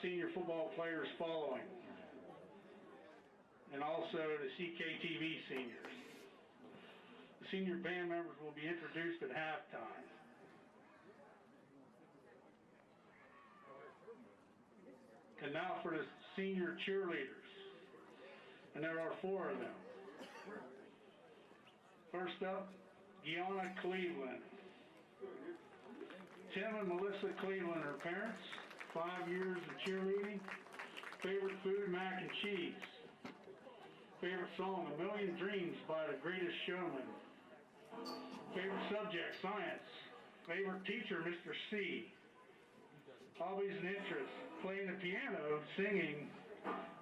senior football players following, and also the CKtv seniors. The senior band members will be introduced at halftime. And now for the senior cheerleaders, and there are 4 of them. First up, Gianna Cleveland. Tim and Melissa Cleveland are parents, 5 years of cheerleading. Favorite food, mac and cheese. Favorite song, A Million Dreams by The Greatest Showman. Favorite subject, science. Favorite teacher, Mr. C. Hobbies and interests, playing the piano, singing,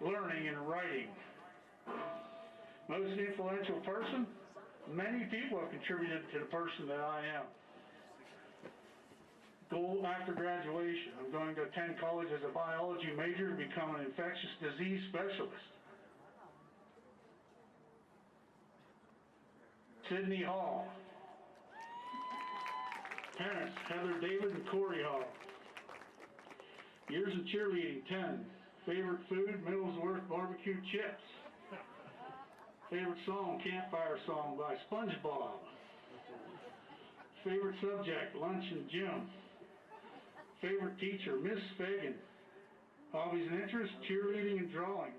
learning, and writing. Most influential person? Many people have contributed to the person that I am. Goal after graduation, I'm going to attend college as a biology major to become an infectious disease specialist. Sydney Hall. Parents, Heather David and Corey Hall. Years of cheerleading, 10. Favorite food, Middlesworth barbecue chips. Favorite song, Campfire Song by SpongeBob. Favorite subject, lunch and gym. Favorite teacher, Miss Fagan. Hobbies and interests, cheerleading and drawing.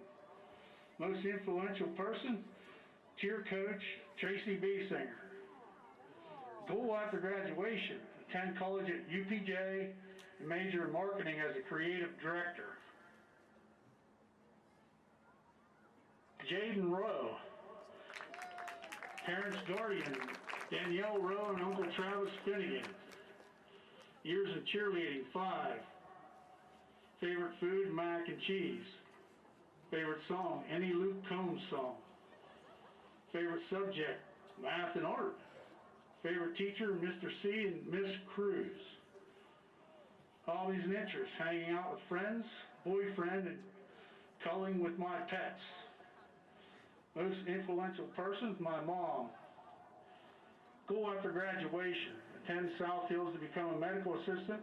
Most influential person, cheer coach, Tracy Basinger. Goal after graduation, attend college at UPJ and major in marketing as a creative director. Jaden Rowe. Parents guardian, Danielle Rowe and Uncle Travis Finnegan. Years in cheerleading, 5. Favorite food, mac and cheese. Favorite song, any Luke Combs song. Favorite subject, math and art. Favorite teacher, Mr. C and Miss Cruz. Hobbies and interests, hanging out with friends, boyfriend, and culling with my pets. Most influential persons, my mom. Goal after graduation, attend South Hills to become a medical assistant,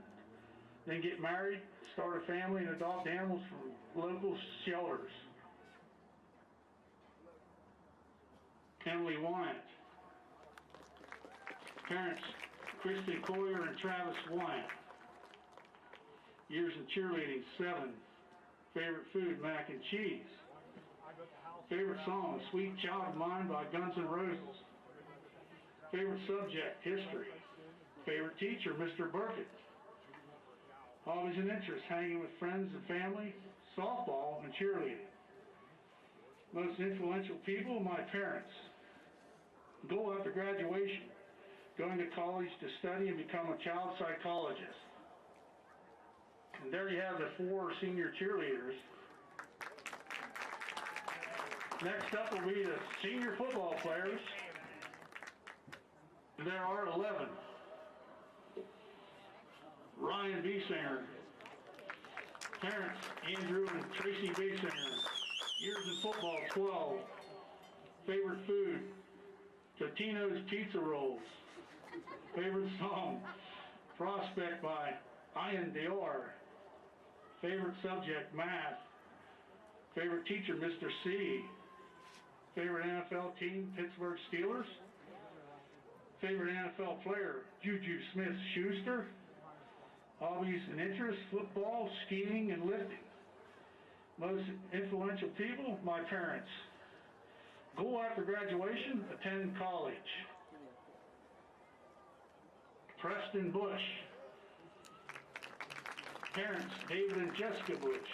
then get married, start a family, and adopt animals from local shelters. Emily Wyant. Parents, Kristen Coyer and Travis Wyant. Years in cheerleading, 7. Favorite food, mac and cheese. Favorite song, Sweet Child of Mine by Guns N' Roses. Favorite subject, history. Favorite teacher, Mr. Burkett. Hobbies and interests, hanging with friends and family, softball, and cheerleading. Most influential people, my parents. Goal after graduation, going to college to study and become a child psychologist. And there you have the 4 senior cheerleaders. Next up will be the senior football players. There are 11. Ryan Basinger. Parents, Andrew and Tracy Basinger. Years in football, 12. Favorite food, Totino's Pizza Rolls. Favorite song, Prospect by Ian Dior. Favorite subject, math. Favorite teacher, Mr. C. Favorite NFL team, Pittsburgh Steelers. Favorite NFL player, Juju Smith-Schuster. Hobbies and interests, football, skiing, and lifting. Most influential people, my parents. Goal after graduation, attend college. Preston Bush. Parents, David and Jessica Bush.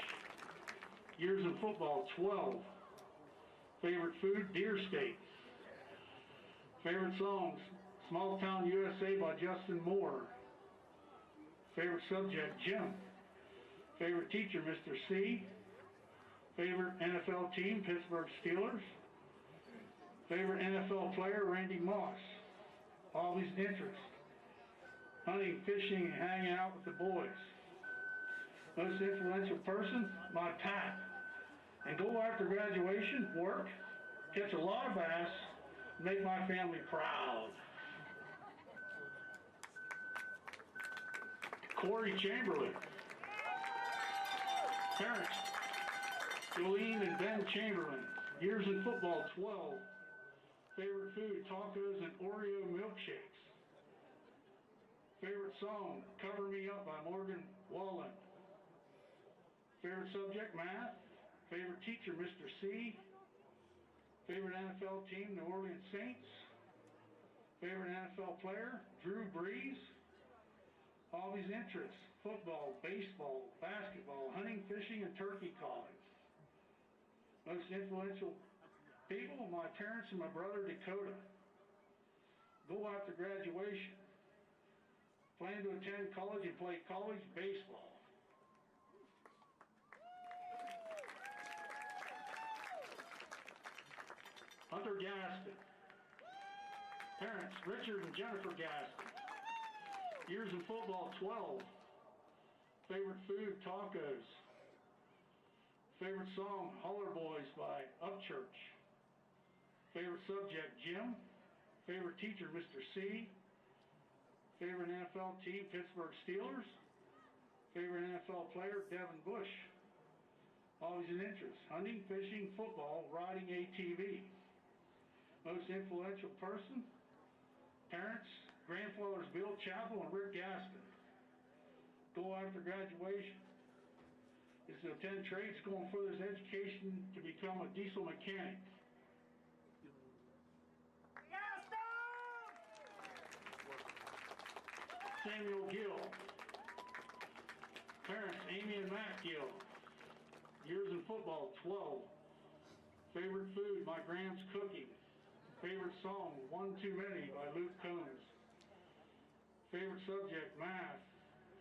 Years in football, 12. Favorite food, deer steak. Favorite songs, Small Town USA by Justin Moore. Favorite subject, gym. Favorite teacher, Mr. C. Favorite NFL team, Pittsburgh Steelers. Favorite NFL player, Randy Moss. Hobbies and interests, hunting, fishing, and hanging out with the boys. Most influential person, my Pat. And goal after graduation, work, catch a lot of bass, make my family proud. Corey Chamberlain. Parents, Jolene and Ben Chamberlain. Years in football, 12. Favorite food, tacos and Oreo milkshakes. Favorite song, Cover Me Up by Morgan Wallen. Favorite subject, math. Favorite teacher, Mr. C. Favorite NFL team, New Orleans Saints. Favorite NFL player, Drew Brees. Hobbies, interests, football, baseball, basketball, hunting, fishing, and turkey calling. Most influential people, my parents and my brother Dakota. Goal after graduation. Plan to attend college and play college baseball. Hunter Gaston. Parents, Richard and Jennifer Gaston. Years in football, 12. Favorite food, tacos. Favorite song, Holler Boys by Upchurch. Favorite subject, gym. Favorite teacher, Mr. C. Favorite NFL team, Pittsburgh Steelers. Favorite NFL player, Devin Bush. Hobbies and interests, hunting, fishing, football, riding ATV. Most influential person, parents, grandfathers Bill Chappell and Rick Gaston. Goal after graduation is to attend trade school and further his education to become a diesel mechanic. Samuel Gill. Parents, Amy and Matt Gill. Years in football, 12. Favorite food, my grand's cooking. Favorite song, One Too Many by Luke Combs. Favorite subject, math.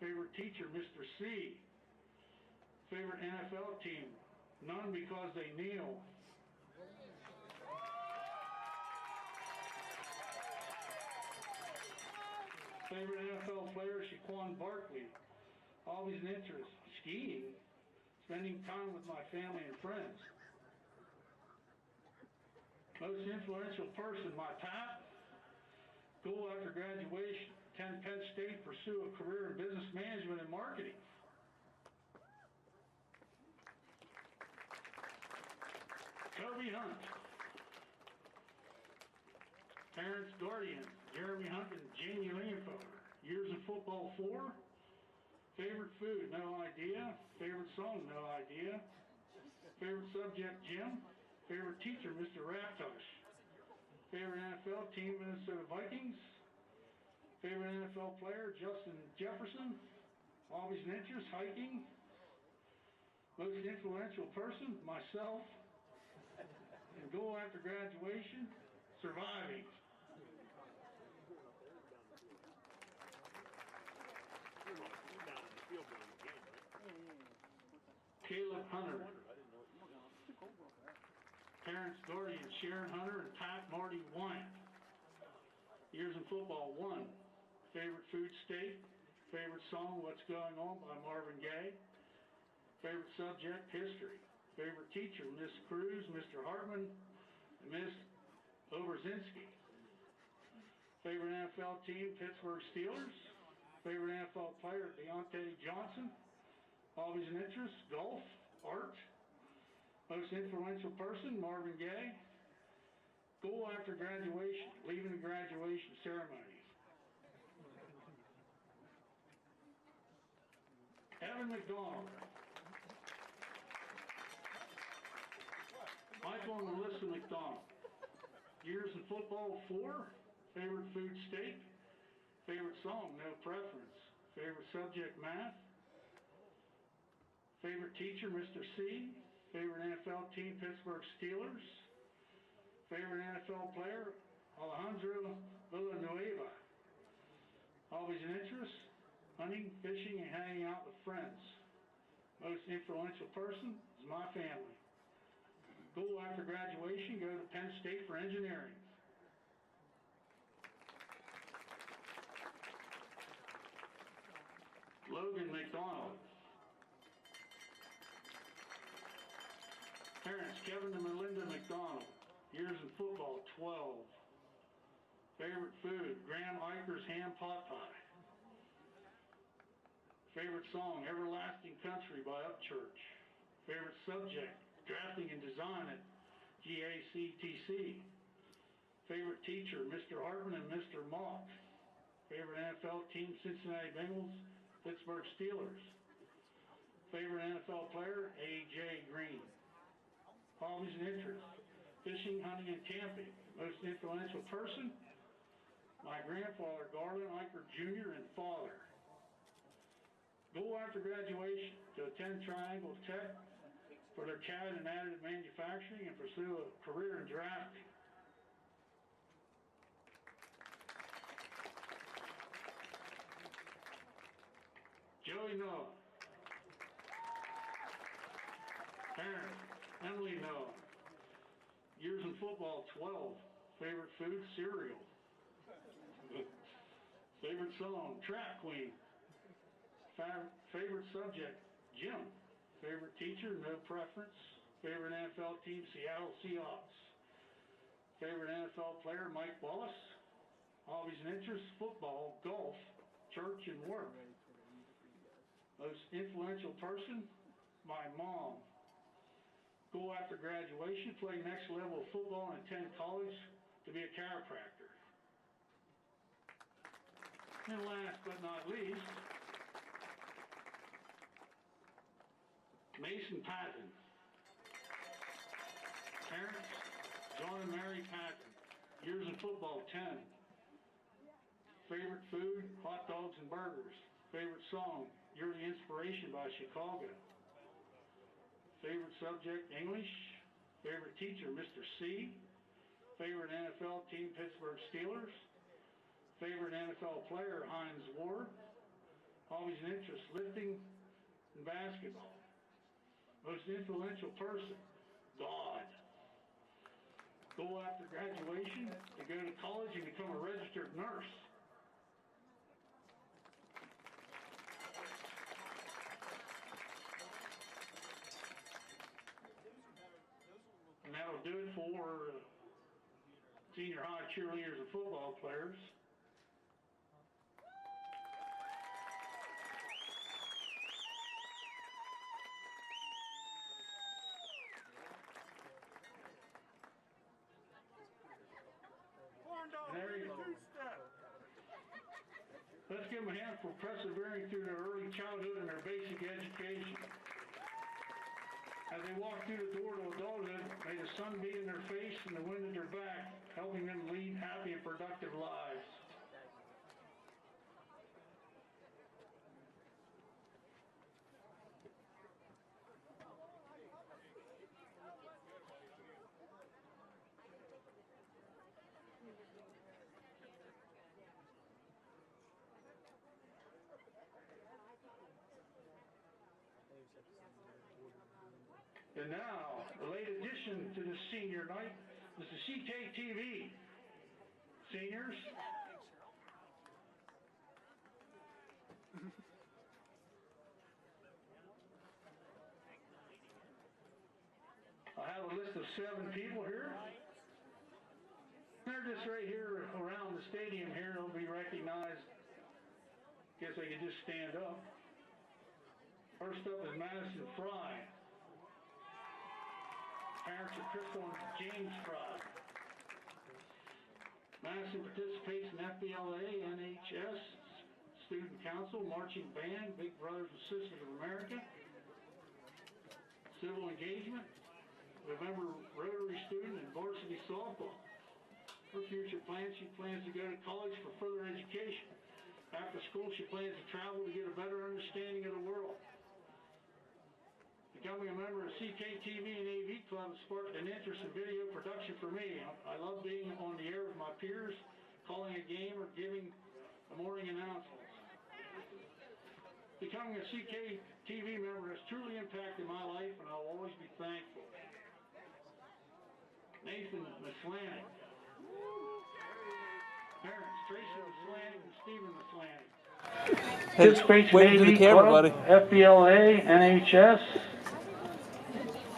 Favorite teacher, Mr. C. Favorite NFL team, none because they kneel. Favorite NFL player, Shaquan Barkley. Hobbies and interests, skiing, spending time with my family and friends. Most influential person, my pap. Goal after graduation, attend Penn State, pursue a career in business management and marketing. Kobe Hunt. Parents, guardians, Jeremy Hunt and Jamie Lanfower. Years in football, 4. Favorite food, no idea. Favorite song, no idea. Favorite subject, gym. Favorite teacher, Mr. Raptosh. Favorite NFL team, Minnesota Vikings. Favorite NFL player, Justin Jefferson. Hobbies and interests, hiking. Most influential person, myself. And goal after graduation, surviving. Caleb Hunter. Parents, guardians, Sharon Hunter and Pat Marty Wyant. Years in football, 1. Favorite food, steak. Favorite song, What's Going On by Marvin Gaye. Favorite subject, history. Favorite teacher, Miss Cruz, Mr. Hartman, and Miss Oberzinski. Favorite NFL team, Pittsburgh Steelers. Favorite NFL player, Deontay Johnson. Hobbies and interests, golf, art. Most influential person, Marvin Gaye. Goal after graduation, leaving the graduation ceremony. Evan McDonald. Michael and Melissa McDonald. Years in football, 4. Favorite food, steak. Favorite song, no preference. Favorite subject, math. Favorite teacher, Mr. C. Favorite NFL team, Pittsburgh Steelers. Favorite NFL player, Alejandro Villanueva. Hobbies and interests, hunting, fishing, and hanging out with friends. Most influential person is my family. Goal after graduation, go to Penn State for engineering. Logan McDonald. Parents, Kevin and Melinda McDonald. Years in football, 12. Favorite food, Graham Eicher's ham pot pie. Favorite song, Everlasting Country by Upchurch. Favorite subject, drafting and design at GACTC. Favorite teacher, Mr. Hartman and Mr. Mock. Favorite NFL team, Cincinnati Bengals, Pittsburgh Steelers. Favorite NFL player, A.J. Green. Hobbies and interests, fishing, hunting, and camping. Most influential person, my grandfather, Garland Eicher Jr. and father. Goal after graduation, to attend Triangle Tech for their CAD and additive manufacturing and pursue a career in drafting. Joey Noah. Parents, Emily Noah. Years in football, 12. Favorite food, cereal. Favorite song, Trap Queen. Favorite subject, gym. Favorite teacher, no preference. Favorite NFL team, Seattle Seahawks. Favorite NFL player, Mike Wallace. Hobbies and interests, football, golf, church, and work. Most influential person, my mom. Goal after graduation, play next level of football and attend college to be a chiropractor. And last but not least, Mason Patton. Parents, John and Mary Patton. Years in football, 10. Favorite food, hot dogs and burgers. Favorite song, You're the Inspiration by Chicago. Favorite subject, English. Favorite teacher, Mr. C. Favorite NFL team, Pittsburgh Steelers. Favorite NFL player, Hines Ward. Hobbies and interests, lifting and basketball. Most influential person, God. Goal after graduation, to go to college and become a registered nurse. And that'll do it for senior high cheerleaders and football players. There you go. Let's give them a hand for persevering through their early childhood and their basic education. As they walk through the door to adulthood, may the sun be in their face and the wind at their back, helping them lead happy and productive lives. And now, the late addition to the senior night is the CKtv. Seniors. I have a list of 7 people here. They're just right here around the stadium here. They'll be recognized. Guess they could just stand up. First up is Madison Fry. Parents are Crystal and James Fry. Madison participates in FBLA, NHS, Student Council, Marching Band, Big Brothers and Sisters of America, Civil Engagement, November Rotary Student, and varsity softball. Her future plans, she plans to go to college for further education. After school, she plans to travel to get a better understanding of the world. Becoming a member of CKtv and AV Club sparked an interest in video production for me. I love being on the air with my peers, calling a game, or giving the morning announcements. Becoming a CKtv member has truly impacted my life, and I'll always be thankful. Nathan Maslanic. Parents, Tracy Maslanic and Stephen Maslanic. Hey, wave to the camera, buddy. FBLA, NHS,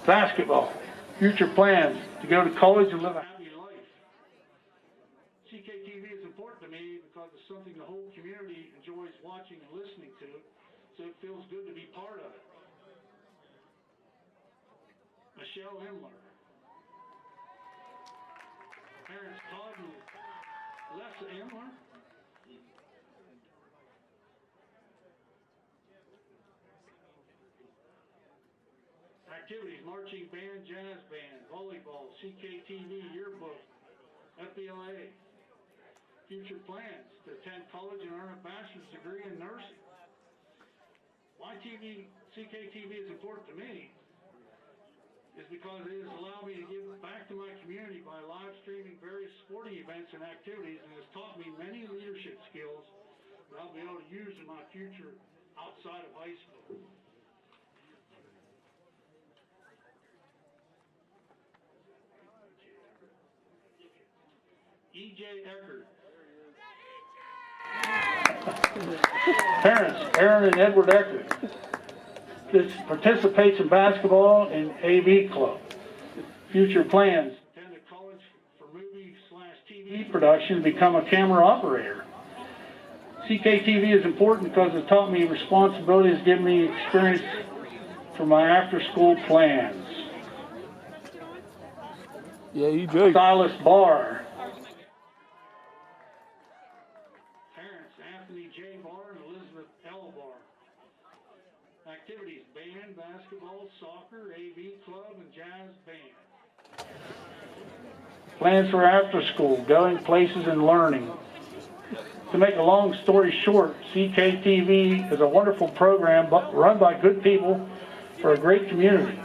basketball. Future plans to go to college and live a happy life. CKtv is important to me because it's something the whole community enjoys watching and listening to, so it feels good to be part of it. Michelle Imler. Parents Todd and Lessa Imler. Activities, marching band, jazz band, volleyball, CKtv, yearbook, FBLA. Future plans to attend college and earn a bachelor's degree in nursing. Why CKtv is important to me is because it has allowed me to give back to my community by live streaming various sporting events and activities, and has taught me many leadership skills that I'll be able to use in my future outside of high school. E.J. Eckert. Parents, Aaron and Edward Eckert. This participates in basketball and AV club. Future plans: attend a college for movie/TV production, become a camera operator. CKtv is important because it taught me responsibility, has given me experience for my after-school plans. Yeah, you joke. Silas Barr. J. Barr and Elizabeth L. Barr. Activities: band, basketball, soccer, AV club, and jazz band. Plans for after school, going places and learning. To make a long story short, CKtv is a wonderful program run by good people for a great community.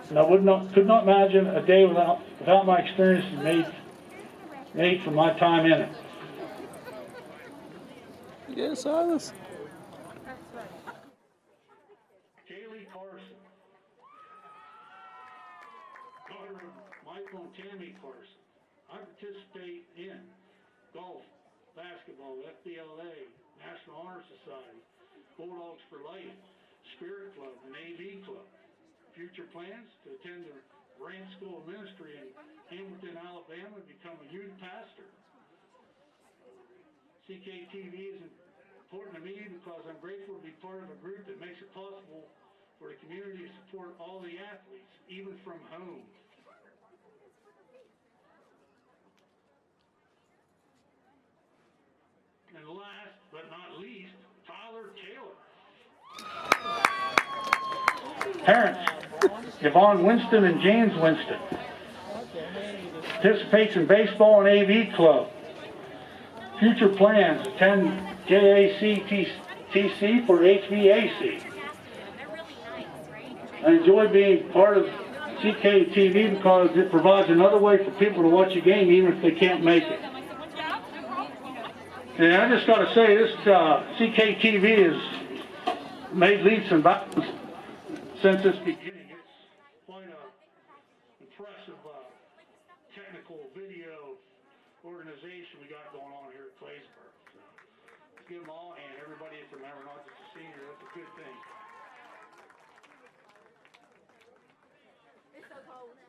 And I could not imagine a day without my experiences made from my time in it. Yes, Silas. Kaylee Carson. Daughter of Michael and Tammy Carson. I participate in golf, basketball, FBLA, National Honor Society, Bulldogs for Life, Spirit Club, and AV Club. Future plans: to attend the Branch School of Ministry in Hamilton, Alabama, and become a youth pastor. CKtv is important to me because I'm grateful to be part of a group that makes it possible for the community to support all the athletes, even from home. And last but not least, Tyler Taylor. Parents, Yvonne Winston and James Winston. Participates in baseball and AV club. Future plans: attend JACTC for HVAC. I enjoy being part of CKtv because it provides another way for people to watch a game even if they can't make it. And I just got to say, this CKtv has made leaps and bounds since its beginning. It's quite an impressive technical video organization we got going on here at Claysburg. So let's give them all a hand. Everybody is a member, not just a senior. That's a good thing. It's so cold. It's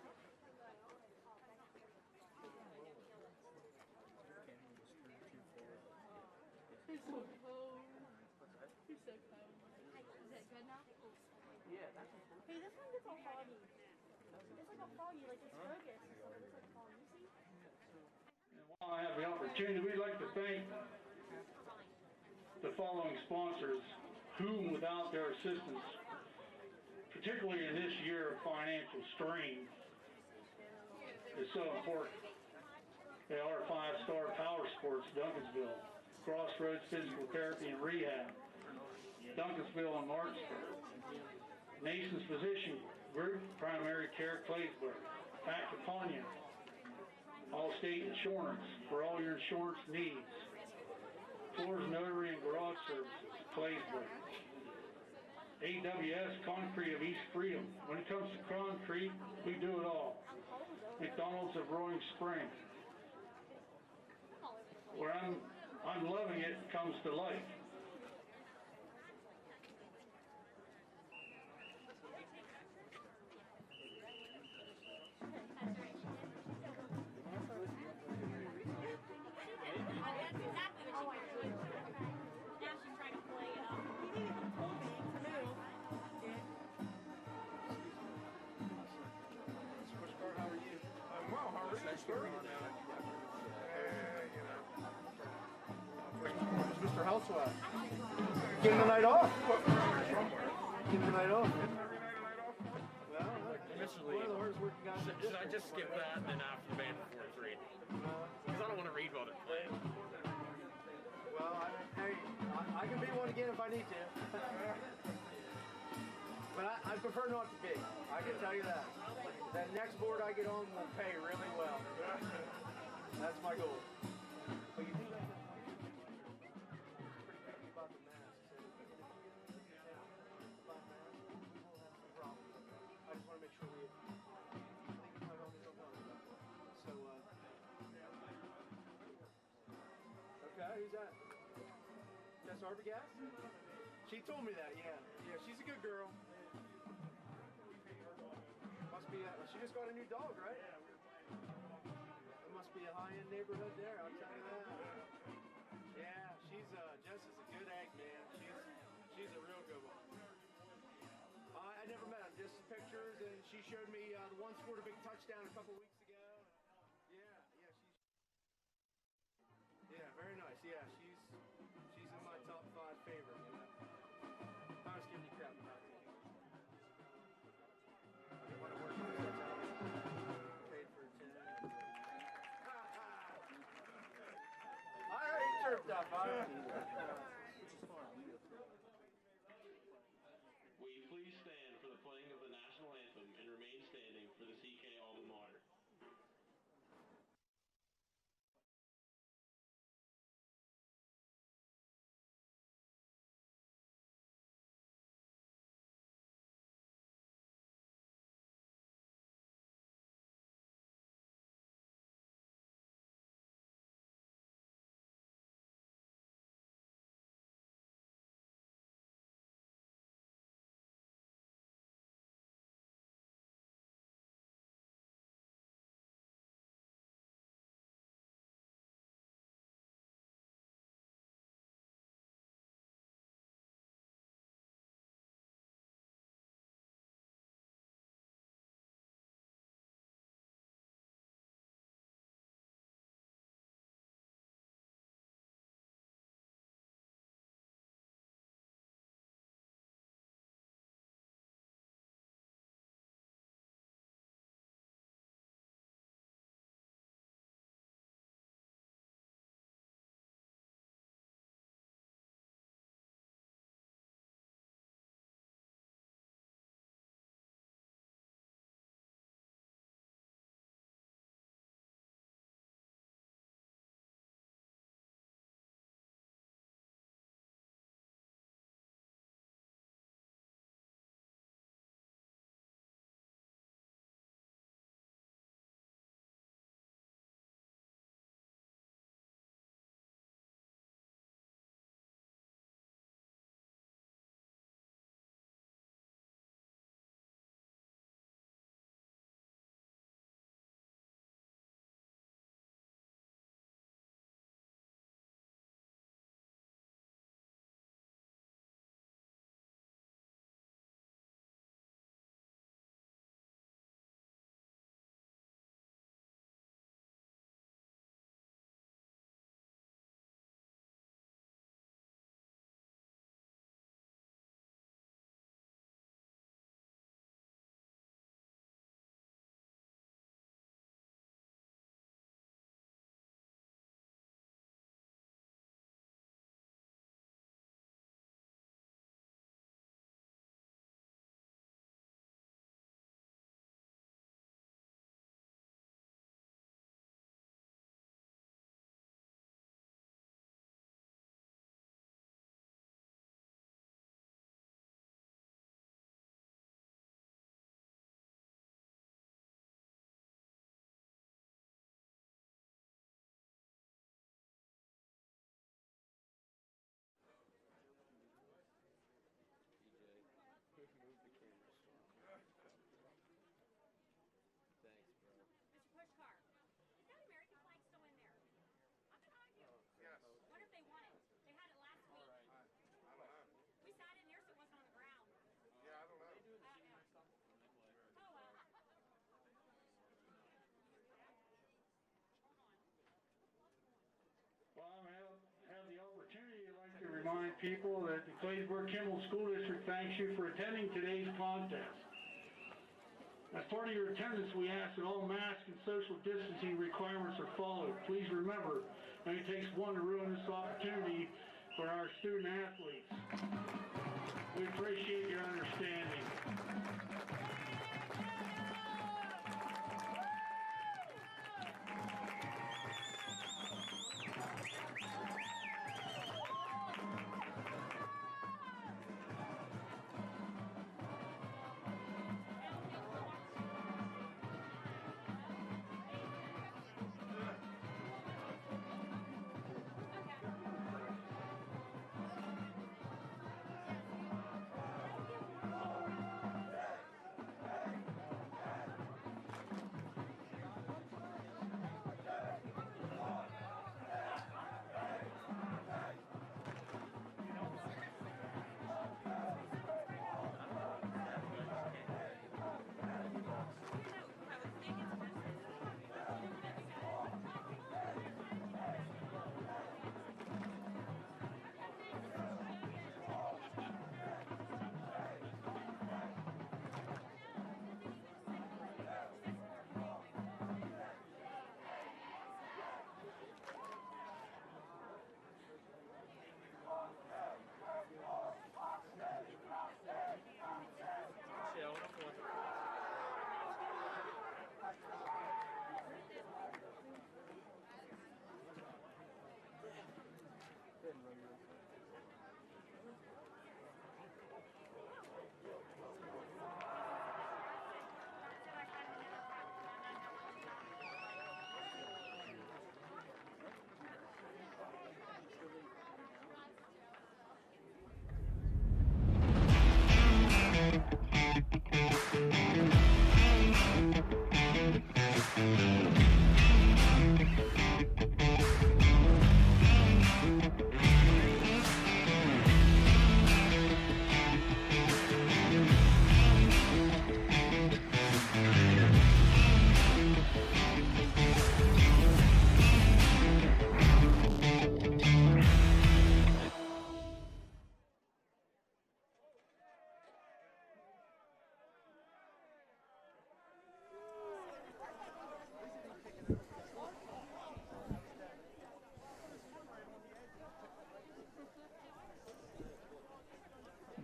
so cold. It's so cold. Is that good now? Yeah, that's cool. Hey, this one gets all foggy. It's like a foggy, like it's focused. It's like foggy, you see? And while I have the opportunity, we'd like to thank the following sponsors, whom without their assistance, particularly in this year of financial strain, is so important. They are 5-Star Power Sports, Duncansville, Crossroads Physical Therapy and Rehab, Duncansville and Martinsburg, Nason's Physician Group, Primary Care, Claysburg, Pacaponia, Allstate Insurance for all your insurance needs, Floors Notary and Garage Services, Claysburg, AWS Concrete of East Freedom. When it comes to concrete, we do it all. McDonald's of Roaring Spring. Where I'm loving it comes to life. Where's Mr. Housewife? Give him the night off. Give him the night off. Well, Mr. one of the hardest working guys. Should I just skip that and then after the band before it's read? Because I don't want to read while they're playing. Well, I can be one again if I need to. But I prefer not to be. I can tell you that. That next board I get on will pay really well. That's my goal. But you do that. Pretty picky about the masks. I just want to make sure we. So, okay, who's that? Jess Arbogast? She told me that, yeah. Yeah, she's a good girl. Must be, she just got a new dog, right? It must be a high-end neighborhood there, I'll tell you that. Yeah, Jess is a good egg, man. She's a real good one. I never met her, just pictures, and she showed me the one scored a big touchdown a couple weeks ago. Yeah, very nice. Yeah, she's in my top 5 favorite. I was giving you crap about it. I want to work on this. Paid for 10. I already chirped up. Will you please stand for the playing of the national anthem and remain standing for the CK alma mater? people that the Claysburg-Kimmel School District thanks you for attending today's contest. As part of your attendance, we ask that all mask and social distancing requirements are followed. Please remember, it only takes one to ruin this opportunity for our student athletes. We appreciate your understanding.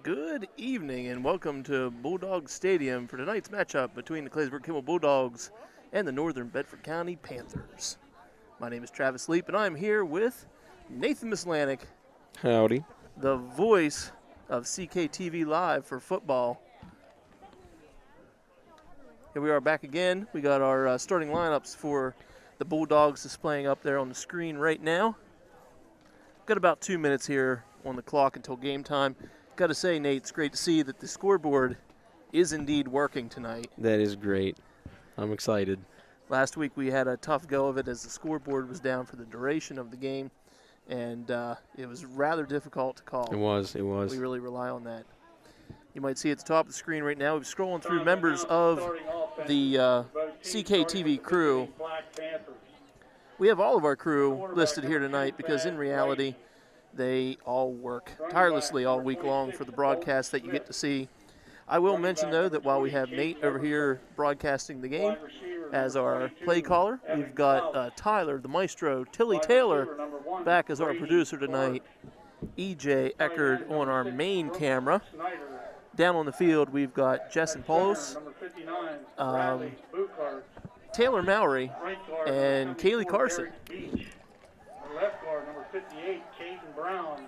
Good evening and welcome to Bulldog Stadium for tonight's matchup between the Claysburg-Kimmel Bulldogs and the Northern Bedford County Panthers. My name is Travis Leap and I'm here with Nathan Mislanik. Howdy. The voice of CKtv Live for football. Here we are back again. We got our starting lineups for the Bulldogs displaying up there on the screen right now. Got about 2 minutes here on the clock until game time. Got to say, Nate, it's great to see that the scoreboard is indeed working tonight. That is great. I'm excited. Last week we had a tough go of it as the scoreboard was down for the duration of the game, and it was rather difficult to call. It was. We really rely on that. You might see at the top of the screen right now, we're scrolling through members of the CKtv crew. We have all of our crew listed here tonight because in reality, they all work tirelessly all week long for the broadcast that you get to see. I will mention, though, that while we have Nate over here broadcasting the game as our play caller, we've got Tyler, the maestro, Tilly Taylor, back as our producer tonight, EJ Eckerd on our main camera. Down on the field, we've got Jessen Paulos, Taylor Mowry, and Kaylee Carson. Left guard, number 58, Caden Brown.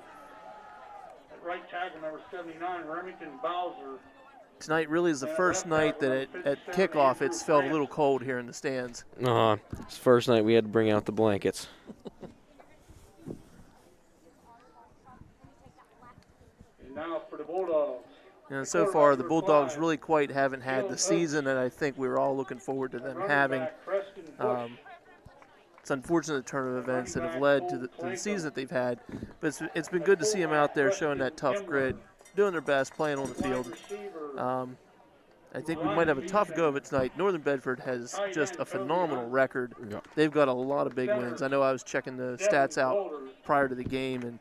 At right tackle, number 79, Remington Bowser. Tonight really is the first night that at kickoff it's felt a little cold here in the stands. It's the first night we had to bring out the blankets. And now for the Bulldogs. And so far, the Bulldogs really quite haven't had the season that I think we were all looking forward to them having. It's unfortunate the turn of events that have led to the season that they've had, but it's been good to see them out there showing that tough grit, doing their best, playing on the field. I think we might have a tough go of it tonight. Northern Bedford has just a phenomenal record. Yeah. They've got a lot of big wins. I know I was checking the stats out prior to the game, and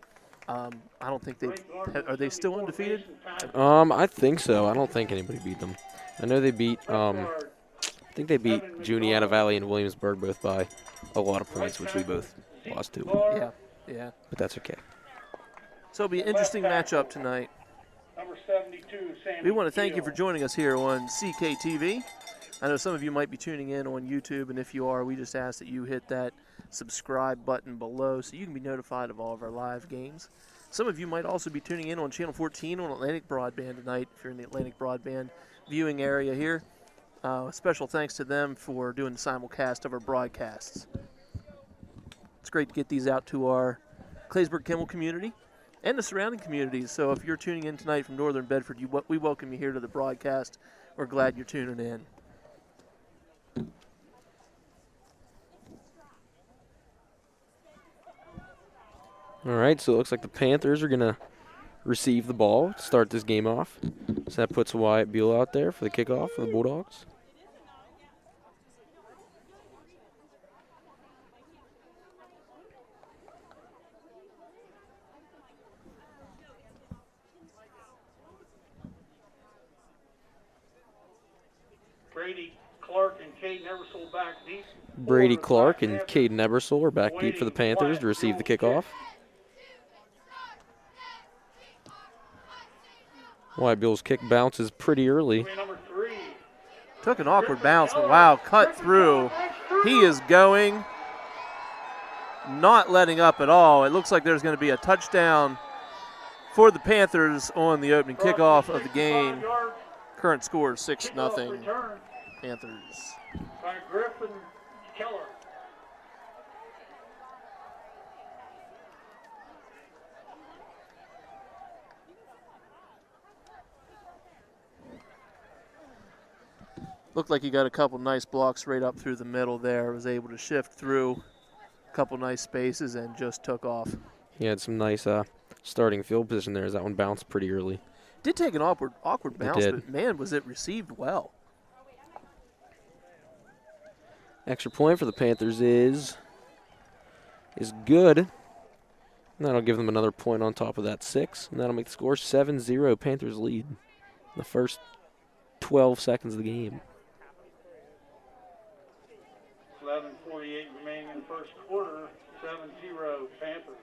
I don't think are they still undefeated? I think so. I don't think anybody beat them. I know they beat, I think they beat Juniata Valley and Williamsburg both by a lot of points, which we both lost to. Yeah, yeah. But that's okay. So it'll be an interesting matchup tonight. Number 72, Sammy We want to thank you Gill. for joining us here on CKtv. I know some of you might be tuning in on YouTube, and if you are, we just ask that you hit that subscribe button below so you can be notified of all of our live games. Some of you might also be tuning in on Channel 14 on Atlantic Broadband tonight if you're in the Atlantic Broadband viewing area here. Special thanks to them for doing the simulcast of our broadcasts. It's great to get these out to our Claysburg-Kimmel community and the surrounding communities. So if you're tuning in tonight from Northern Bedford, we welcome you here to the broadcast. We're glad you're tuning in. All right, so it looks like the Panthers are going to receive the ball to start this game off. So that puts Wyatt Buell out there for the kickoff for the Bulldogs. Brady Clark and Caden Eversole back deep. Brady Clark and Caden Ebersole are back deep for the Panthers to receive the kickoff. Wyatt Buell's kick bounces pretty early. Number 3. Took an awkward bounce, but wow, cut through. He is going, not letting up at all. It looks like there's going to be a touchdown for the Panthers on the opening kickoff of the game. Current score is 6-0 Panthers. By Griffin Keller. Looked like he got a couple nice blocks right up through the middle there. Was able to shift through a couple nice spaces and just took off. He had some nice starting field position there as that one bounced pretty early. Did take an awkward bounce, did. but man, was it received well. Extra point for the Panthers is good. And that'll give them another point on top of that 6. And that'll make the score 7-0 Panthers lead in the first 12 seconds of the game. 11:48 remaining in the first quarter. 7-0 Panthers.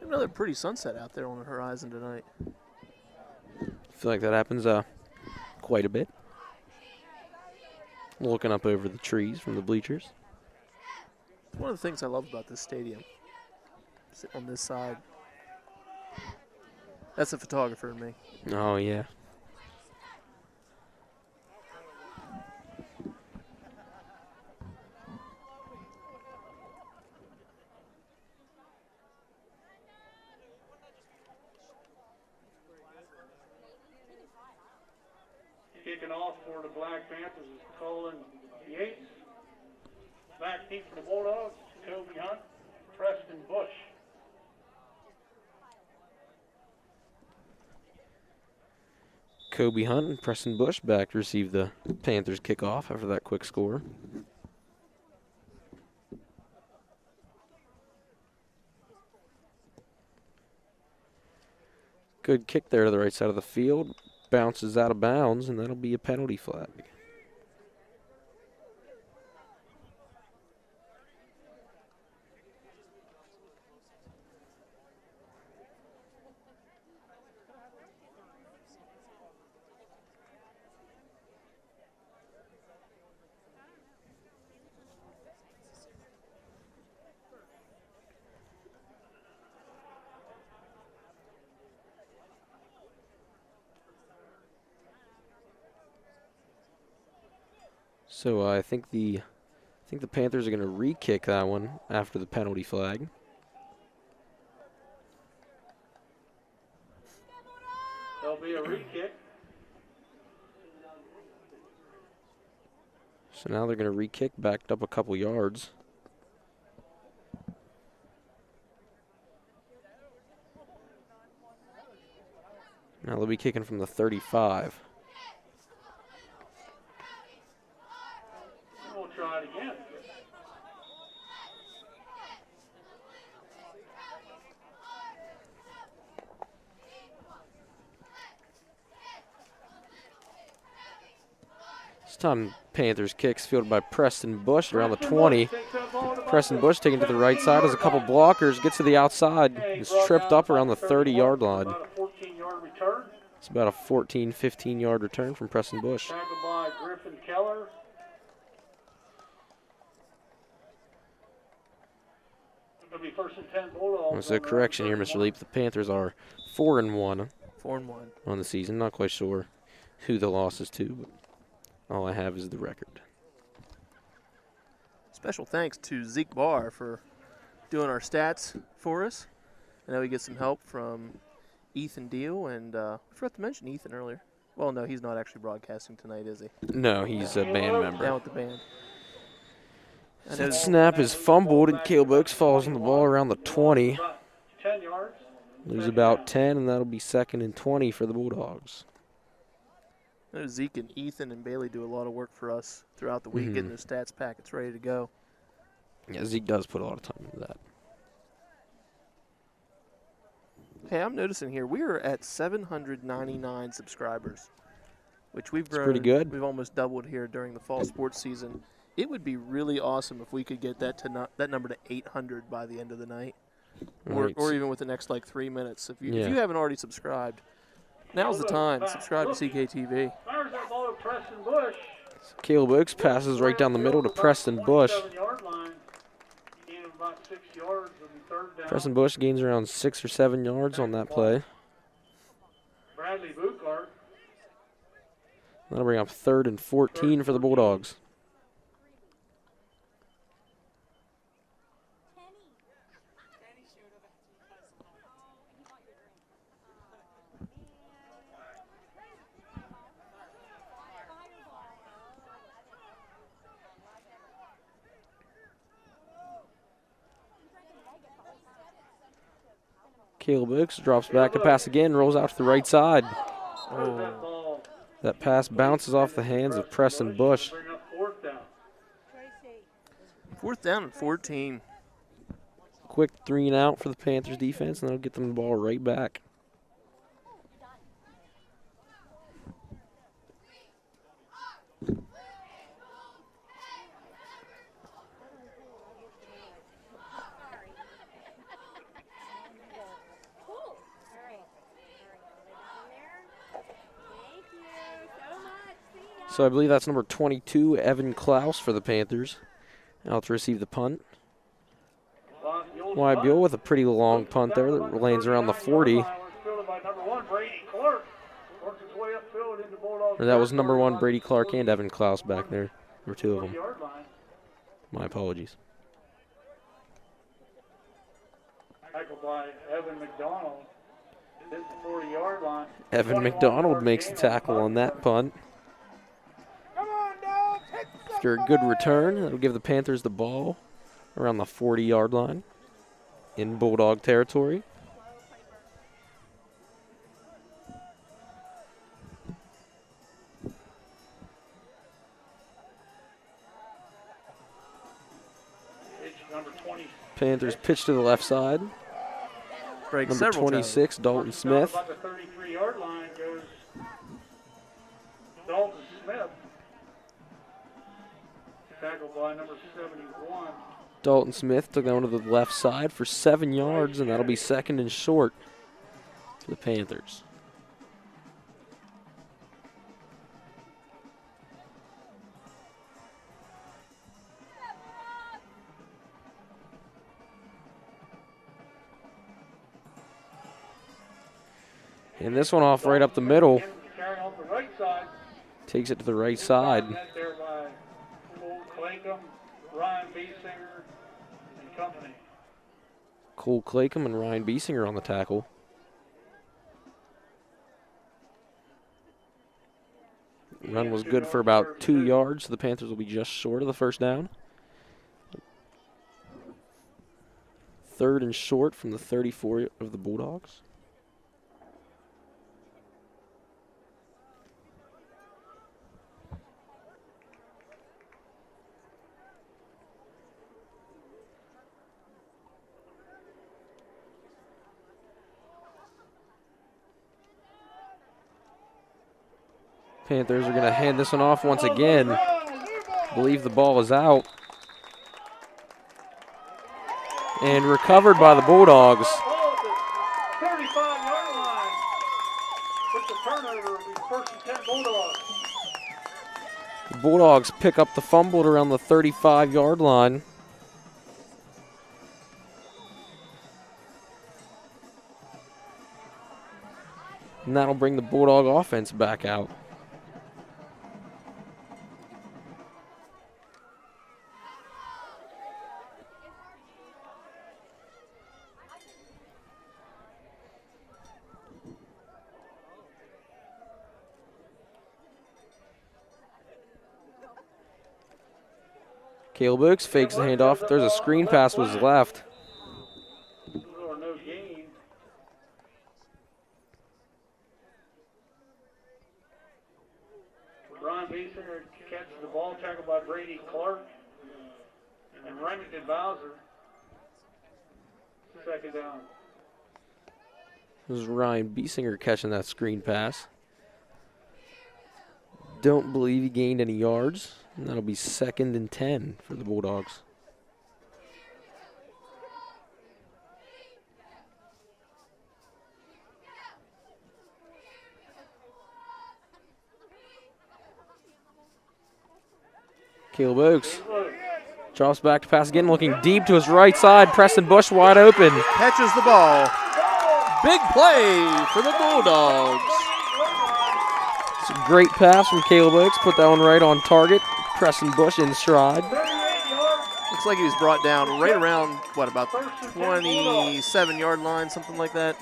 Another pretty sunset out there on the horizon tonight. I feel like that happens quite a bit. Looking up over the trees from the bleachers. One of the things I love about this stadium, sit on this side, that's a photographer in me. Oh, yeah. Kicking off for the Black Panthers is Colin Yates. Back deep for the Bulldogs, Kobe Hunt, Preston Bush. Kobe Hunt and Preston Bush back to receive the Panthers kickoff after that quick score. Good kick there to the right side of the field. Bounces out of bounds, and that'll be a penalty flag. So I think the Panthers are going to re-kick that one after the penalty flag. There'll be a re-kick. So now they're going to re-kick backed up a couple yards. Now they'll be kicking from the 35. that again. This time, Panthers kicks fielded by Preston Bush around the 20. Preston Bush taking to the right side as a couple blockers, gets to the outside, is tripped up around the 30-yard line. About a 14-yard return. It's about a 14, 15-yard return from Preston Bush. Tackled by Griffin Keller. It'll be 1st and 10 Bulldogs. That's a correction here, Mr. Leap. The Panthers are 4-1 4-1. on the season. Not quite sure who the loss is to, but all I have is the record. Special thanks to Zeke Barr for doing our stats for us. I know we get some help from Ethan Deal, and I forgot to mention Ethan earlier. Well, no, he's not actually broadcasting tonight, is he? No, he's a band member. Down with the band. I know That snap is fumbled, and Caleb Oaks falls on the ball around the 20. 10 yards. Lose about 10, and that'll be 2nd and 20 for the Bulldogs. I know Zeke and Ethan and Bailey do a lot of work for us throughout the week, getting their stats packets ready to go. Yeah, Zeke does put a lot of time into that. Hey, I'm noticing here we are at 799 subscribers, which we've grown. pretty good. We've almost doubled here during the fall sports season. It would be really awesome if we could get that to that number to 800 by the end of the night, Right. or even with the next like 3 minutes. If you Yeah. haven't already subscribed, now's the time. Subscribe to CKtv. Fires that ball to Preston Bush. Caleb Oaks passes right down the middle to Preston Bush. 27-yard line. Gain of about 6 yards. It'll be 3rd down. Preston Bush gains around 6 or 7 yards on that play. Bradley Buchart. That'll bring up 3rd and 14 for the Bulldogs. Caleb Oaks drops back to pass again, rolls out to the right side. Oh, That pass bounces off the hands of Preston Bush. Bring up 4th down. 4th down and 14. Quick 3 and out for the Panthers defense, and that'll get them the ball right back. So I believe that's number 22, Evan Klaus for the Panthers. Out to receive the punt. Wybiel with a pretty long punt there that lands around the 40. Or that was number 1, Brady Clark, and Evan Klaus back there. There were 2 of them. My apologies. Tackled by Evan McDonald. Hit the 40-yard line. Evan McDonald makes the tackle on that punt. After a good return, that'll give the Panthers the ball around the 40-yard line in Bulldog territory. Number 20. Panthers pitch to the left side. Break Number several 26, Dalton Smith. About the 33-yard line goes Dalton Smith. Tackled by number 71. Dalton Smith took that one to the left side for 7 yards, and that'll be 2nd and short for the Panthers. And this one off right up the middle. Carrying off the right side. Takes it to the right side. Net there by Cole Claycomb, Ryan Biesinger, and company. Cole Claycomb and Ryan Biesinger on the tackle. Run was good for about 2 yards, so the Panthers will be just short of the 1st down. 3rd and short from the 34 of the Bulldogs. Panthers are going to hand this one off once again. I believe the ball is out. And recovered by the Bulldogs. 35-yard line. With the turnover, it'll be 1st and 10 Bulldogs. The Bulldogs pick up the fumble at around the 35-yard line. And that'll bring the Bulldog offense back out. Caleb Oakes fakes the handoff. There's a screen pass was left. Or no gain. Ron Basinger catches the ball, tackled by Brady Clark. And Remington Bowser. 2nd down. This is Ryan Biesinger catching that screen pass. Don't believe he gained any yards. And that'll be 2nd and 10 for the Bulldogs. Caleb Oakes drops back to pass again, looking deep to his right side. Preston Bush wide open. Catches the ball. Big play for the Bulldogs. It's a great pass from Caleb Oakes. Put that one right on target. Preston Bush in stride. Looks like he was brought down right around, what, about 27-yard line, something like that.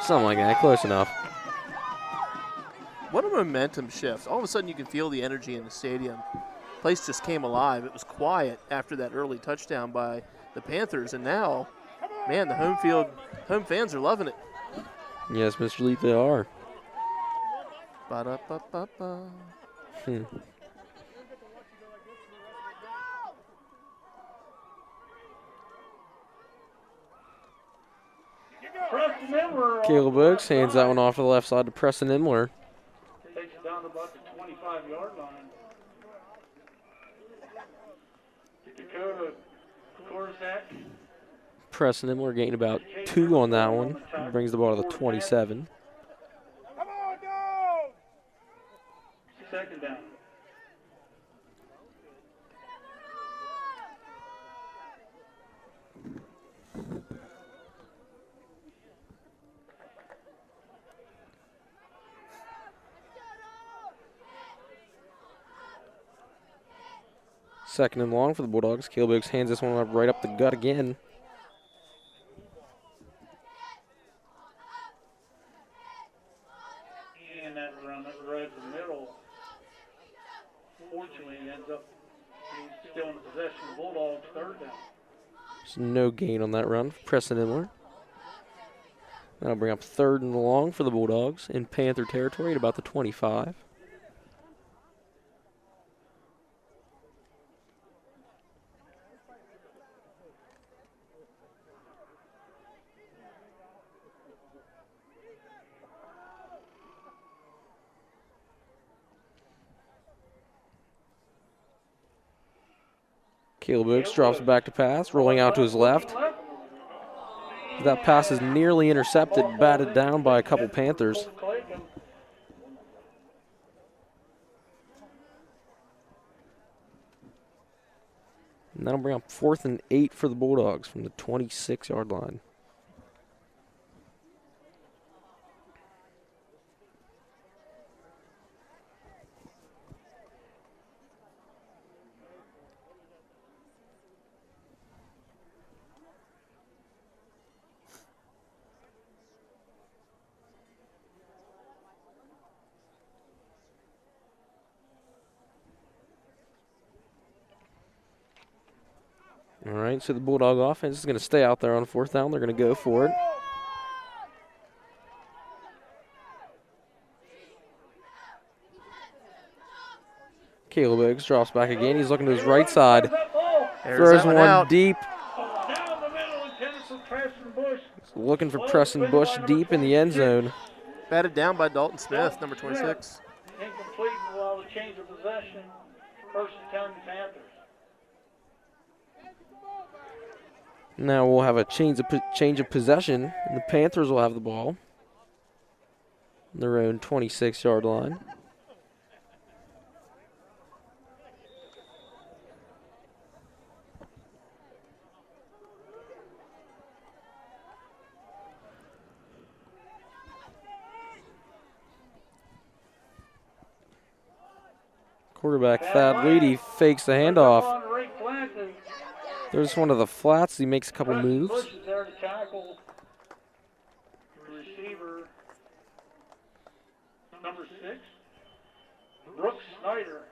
Something like that, close enough. What a momentum shift. All of a sudden you can feel the energy in the stadium. Place just came alive. It was quiet after that early touchdown by the Panthers, and now, man, the home fans are loving it. Yes, Mr. Leaf, they are. Ba-da-ba-ba-ba. Caleb Oakes hands that one off to the left side to Preston Imler. Takes it down to about the 25-yard line. Dakota Korzak. Preston Imler gained about 2 on that one. Brings the ball to the 27. Come on, go! 2nd down. Second and long for the Bulldogs. Caleb Oakes hands this one up right up the gut again. And that run right to the middle. Fortunately, it ends up being still in the possession of the Bulldogs. 3rd down. There's no gain on that run for Preston Imler. That'll bring up 3rd and long for the Bulldogs in Panther territory at about the 25. Caleb Oakes drops back to pass, rolling out to his left. That pass is nearly intercepted, batted down by a couple Panthers. And that'll bring up 4th and 8 for the Bulldogs from the 26-yard line. All right, so the Bulldog offense is going to stay out there on 4th down. They're going to go for it. Caleb Oakes drops back again. He's looking to his right side. Throws one deep. Down the middle, intended for Preston Bush. Looking for Preston Bush deep in the end zone. Batted down by Dalton Smith, number 26. Incomplete and allow the change of possession. First and 10 Panthers. Now we'll have a change of possession, and the Panthers will have the ball on their own 26-yard line. Quarterback Thad Leedy fakes the handoff. There's one of the flats. He makes a couple moves. Pushes there to tackle the receiver, number 6, Brooks Snyder.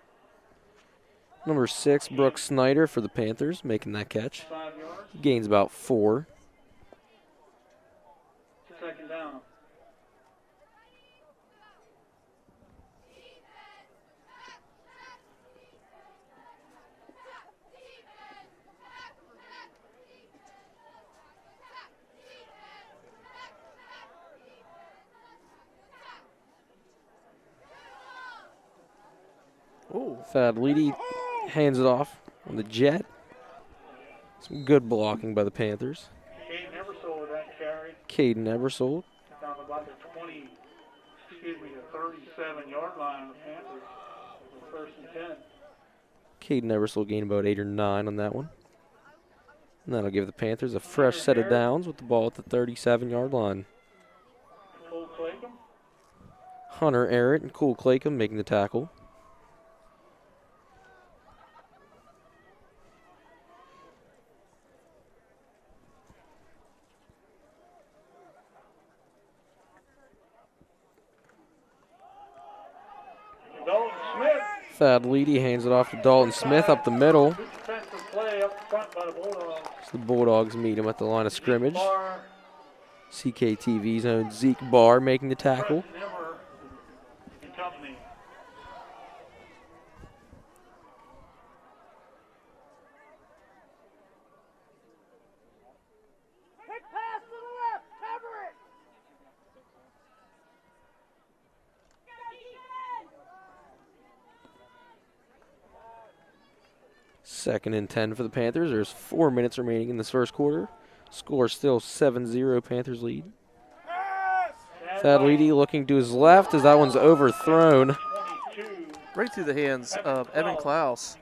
Number 6, Brooks Snyder for the Panthers, making that catch. 5 yards. Gains about 4. Second down. Thad Leedy hands it off on the jet. Some good blocking by the Panthers. Caden Eversole with that carry. Caden Eversole. Down about the 37-yard line of the Panthers. First and 10. Caden Eversole gained about 8 or 9 on that one. And that'll give the Panthers a fresh set of downs with the ball at the 37-yard line. Cole Claycomb. Hunter Arrett and Cole Claycomb making the tackle. Thad Leedy hands it off to Dalton Smith up the middle. So the Bulldogs meet him at the line of scrimmage. CKTV's own Zeke Barr making the tackle. Second and 10 for the Panthers. There's 4 minutes remaining in this first quarter. Score still 7-0, Panthers lead. Thad Leedy looking to his left as that one's overthrown. Right through the hands of Evan Klaus.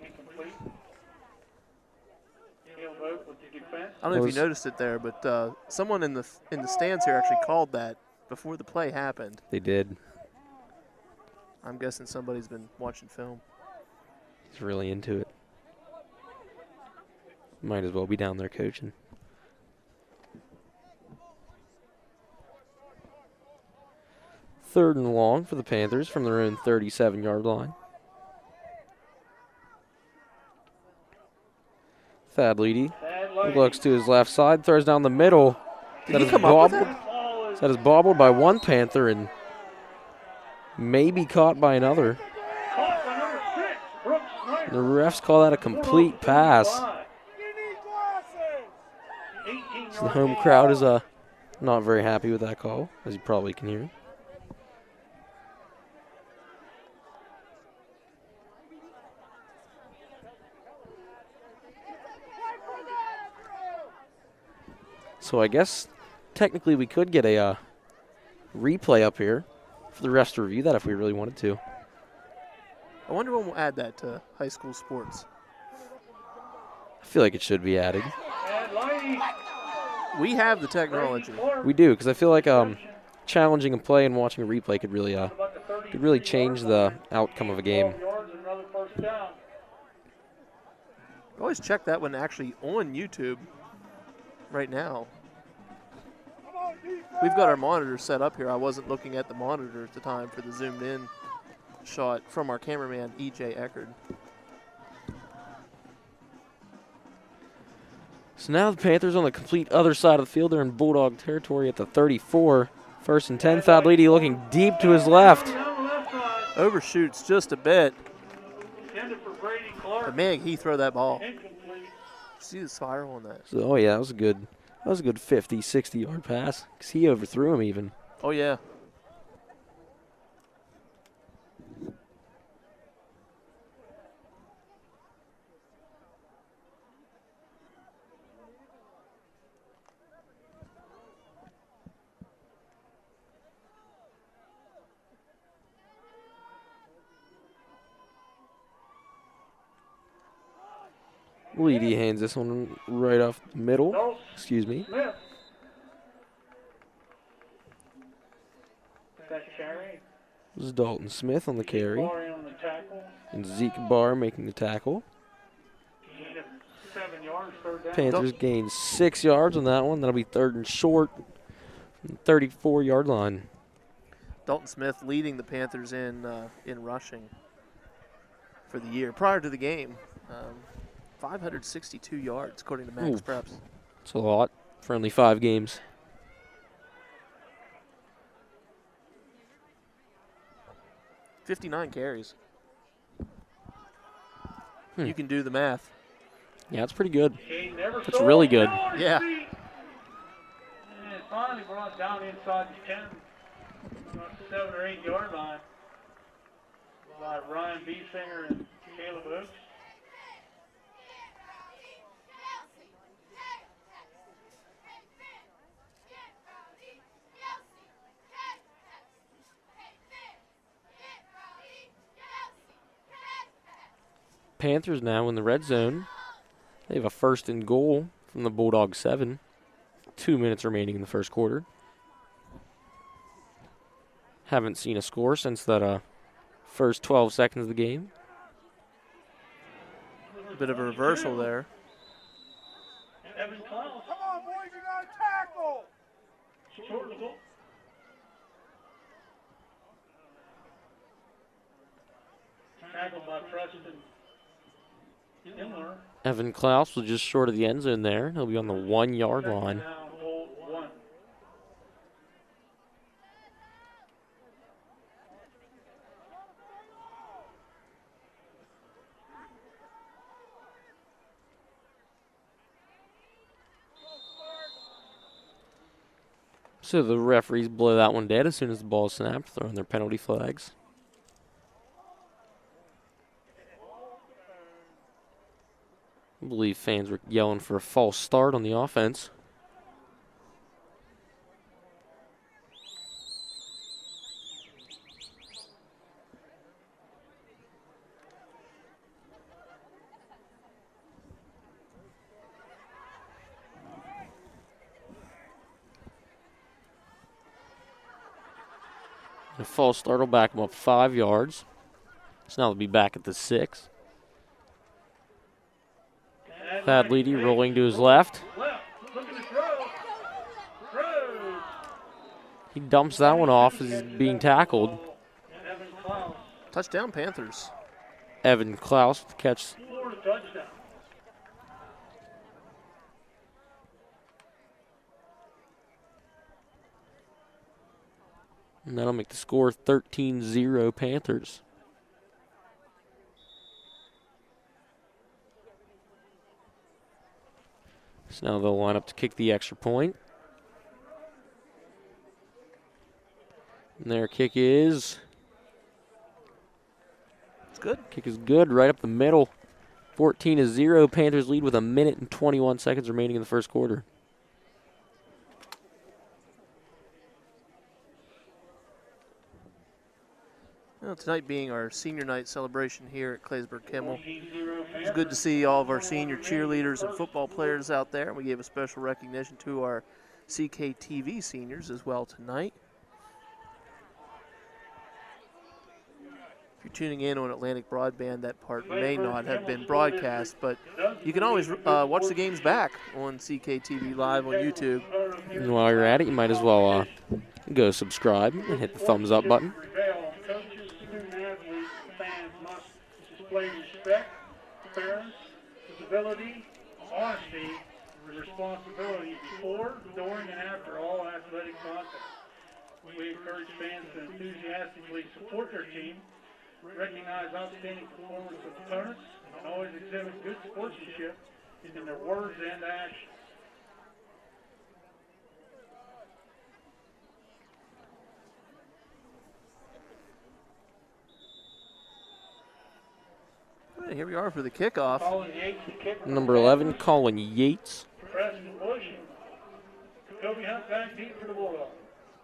I don't know if you noticed it there, but someone in the stands here actually called that before the play happened. They did. I'm guessing somebody's been watching film. He's really into it. Might as well be down there coaching. Third and long for the Panthers from their own 37-yard line. Thad Leedy looks to his left side, throws down the middle. Did he come up with that? That is bobbled by one Panther and maybe caught by another. The refs call that a complete pass. So the home crowd is not very happy with that call, as you probably can hear. So I guess technically we could get a replay up here for the refs to review that if we really wanted to. I wonder when we'll add that to high school sports. I feel like it should be added. We have the technology. We do, because I feel like challenging a play and watching a replay could really change the outcome of a game. Always check that one actually on YouTube right now. We've got our monitor set up here. I wasn't looking at the monitor at the time for the zoomed in shot from our cameraman, E.J. Eckerd. So now the Panthers on the complete other side of the field. They're in Bulldog territory at the 34. First and 10. Thad Leedy looking deep to his left. Overshoots just a bit. But man, he throw that ball. See the spiral on that. So, oh yeah, that was a good 50, 60-yard pass. Because he overthrew him even. Oh yeah. Leedy hands this one right off the middle. Dulce Excuse me. Smith. Second carry. This is Dalton Smith on the carry. Barr in on the tackle. And Zeke Barr making the tackle. Gain of 7 yards, third down. Panthers gain 6 yards on that one. That'll be 3rd and short from the 34-yard line. Dalton Smith leading the Panthers in rushing for the year. Prior to the game, 562 yards, according to Max Ooh. Preps. It's a lot for only 5 games. 59 carries. You can do the math. Yeah, it's pretty good. Gain never That's sold. really good. Down on his Yeah. feet. And finally brought down inside the 10, about 7 or 8 yard line by Ryan Beesinger and Caleb Oaks. Panthers now in the red zone. They have a 1st and goal from the Bulldogs 7. 2 minutes remaining in the first quarter. Haven't seen a score since that first 12 seconds of the game. A bit of a reversal there. Evan Clown. Come on, boys, you got to tackle. Short of the goal. Tackled by Preston Himmler. Evan Klaus was just short of the end zone there. He'll be on the 1-yard line. Down, goal 1. So the referees blow that one dead as soon as the ball is snapped, throwing their penalty flags. I believe fans were yelling for a false start on the offense. A false start will back them up 5 yards. So now they'll be back at the 6. Thad Leedy rolling to his left. Looking to throw. Throw. He dumps that one off as he's being tackled. Evan Clown. Touchdown, Panthers. Evan Klaus with the catch. Florida touchdown. And that'll make the score 13-0 Panthers. So now they'll line up to kick the extra point. And their kick is... It's good. Kick is good, right up the middle. 14-0. Panthers lead with 1 minute and 21 seconds remaining in the first quarter. Well, tonight being our senior night celebration here at Claysburg Kimmel, it's good to see all of our senior cheerleaders and football players out there. We gave a special recognition to our CKtv seniors as well tonight. If you're tuning in on Atlantic Broadband, that part may not have been broadcast, but you can always watch the games back on CKtv Live on YouTube. And while you're at it, you might as well go subscribe and hit the thumbs up button. Coaches, student athletes, fans must display respect, fairness, civility, honesty, and responsibility before, during, and after all athletic contests. We encourage fans to enthusiastically support their team, recognize outstanding performance of opponents, and always exhibit good sportsmanship in their words and actions. All right, here we are for the kickoff. Colin Yates, the kicker. Number 11, Colin Yates. Preston Bush and Kobe Hunt back deep for the Bulldogs.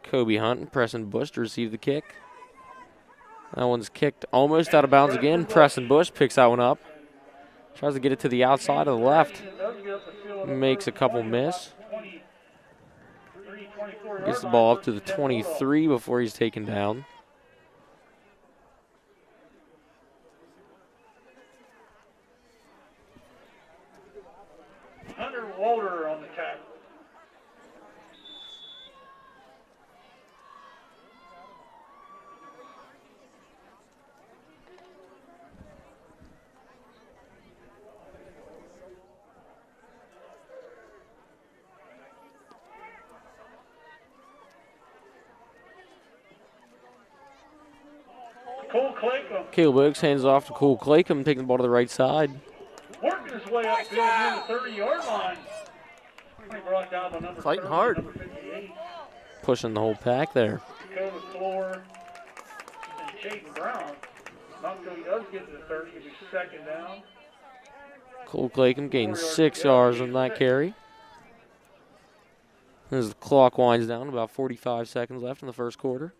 Kobe Hunt and Preston Bush to receive the kick. That one's kicked almost out of bounds again. Preston Bush picks that one up. Tries to get it to the outside of the left. Makes a couple miss. Gets the ball up to the 23 before he's taken down. Hunter Walter on the tackle. Cole Claycomb Caleb Oakes hands off to Cole Claycomb, taking the ball to the right side. working his way upfield near the 30-yard line. He brought down the number Fighting 30, hard. number 58. Pushing the whole pack there. Dakota Floor and Jaden Brown. Not until he does get to the 30, it'll be second down. Cole Claycomb gained 6 yards on that carry. As the clock winds down, about 45 seconds left in the first quarter.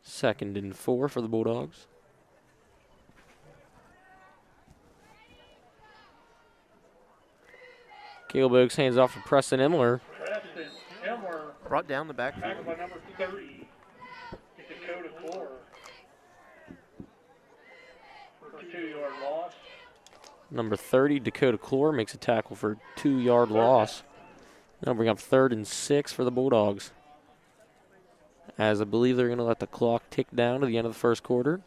Second and 4 for the Bulldogs. Caleb Oakes hands off to Preston Emler. Preston Emler, Brought down the backfield. tackled by number 30, Dakota Floor. For a 2-yard loss. Number 30, Dakota Clore, makes a tackle for a 2-yard loss. Now bring up 3rd and 6 for the Bulldogs. As I believe they're going to let the clock tick down to the end of the first quarter.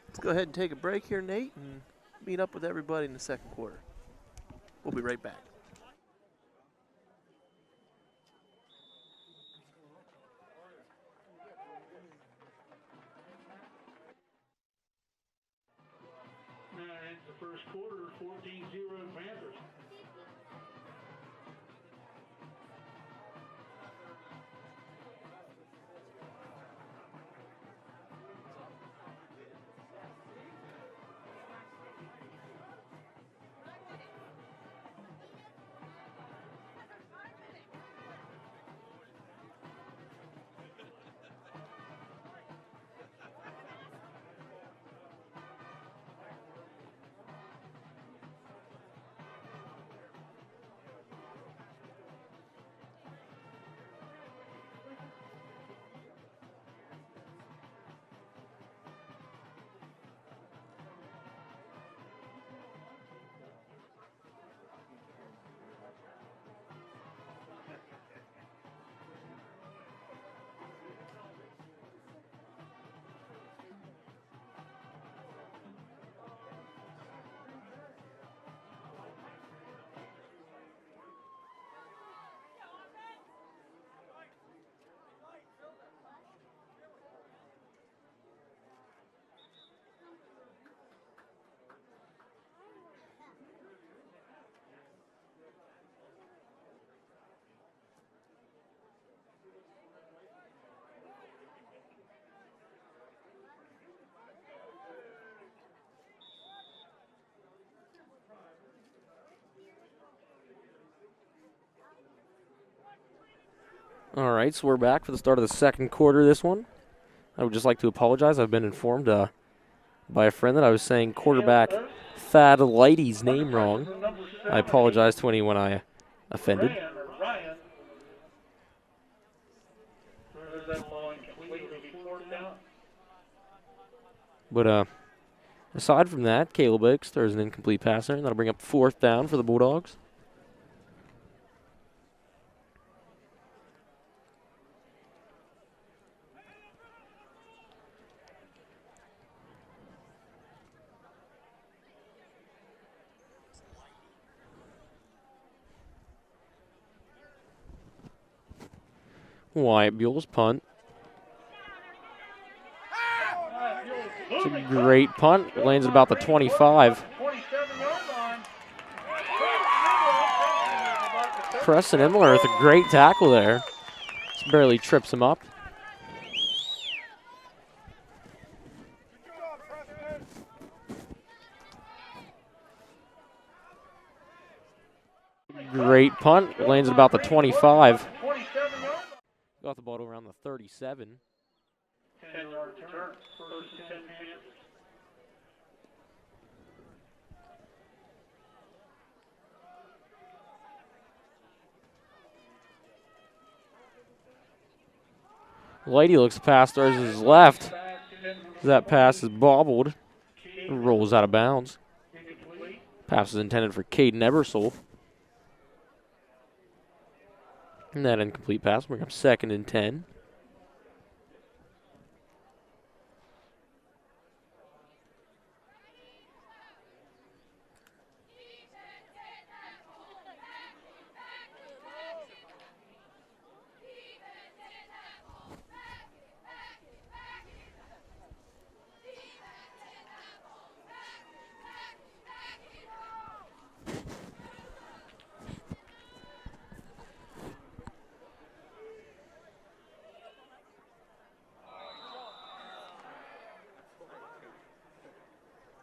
Let's go ahead and take a break here, Nate, and meet up with everybody in the second quarter. We'll be right back. Now ends the first quarter, 14-0 Panthers. All right, so we're back for the start of the second quarter of this one. I would just like to apologize. I've been informed by a friend that I was saying quarterback Thad Lighty's name wrong. I apologize to anyone I offended. Ryan. There's that ball incomplete. It'll be fourth down. But aside from that, Caleb Oakes throws an incomplete passer, and that'll bring up 4th down for the Bulldogs. Wyatt Buell's punt. It's a great punt. Lands at about the 25. 27-yard line. Preston Emler with a great tackle there. Just barely trips him up. Great punt. Lands at about the 25. 27 yards. Got the ball to around the 37. 10-yard return. First and 10 Panthers. Lady looks past his left. That pass is bobbled. Rolls out of bounds. Pass is intended for Caden Ebersole. And that incomplete pass will bring up 2nd and 10.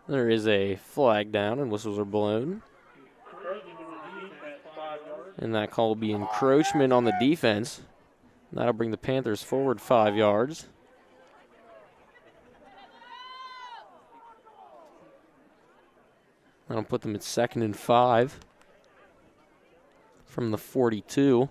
There is a flag down and whistles are blown. And that call will be encroachment on the defense. That'll bring the Panthers forward 5 yards. That'll put them at 2nd and 5 from the 42.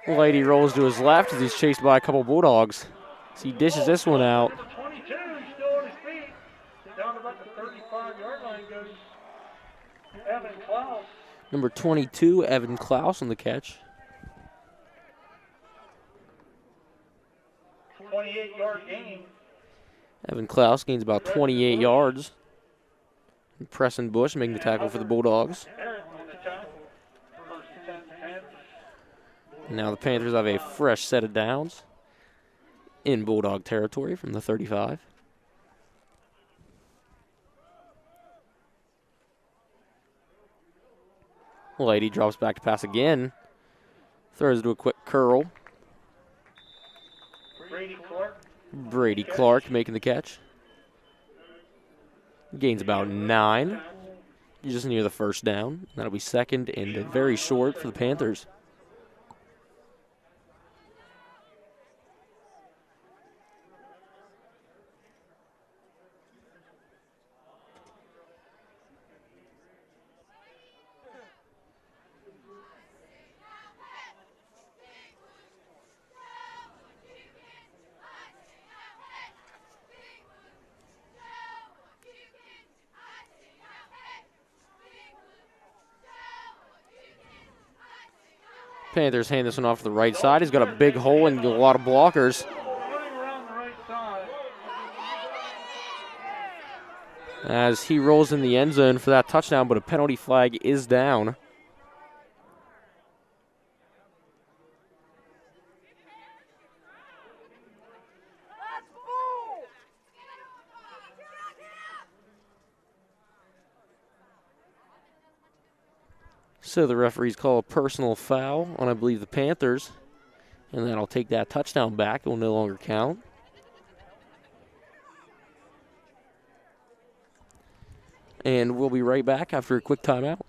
Lady rolls to his left as he's chased by a couple Bulldogs. As he dishes this one out. Number 22, he's still on his feet. Down about the 35-yard line goes Evan Klaus. Number 22, Evan Klaus on the catch. 28-yard gain. Evan Klaus gains about 28 yards. And Preston Bush making the tackle for the Bulldogs. And now the Panthers have a fresh set of downs in Bulldog territory from the 35. Lady drops back to pass again. Throws to a quick curl. Brady Clark making the catch. Gains about 9. Just near the first down. That'll be 2nd and very short for the Panthers. Panthers hand this one off to the right side. He's got a big hole and a lot of blockers. As he rolls in the end zone for that touchdown, but a penalty flag is down. So the referees call a personal foul on, I believe, the Panthers. And that'll take that touchdown back. It will no longer count. And we'll be right back after a quick timeout.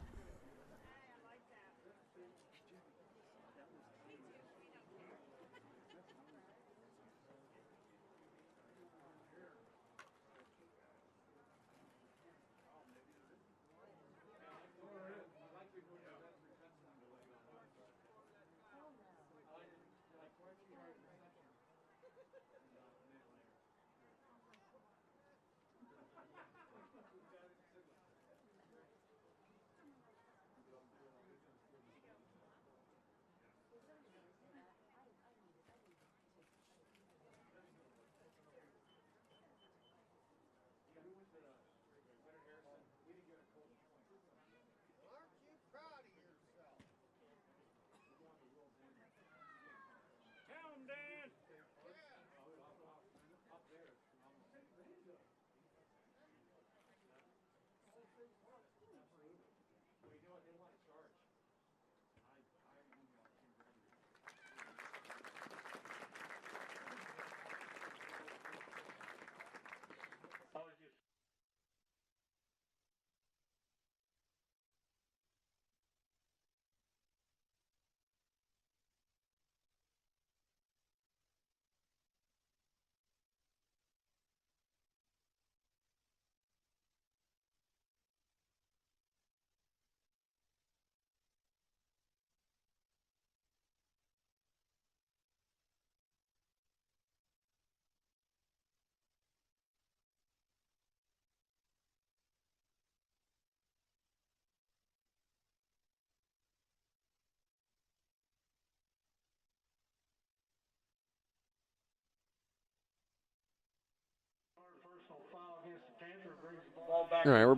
All right, we're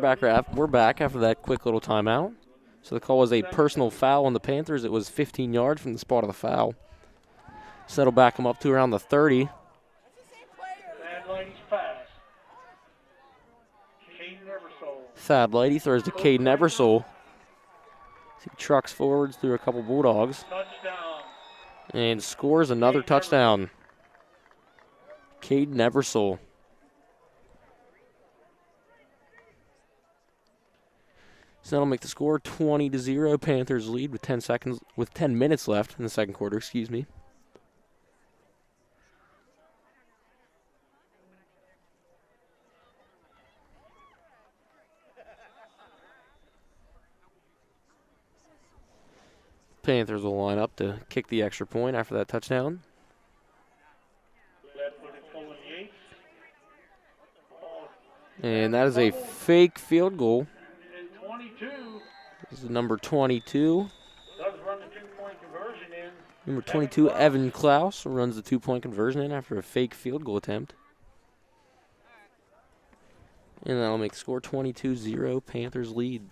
back after that quick little timeout. So the call was a personal foul on the Panthers. It was 15 yards from the spot of the foul. So that'll back them up to around the 30. Bad ladies pass. Caden Eversole. Thad Lighty throws to Caden Eversole. He trucks forwards through a couple Bulldogs. Touchdown. And scores another touchdown. Caden Eversole. So that'll make the score 20-0. Panthers lead with 10 minutes left in the second quarter, excuse me. Panthers will line up to kick the extra point after that touchdown. And that is a fake field goal. 22. This is number 22. Does run the two-point conversion in. Number 22, Evan Klaus, runs the two-point conversion in after a fake field goal attempt. And that'll make the score 22-0. Panthers lead.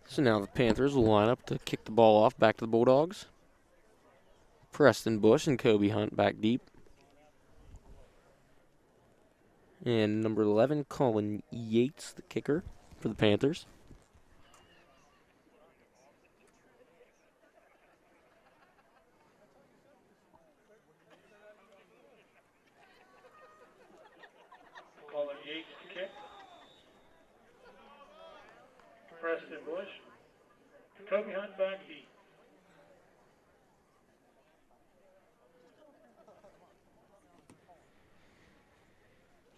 So now the Panthers will line up to kick the ball off back to the Bulldogs. Preston Bush and Kobe Hunt back deep. And number 11, Colin Yates, the kicker for the Panthers. Colin Yates to kick. Preston Bush. Kobe Hunt back deep.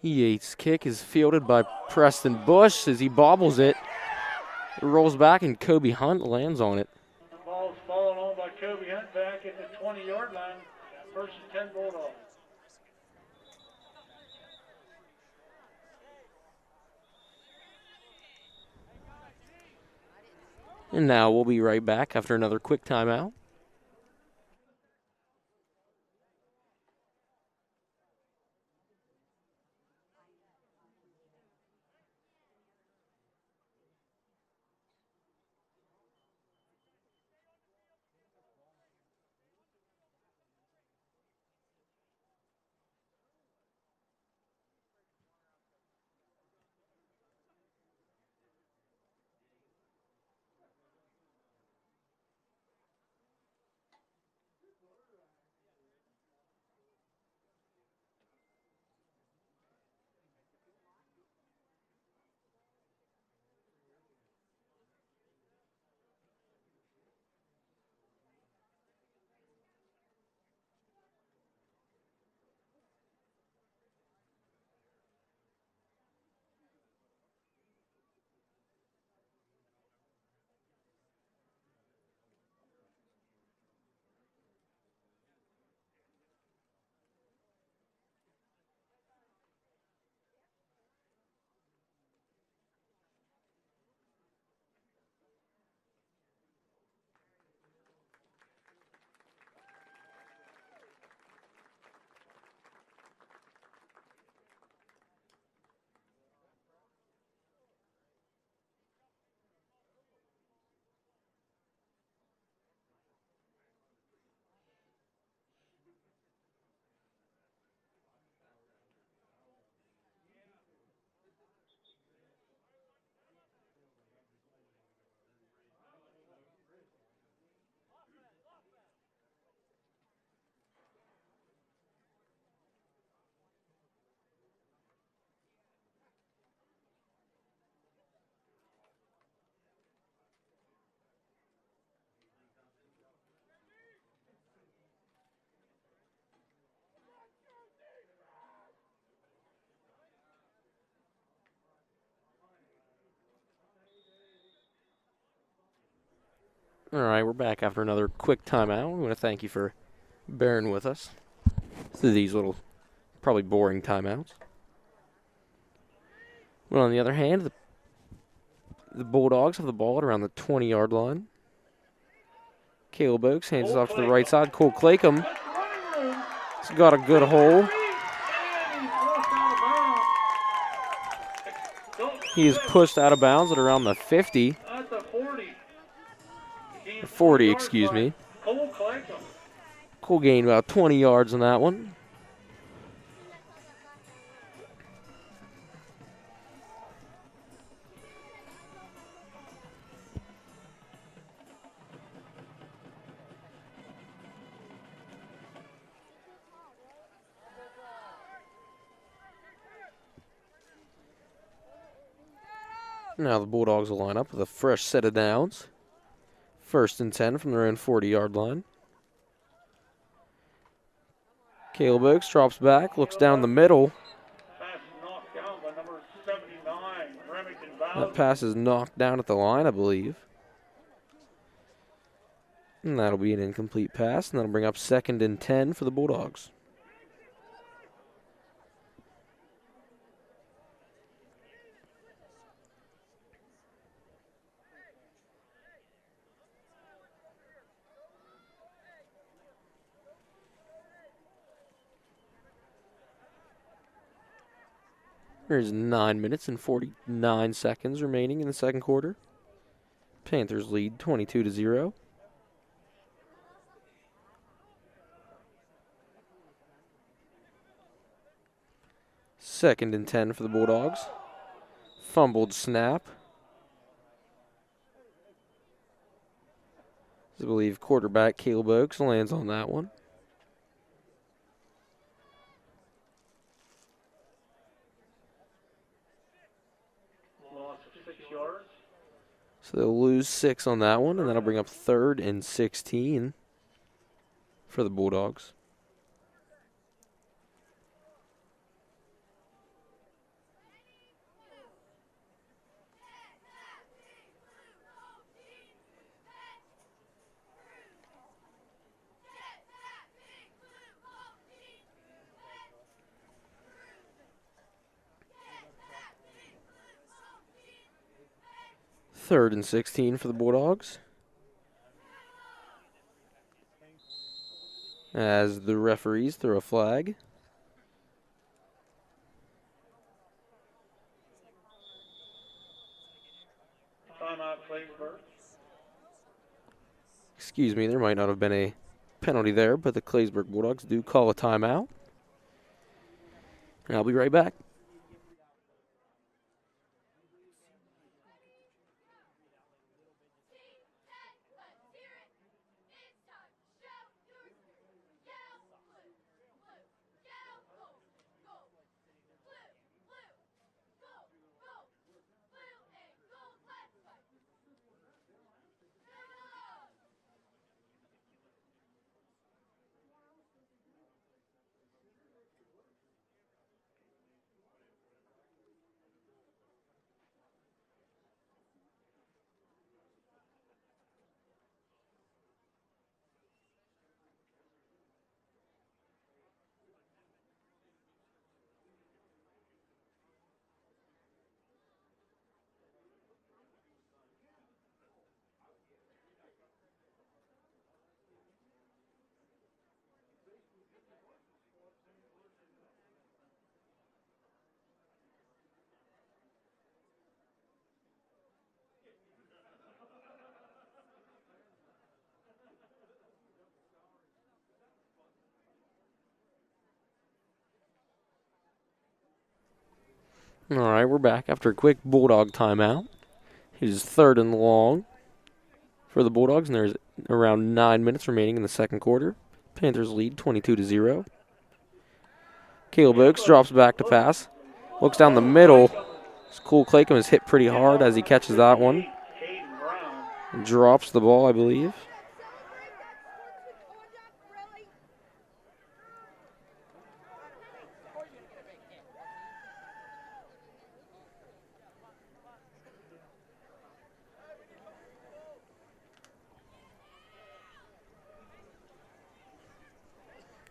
Yates' kick is fielded by Preston Bush as he bobbles it. It rolls back and Kobe Hunt lands on it. The ball's fallen on by Kobe Hunt back at the 20-yard line. First and 10 Bulldogs. And now we'll be right back after another quick timeout. All right, we're back after another quick timeout. We want to thank you for bearing with us through these little, probably boring timeouts. Well, on the other hand, the Bulldogs have the ball at around the 20-yard line. Caleb Oakes hands it off to the right side. Cole Claycomb has got a good hole. He is pushed out of bounds at around the 50. At the 40. 40, excuse me. Cole gained about 20 yards on that one. Now the Bulldogs will line up with a fresh set of downs. 1st and 10 from their own 40-yard line. Caleb Oakes drops back, looks down the middle. That pass is knocked down at the line, I believe. And that'll be an incomplete pass, and that'll bring up 2nd and 10 for the Bulldogs. There's 9 minutes and 49 seconds remaining in the second quarter. Panthers lead 22-0. Second and 10 for the Bulldogs. Fumbled snap. I believe quarterback Caleb Oakes lands on that one. So they'll lose 6 on that one, and that'll bring up 3rd and 16 for the Bulldogs. Third and 16 for the Bulldogs. As the referees throw a flag. Timeout, Claysburg. Excuse me, there might not have been a penalty there, but the Claysburg Bulldogs do call a timeout. And I'll be right back. All right, we're back after a quick Bulldog timeout. It is 3rd and long for the Bulldogs, and there's around 9 minutes remaining in the second quarter. Panthers lead 22-0. Caleb Oakes drops back to pass. Looks down the middle. Cole Claycomb is hit pretty hard as he catches that one. And drops the ball, I believe.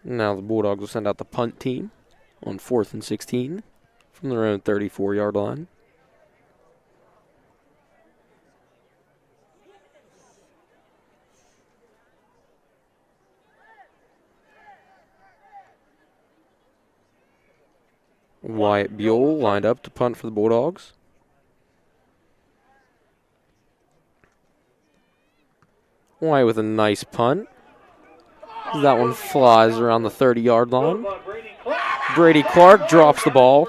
Now the Bulldogs will send out the punt team on 4th and 16 from their own 34-yard line. Wyatt Buell lined up to punt for the Bulldogs. Wyatt with a nice punt. That one flies around the 30-yard line. Brady Clark drops the ball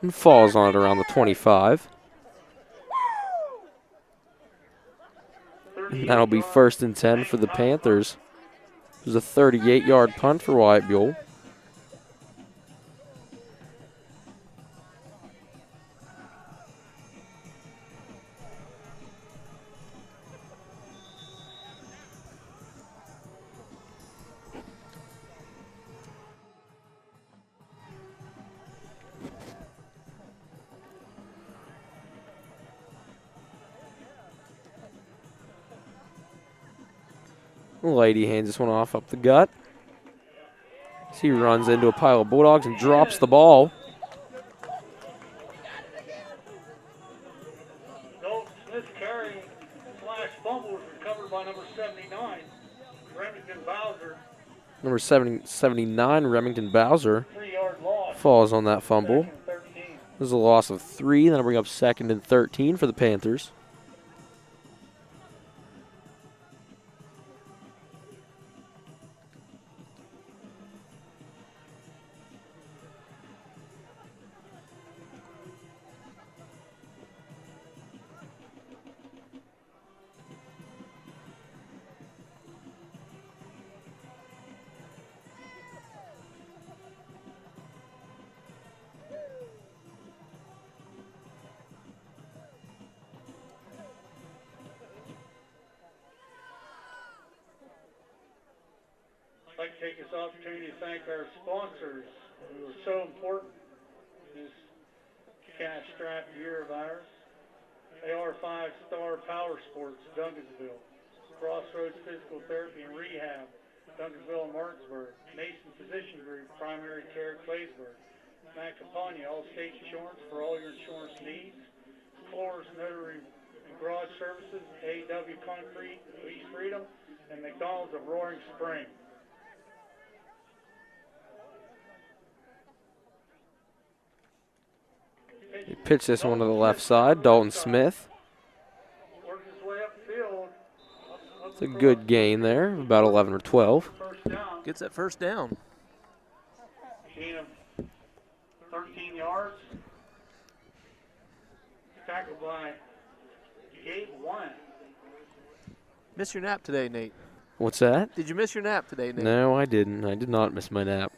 and falls on it around the 25. And that'll be 1st and 10 for the Panthers. It was a 38-yard punt for Wyatt Buell. Lady hands this one off up the gut. As he runs into a pile of Bulldogs and drops the ball. Dalton Smith's carry / fumble was recovered by number 79, Remington Bowser. Number 79, Remington Bowser, 3-yard loss. falls on that fumble. 13. There's a loss of 3. That'll bring up 2nd and 13 for the Panthers. I'd like to take this opportunity to thank our sponsors who are so important in this cash-strapped year of ours. They are 5-Star Power Sports, Duncansville, Crossroads Physical Therapy and Rehab, Duncansville and Martinsburg, Mason Physician Group, Primary Care, Claysburg, Matt Campagna, All-State Insurance for all your insurance needs, Floors, Notary, and Garage Services, AW Concrete, East Freedom, and McDonald's of Roaring Spring. He pitched this one to the left side. Dalton Smith. Works his way upfield. It's a good gain there, about 11 or 12. First down. Gets that first down. Gain of 13 yards. Tackled by Gabe Wine. Miss your nap today, Nate. What's that? Did you miss your nap today, Nate? No, I didn't. I did not miss my nap.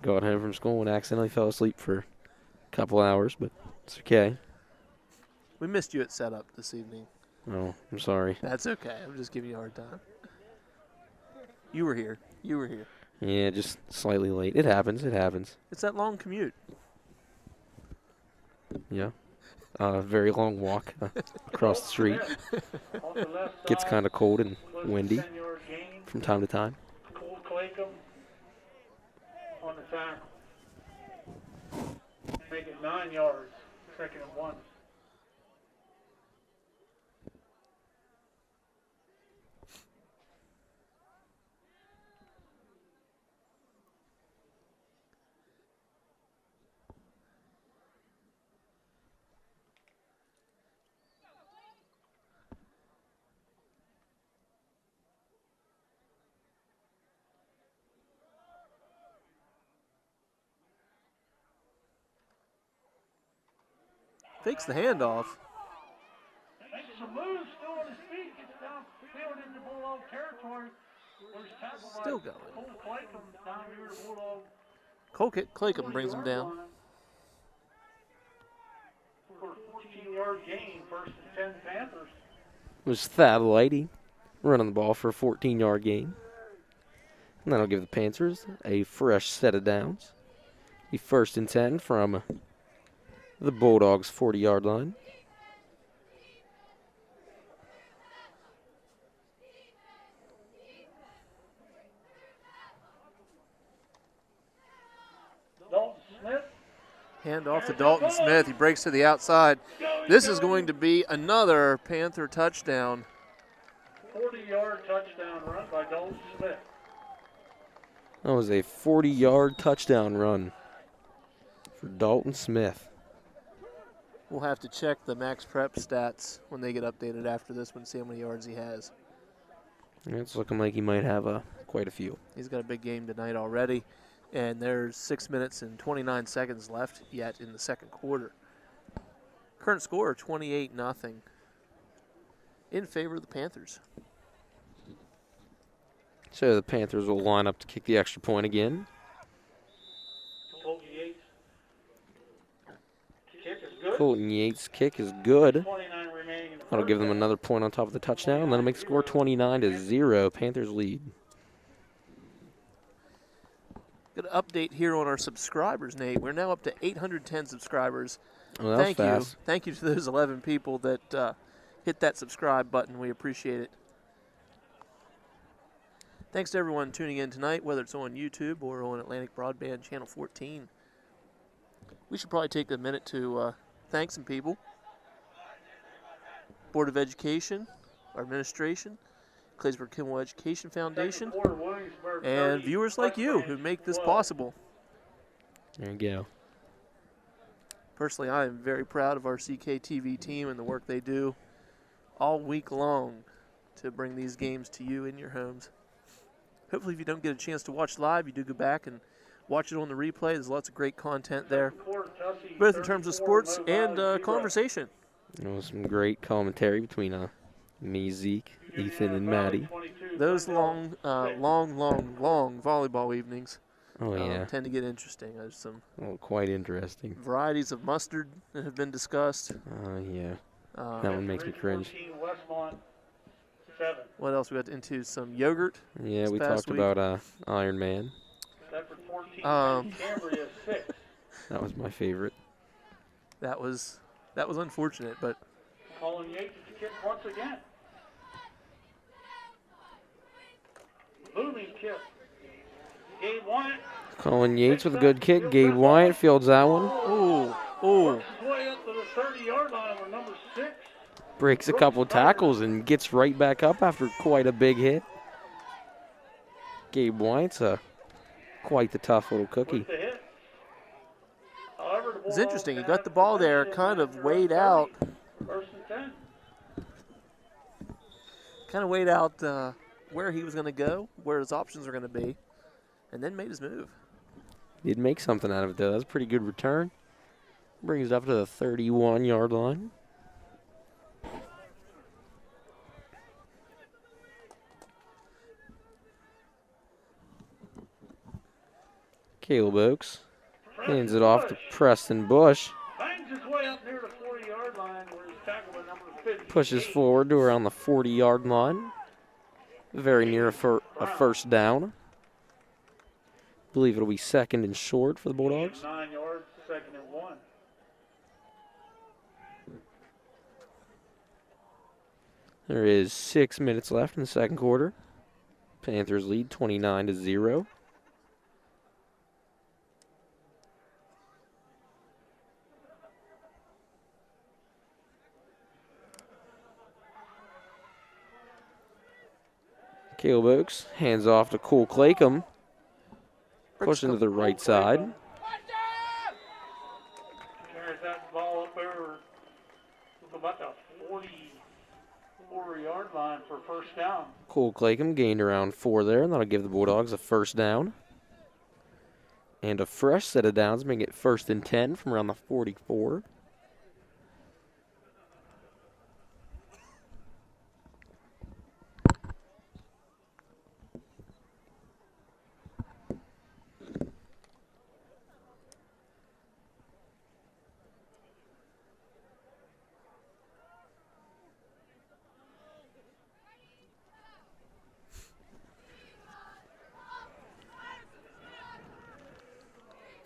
Got home from school and accidentally fell asleep for a couple hours, but it's okay. We missed you at setup this evening. Oh, I'm sorry. That's okay. I'm just giving you a hard time. You were here. You were here. Yeah, just slightly late. It happens. It happens. It's that long commute. Yeah. Very long walk across the street. Off the left Gets side, kind of cold and close to windy 10-yard gain. from time to time. Cole Claycomb on the tackle. Make it 9 yards. 2nd and 1. Fakes the handoff. Makes some moves, still on his feet, gets downfield into Bulldog territory. Where's tackled by Still going. Cole Claycomb down here to Bulldog. Claycomb brings him down. For a 14-yard gain, 1st and 10 Panthers. It was Thad Lighty running the ball for a 14-yard gain. And that'll give the Panthers a fresh set of downs. The 1st and 10 from the Bulldogs' 40-yard line. Hand off to Dalton Smith. He breaks to the outside. This is going to be another Panther touchdown. 40-yard touchdown run by Dalton Smith. That was a 40-yard touchdown run for Dalton Smith. We'll have to check the max prep stats when they get updated after this one, see how many yards he has. It's looking like he might have quite a few. He's got a big game tonight already, and there's 6 minutes and 29 seconds left yet in the second quarter. Current score, 28-0 in favor of the Panthers. So the Panthers will line up to kick the extra point again. Colton Yates' kick is good. That'll give them another point on top of the touchdown, and that'll make the score 29-0. Panthers lead. Good update here on our subscribers, Nate. We're now up to 810 subscribers. Well, that was fast. Thank you to those 11 people that hit that subscribe button. We appreciate it. Thanks to everyone tuning in tonight, whether it's on YouTube or on Atlantic Broadband Channel 14. We should probably take a minute to thank some people. Board of Education, our administration, Claysburg Kimmel Education Foundation, and viewers like you who make this possible. There you go. Personally, I am very proud of our CKtv team and the work they do all week long to bring these games to you in your homes. Hopefully, if you don't get a chance to watch live, you do go back and watch it on the replay. There's lots of great content there, both in terms of sports and conversation. You know, some great commentary between me, Zeke, Ethan, and Maddie. Those long volleyball evenings tend to get interesting. There's some quite interesting varieties of mustard that have been discussed. Yeah. That one makes me cringe. What else we got into? Some yogurt. Yeah, we talked about Iron Man. That was my favorite. That was unfortunate, but Colin Yates is kick once again. Moving kick. Gabe Wyatt. Colin Yates with a good kick. Gabe Wyatt fields that one. Oh. Way up to the 30-yard line with number 6. Breaks a couple tackles and gets right back up after quite a big hit. Gabe Wyatt's quite the tough little cookie. It's interesting. He got the ball there, kind of weighed out. Where he was going to go, where his options were going to be, and then made his move. He'd make something out of it, though. That's a pretty good return. Brings it up to the 31-yard line. Caleb Oakes hands it off to Preston Bush. Pushes forward to around the 40-yard line. Very near a first down. Believe it'll be second and short for the Bulldogs. 9 yards, second and 1. There is 6 minutes left in the second quarter. Panthers lead 29-0. Caleb Oakes hands off to Cole Claycomb. Pushing to the right side. Carries that ball up over about the 44-yard line for first down. Cole Claycomb gained around 4 there, and that'll give the Bulldogs a first down. And a fresh set of downs, making it 1st and 10 from around the 44.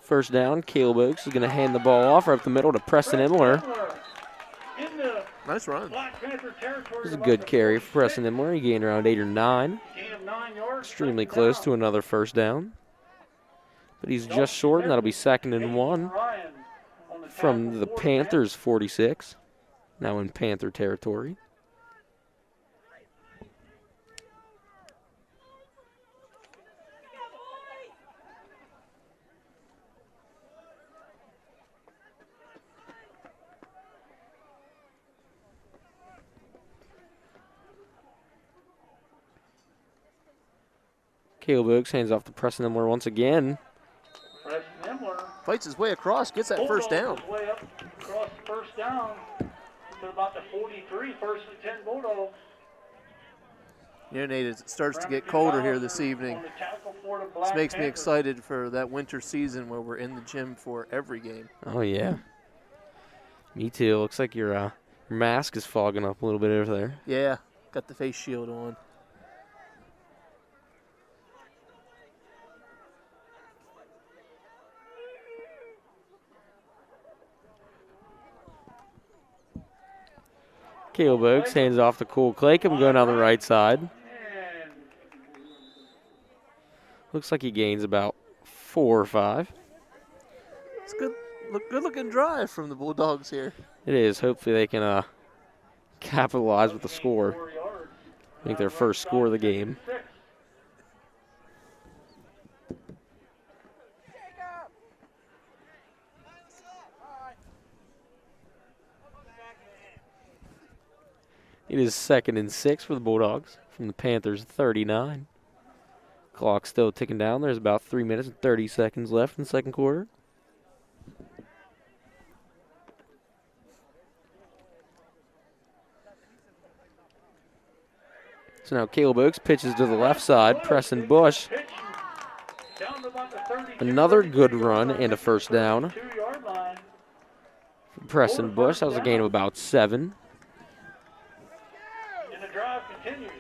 First down, Caleb Oakes is going to hand the ball off right up the middle to Preston Imler. Nice run. This is a good carry for Preston Imler. He gained around 8 or 9. Extremely close to another first down. But he's just short, and that'll be 2nd and 1. from the Panthers 46, now in Panther territory. Caleb Oaks hands off to Preston Emler once again. Preston Emler Fights his way across, gets that first down. Bulldogs his way up across the first down to about the 43, first and 10 Bulldogs. You know, Nate, as it starts to get colder here this evening, On the tackle for the this Black makes me Panthers. excited for that winter season where we're in the gym for every game. Oh, yeah. Me too. Looks like your mask is fogging up a little bit over there. Yeah, got the face shield on. Caleb Oaks hands off to Cole Claycomb going down the right side. And Looks like he gains about 4 or 5. It's good looking drive from the Bulldogs here. It is. Hopefully they can capitalize with the score. 4 yards. Make their first score of the game. 6. It is 2nd and 6 for the Bulldogs from the Panthers 39. Clock still ticking down. There's about 3 minutes and 30 seconds left in the second quarter. So now Caleb Oaks pitches to the left side. Preston Bush. Down to about the 32, Another good run and a first down. 2-yard line. From Preston Bush. That was a gain of about 7. And the drive continues.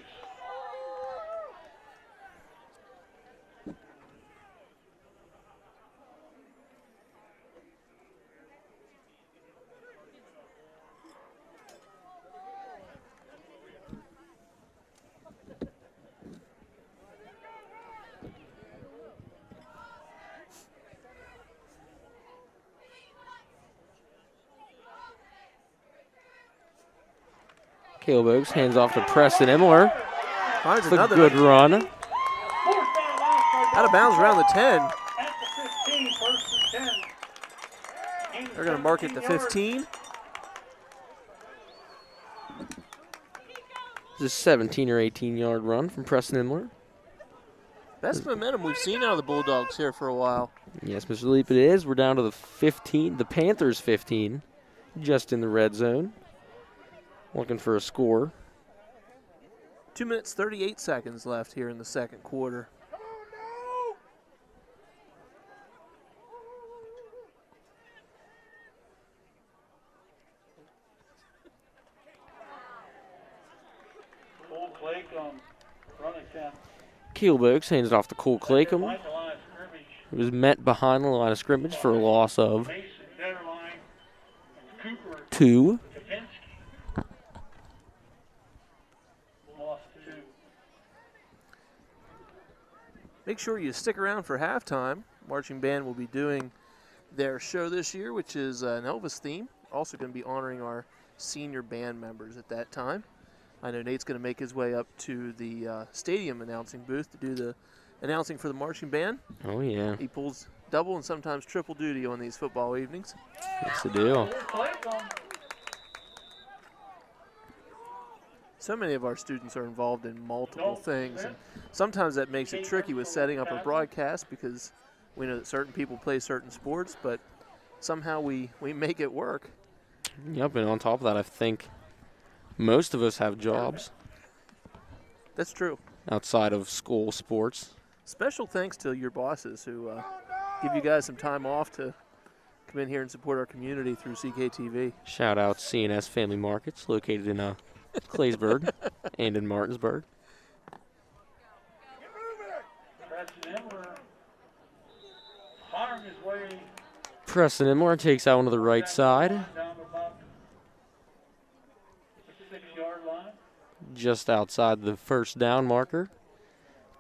Caleb Oaks hands off to Preston Emler. Finds It's a another good run. Fourth down line. out of bounds around the 10. At the 15, first and 10. They're going to mark it to 15. It's a 17 or 18-yard run from Preston Emler. Best momentum we've seen out of the Bulldogs here for a while. Yes, Mr. Leap, it is. We're down to the 15, the Panthers 15, just in the red zone. Looking for a score. 2 minutes, 38 seconds left here in the second quarter. Cole Claycomb, run attempt. Caleb Oaks hands it off to Cole Claycomb. Behind the line of scrimmage. It was met behind the line of scrimmage for a loss of Mason, Federline, and Cooper, 2. Kapinski. Lost 2. Make sure you stick around for halftime. Marching band will be doing their show this year, which is an Elvis theme. Also going to be honoring our senior band members at that time. I know Nate's going to make his way up to the stadium announcing booth to do the announcing for the marching band. Oh, yeah. He pulls double and sometimes triple duty on these football evenings. That's the deal. Claycomb. So many of our students are involved in multiple things, and sometimes that makes it tricky with setting up a broadcast because we know that certain people play certain sports, but somehow we make it work. Yep, and on top of that, I think most of us have jobs That's true. outside of school sports. Special thanks to your bosses who give you guys some time off to come in here and support our community through CKtv. Shout out CNS Family Markets, located in Claysburg and in Martinsburg. Preston Emler firing his way Preston Emler takes that one to the right side, down to about the 6-yard line. just outside the first down marker.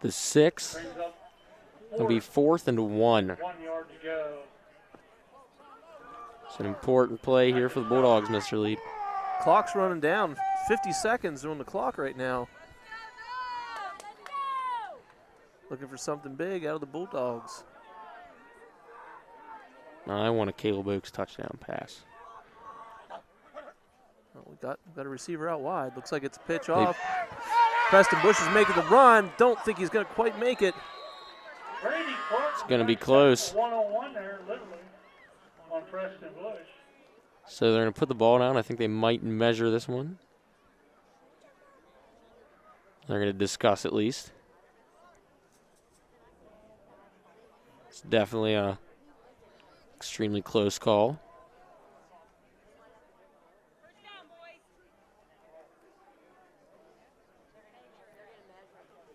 The 6 Brings up will be 4th and 1. 1 yard to go. It's an important play here for the Bulldogs, Mr. Lead. Clock's running down. 50 seconds on the clock right now. Looking for something big out of the Bulldogs. I want a Caleb Oaks touchdown pass. Well, we got a receiver out wide. Looks like it's a pitch off. Preston Bush is making the run. Don't think he's going to quite make it. It's going to be close. 101 there, literally, on Preston Bush. So they're going to put the ball down. I think they might measure this one. They're going to discuss at least. It's definitely a extremely close call.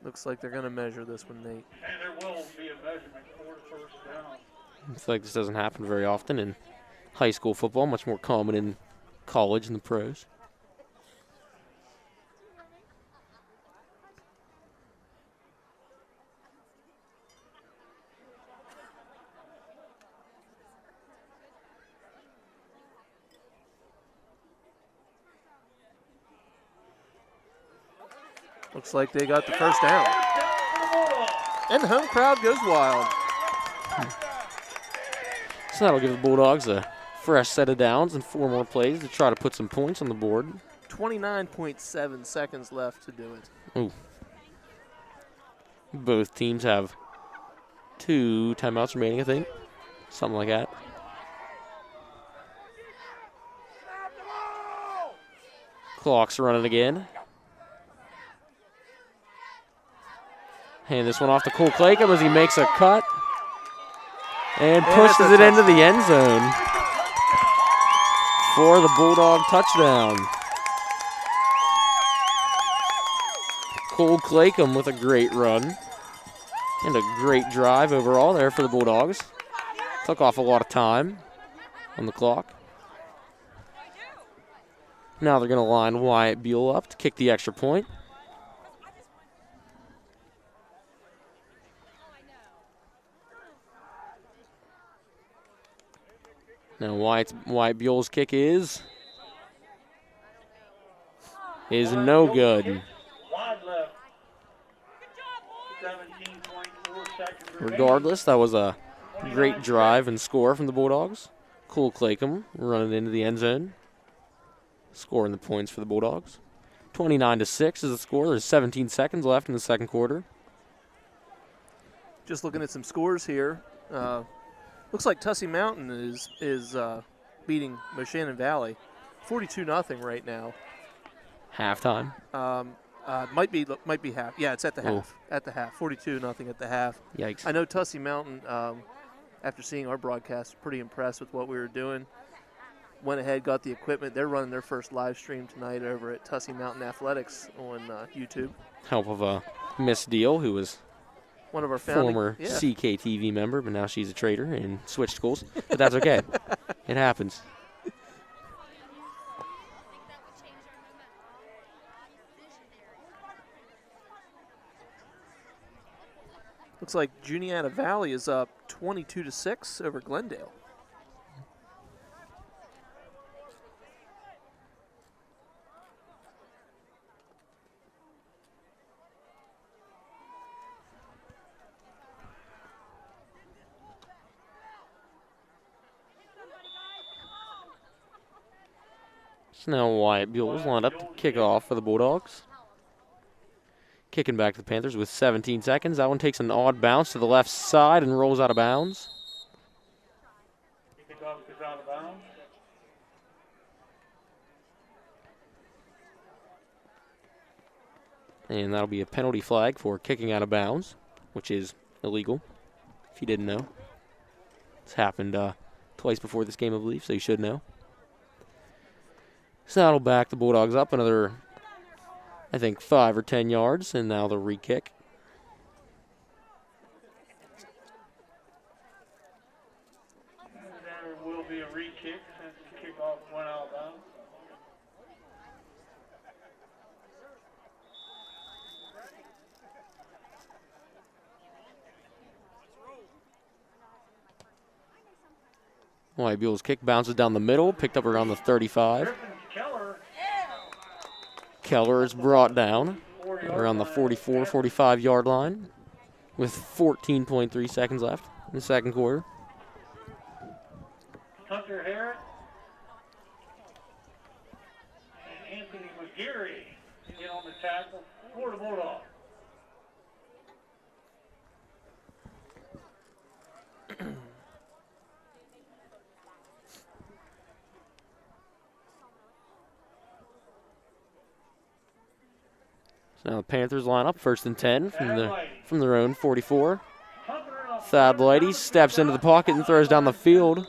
Looks like they're going to measure this one, Nate. And there will be a measurement for the first down. It's like this doesn't happen very often in high school football, much more common in college and the pros. Looks like they got the first down. And the home crowd goes wild. So that'll give the Bulldogs a fresh set of downs and 4 more plays to try to put some points on the board. 29.7 seconds left to do it. Ooh. Both teams have 2 timeouts remaining, I think. Something like that. Clock's running again. Hand this one off to Cole Claycomb as he makes a cut and pushes it into the end zone for the Bulldog touchdown. Cole Claycomb with a great run and a great drive overall there for the Bulldogs. Took off a lot of time on the clock. Now they're going to line Wyatt Buell up to kick the extra point. Now Wyatt Buell's kick is no good. Regardless, that was a great drive and score from the Bulldogs. Cole Claycomb running into the end zone, scoring the points for the Bulldogs. 29-6 is the score. There's 17 seconds left in the second quarter. Just looking at some scores here. Looks like Tussey Mountain is beating Moshannon Valley, 42-0 right now. Halftime. Might be half. Yeah, it's at the half. At the half, 42-0 at the half. Yikes! I know Tussey Mountain, after seeing our broadcast, pretty impressed with what we were doing. Went ahead, got the equipment. They're running their first live stream tonight over at Tussey Mountain Athletics on YouTube. Help of a Miss Deal, who was one of our former CKtv member, but now she's a trader and switched schools. But that's okay. It happens. Looks like Juniata Valley is up 22-6 over Glendale. So now Wyatt Buell's lined up to kick off for the Bulldogs. Kicking back to the Panthers with 17 seconds. That one takes an odd bounce to the left side and rolls out of bounds. Kickoff is out of bounds. And that'll be a penalty flag for kicking out of bounds, which is illegal, if you didn't know. It's happened twice before this game, I believe, so you should know. So that'll back the Bulldogs up another, I think, 5 or 10 yards, and now the re-kick. There will be a re-kick since the kickoff went out of bounds. White Buell's kick bounces down the middle, picked up around the 35. Griffin's Keller. Keller is brought down around the 44, 45 yard line with 14.3 seconds left in the second quarter. Tucker Harris. And Anthony McGarry to get on the tackle for the Bulldogs. Now the Panthers line up 1st and 10 from their own 44. Thad Lighty steps into the pocket and throws down the field.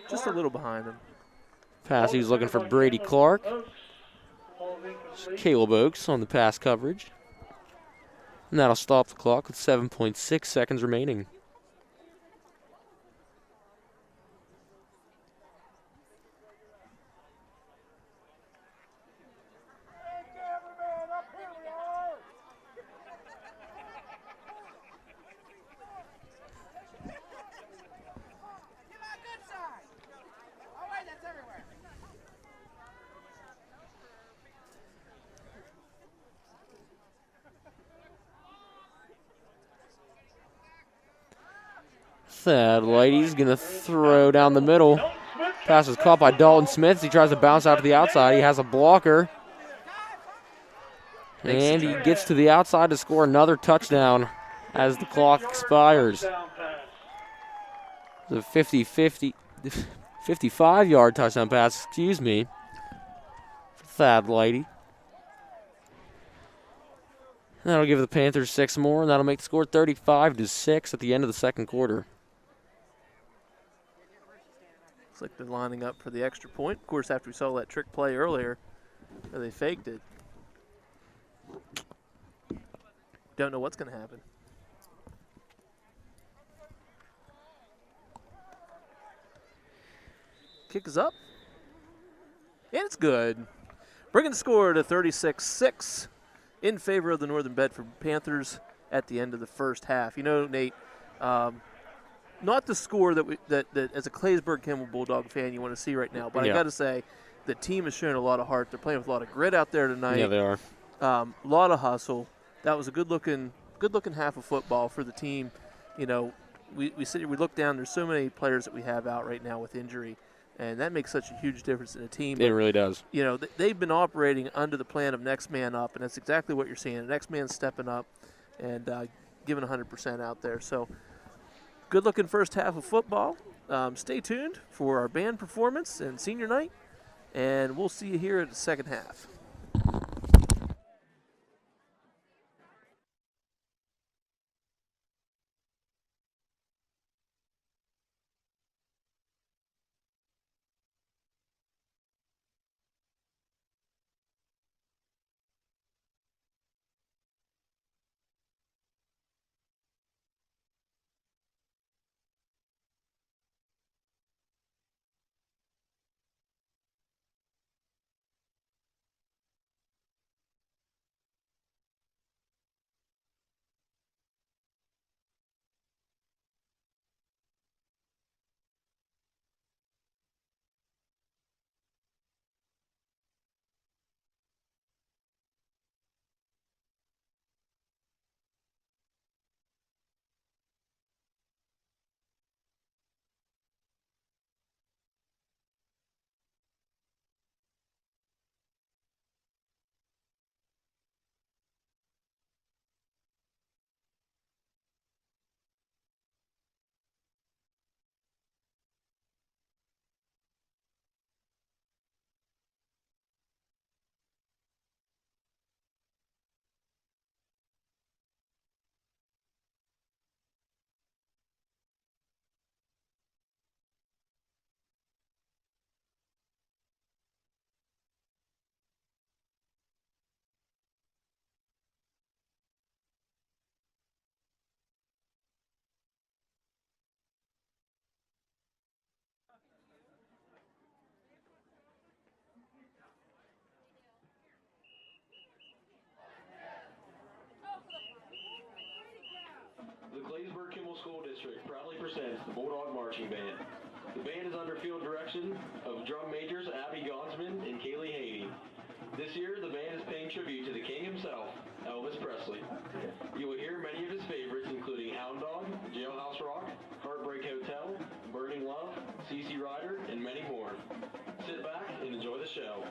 Just a little behind him. Pass, he's looking for Brady Clark. Caleb Oakes on the pass coverage. And that'll stop the clock with 7.6 seconds remaining. Thad Lighty's going to throw down the middle. Pass is caught by Dalton Smith. He tries to bounce out to the outside. He has a blocker. And he gets to the outside to score another touchdown as the clock expires. The 55-yard touchdown pass, excuse me, for Thad Lighty. That'll give the Panthers 6 more, and that'll make the score 35-6 at the end of the second quarter. Looks like they're lining up for the extra point. Of course, after we saw that trick play earlier, where they faked it. Don't know what's going to happen. Kick is up. And it's good. Bringing the score to 36-6 in favor of the Northern Bedford Panthers at the end of the first half. You know, Nate, not the score that as a Claysburg Kimball Bulldog fan you want to see right now, but I got to say the team has shown a lot of heart. They're playing with a lot of grit out there tonight. Yeah, they are. A lot of hustle. That was a good looking half of football for the team. You know, we look down. There's so many players that we have out right now with injury, and that makes such a huge difference in a team. It really does. You know, they've been operating under the plan of next man up, and that's exactly what you're seeing. The next man stepping up and giving 100% out there. So, good looking first half of football. Stay tuned for our band performance and senior night, and we'll see you here in the second half. The Claysburg Kimball School District proudly presents the Bulldog Marching Band. The band is under field direction of drum majors Abby Gonsman and Kaylee Haney. This year, the band is paying tribute to the king himself, Elvis Presley. You will hear many of his favorites, including Hound Dog, Jailhouse Rock, Heartbreak Hotel, Burning Love, CC Rider, and many more. Sit back and enjoy the show.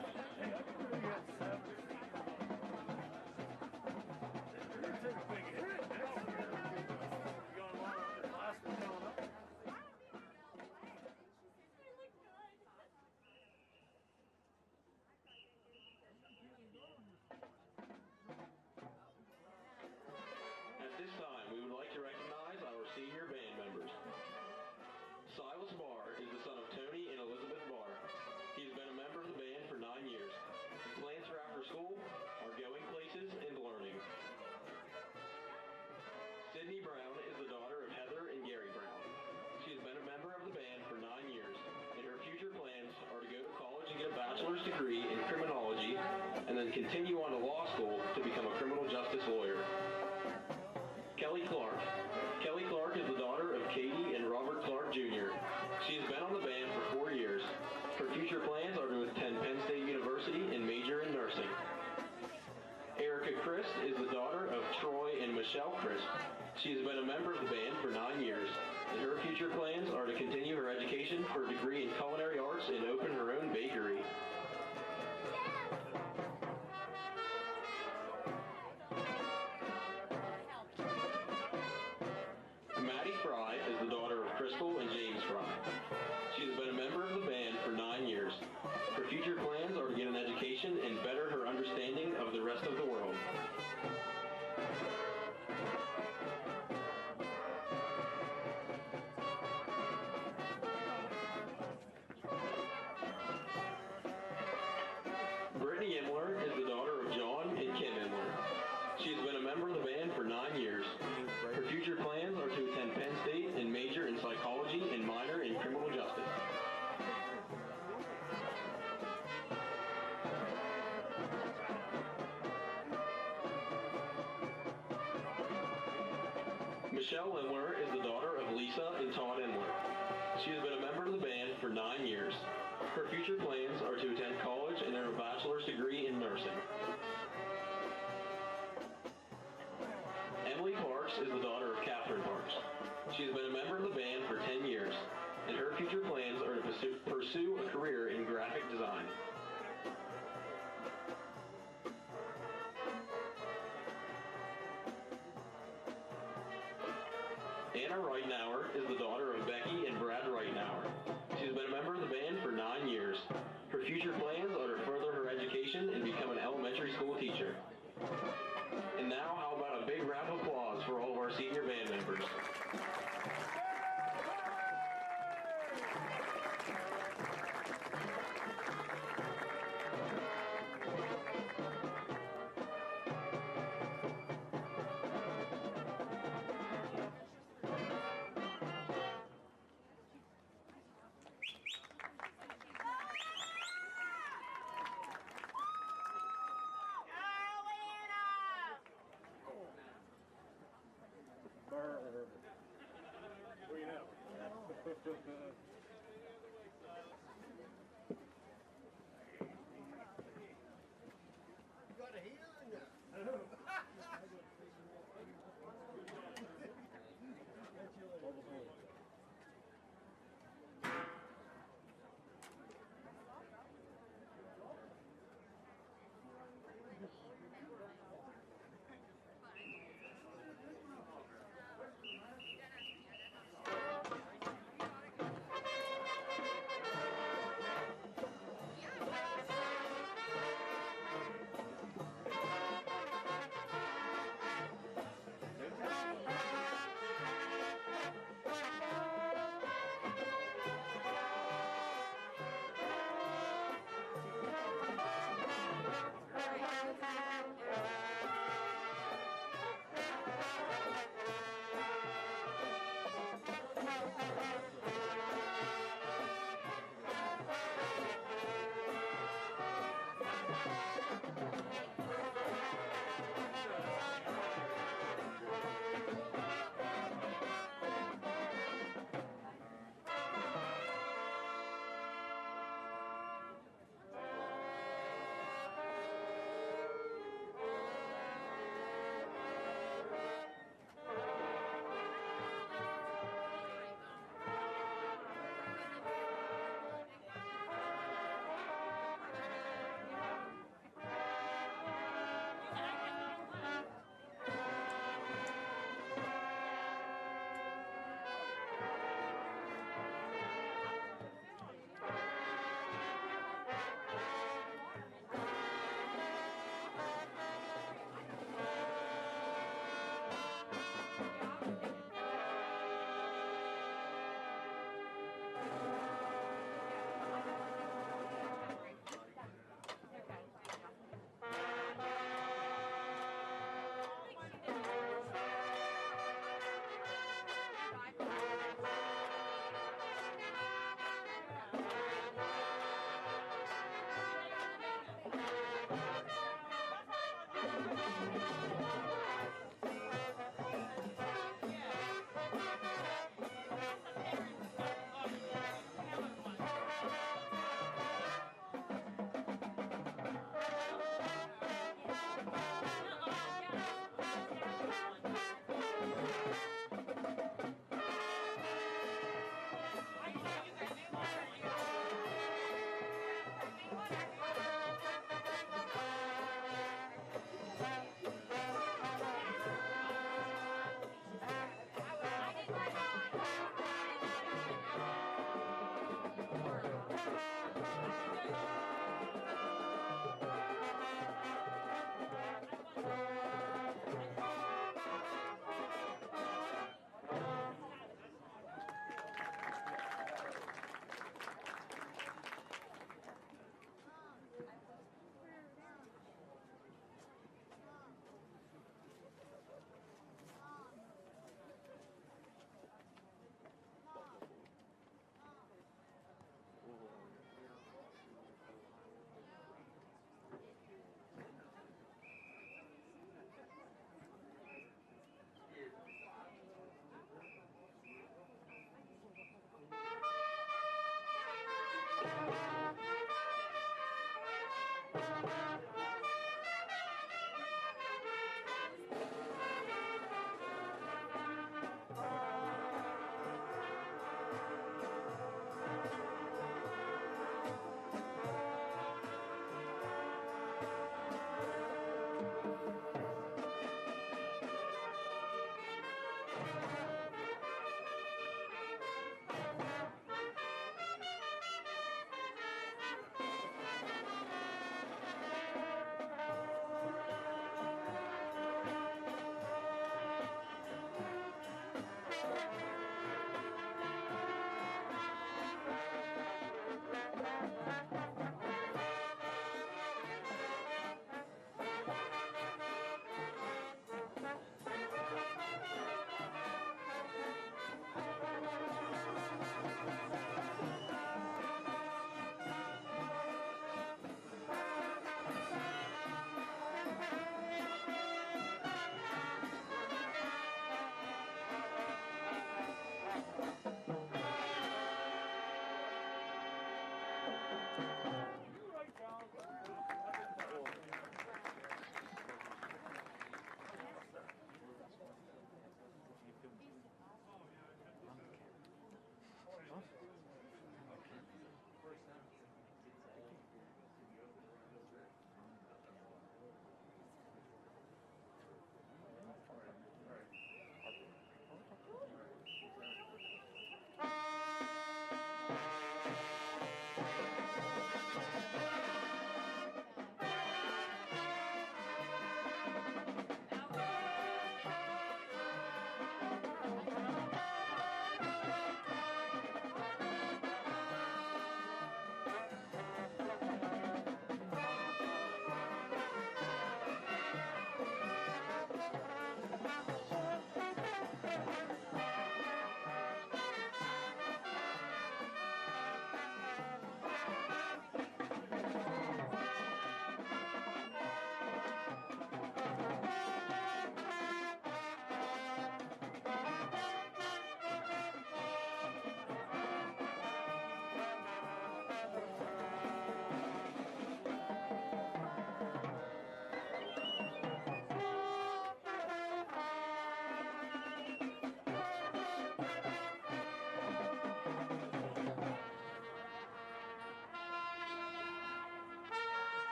At this time, we would like to recognize our senior band members. Silas Barr is the son of Tony and Elizabeth Barr. He's been a member of the band for 9 years. His plans for after school are going places and learning. Sydney Brown is the daughter of Heather and Gary Brown. She has been a member of the band for 9 years, and her future plans are to go to college and get a bachelor's degree in criminology, and then continue on to law school to become a criminal justice lawyer. Kelly Clark. Kelly Clark is the daughter of Katie and Robert Clark Jr. She has been on the band for 4 years. Her future plans are to attend Penn State University and major in nursing. Erica Christ is the daughter of Troy and Michelle Christ. She has been a member of the band for 9 years, and her future plans are to continue her education for a degree in culinary arts and open her own bakery. Maddie Fry is the daughter of Crystal and James Fry. She has been a member of the band for 9 years. Her future plans are to get an education and better her understanding of the rest of the world. Brittany Imler is the daughter of John and Kim Imler. She has been a member of the band for 9 years. Her future plans are to attend Penn State and major in psychology and minor in criminal justice. Michelle Imler is the daughter of Lisa and Todd Imler. She has been a member of the band for 9 years. Her future plans are to attend college and earn a bachelor's degree in nursing. Emily Parks is the daughter of Catherine Parks. She has been a member of the band for 10 years, and her future plans are to pursue a career in graphic design. Anna Reitnauer is the daughter of Becky and Brad Reitnauer. She has been a member of the band for 9 years. Her future plans are to further her education and become an elementary school teacher. And now, how about a big round of applause for all of our senior band members.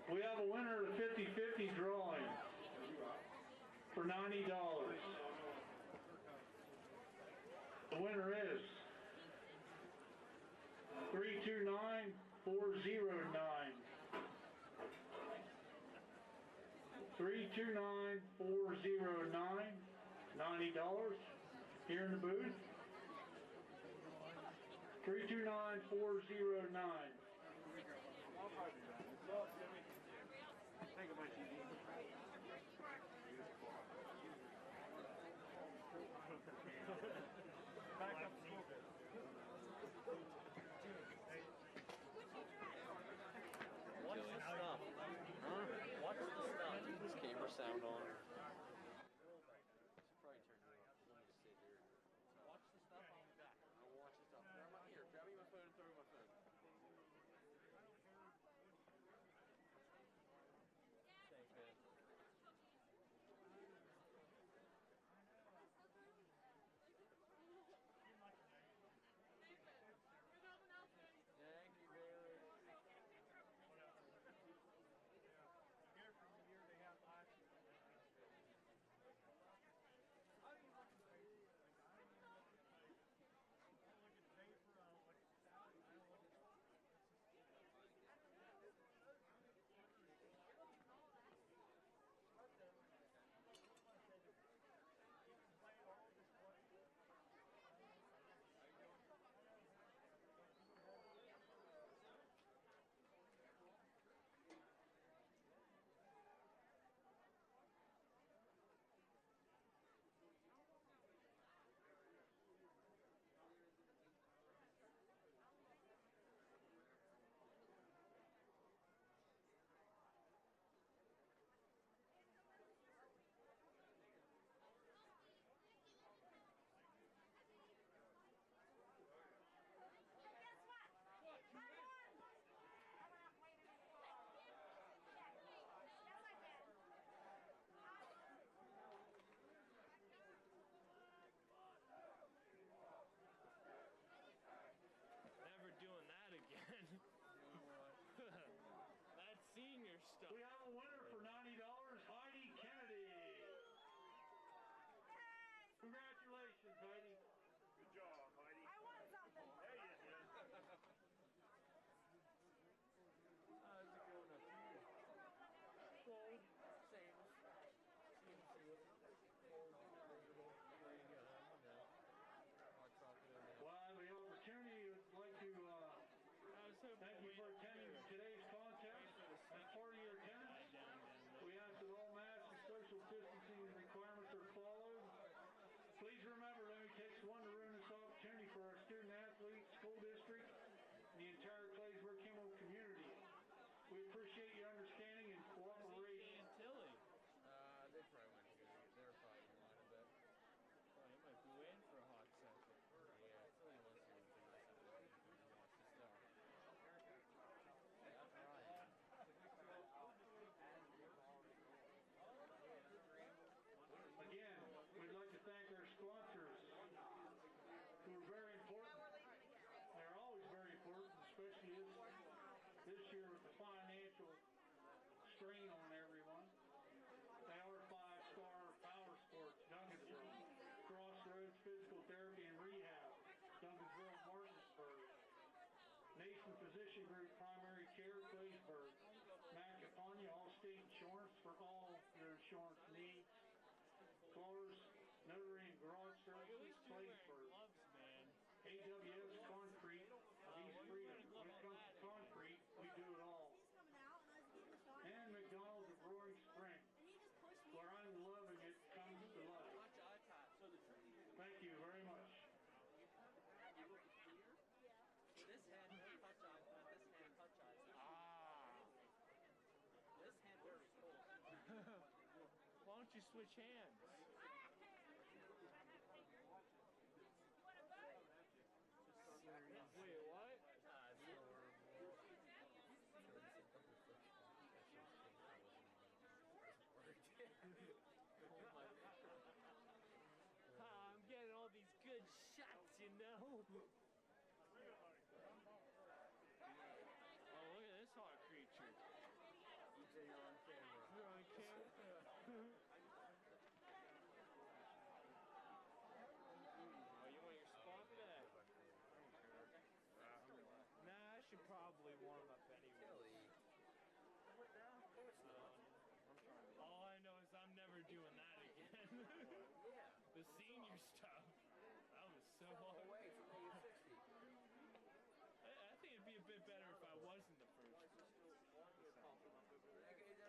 We have a winner of the 50-50 drawing for $90. The winner is 329409. 329409. $90 here in the booth. 329409. Think of my TV. Back up the smoke. Watch the stuff. Huh? Watch the stuff. This camera sound on. Should probably turn it off. Let me sit here. Watch the stuff on the back. I'll watch the stuff. Here, grab me my phone and throw me my phone. Thanks, man. Thank you, Bailey. Here from the year they have last year. Doing that again. That senior stuff. We have a winner for $90, Heidi Kennedy. Congratulations, Heidi. Good job, Heidi. I want something. There you go. How's it going up here? Cold. Same. Same field. Cold. There you go. Hot chocolate in there. Well, I have the opportunity, I'd like to thank you for attending today's contest. As part of your attendance, we ask that all masks and social distancing requirements are followed. Please remember, it only takes one to ruin this opportunity for our student athletes, school district, and the entire Claysburg-Kimball community. We appreciate your understanding and cooperation. Tilly. They probably went to they're probably in line a bit. Oh, he might be waiting for a hot second. Yeah, it's only once in a while. Watch the stuff. That's right. Again, we'd like to thank our sponsors who are very important. They're always very important, especially this year with the financial strain on everyone. They are 5-star Power Sports, Duncansville, Crossroads Physical Therapy and Rehab, Duncansville, Martinsburg, Nation Physician Group Primary Care, Claysburg, Matt Capania, Allstate Insurance for all your insurance needs, Floors, Notary and Garage Services, Claysburg, AWS Concrete, East Freedom. When it comes to concrete, we do it all. And McDonald's of Roaring Spring, where I'm loving it comes to life. Thank you very much. This hand won't touch iPad, this hand touch iPad. This hand very cold. Why don't you switch hands? Wait, what? I'm getting all these good shots, you know. Oh, look at this hot creature. senior stuff. That was so hard. I think it'd be a bit better if I was in the first group. It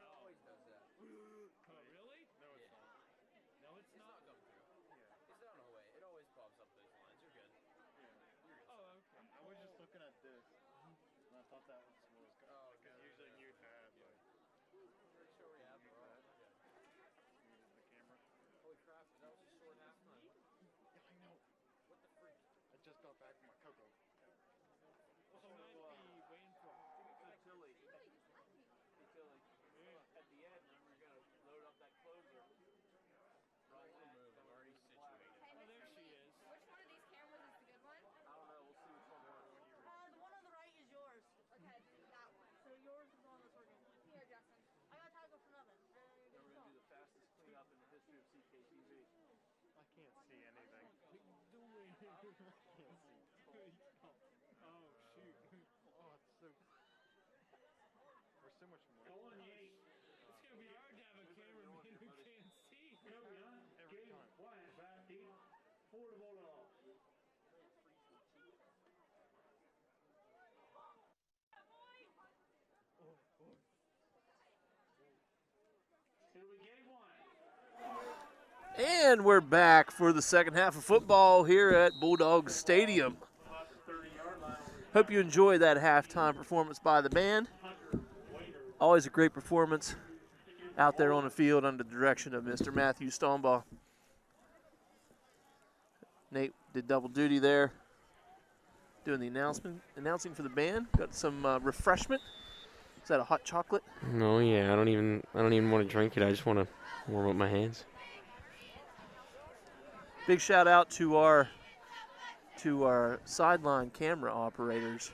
always does that. Oh, really? No, it's not. No, it's not. It's not coming through. Yeah. It's not on the way. It always pops up those lines. You're good. You're good. Oh, okay. I was just looking at this, and I thought that was going. Oh, Because no, usually no. you'd have like Pretty sure we have. We're all good. the camera. Holy crap! That was a short halftime. Yeah, I know. What the freak? I just got back from my cocoa. She might be waiting for Tilly. Tilly. At the end, when we're gonna load up that closer. Right. I'm already situated. Hey, Oh, there she is. Which one of these cameras is the good one? I don't know. We'll see which one we're when you. The one on the right is yours. Okay, that one. So yours is the one that's working. Here, Justin. I got taco for nothing. Then we're gonna do the fastest cleanup in the history of CKtv. I can't see anything. What are you doing? Can't see. Oh, shoot. Oh, it's so. There's so much more. Goal in the 8. It's going to be hard to have a cameraman who can't see. Cody Hunt, Every Gabe time. Wyatt back deep. 4 to Bulldogs. Here we game 1. And we're back for the second half of football here at Bulldogs Stadium. About the 30-yard line. Hope you enjoyed that halftime performance by the band. Always a great performance out there on the field under the direction of Mr. Matthew Stoneball. Nate did double duty there, doing the announcing for the band. Got some refreshment. Is that a hot chocolate? No, yeah, I don't even want to drink it. I just want to warm up my hands. Big shout out to our sideline camera operators.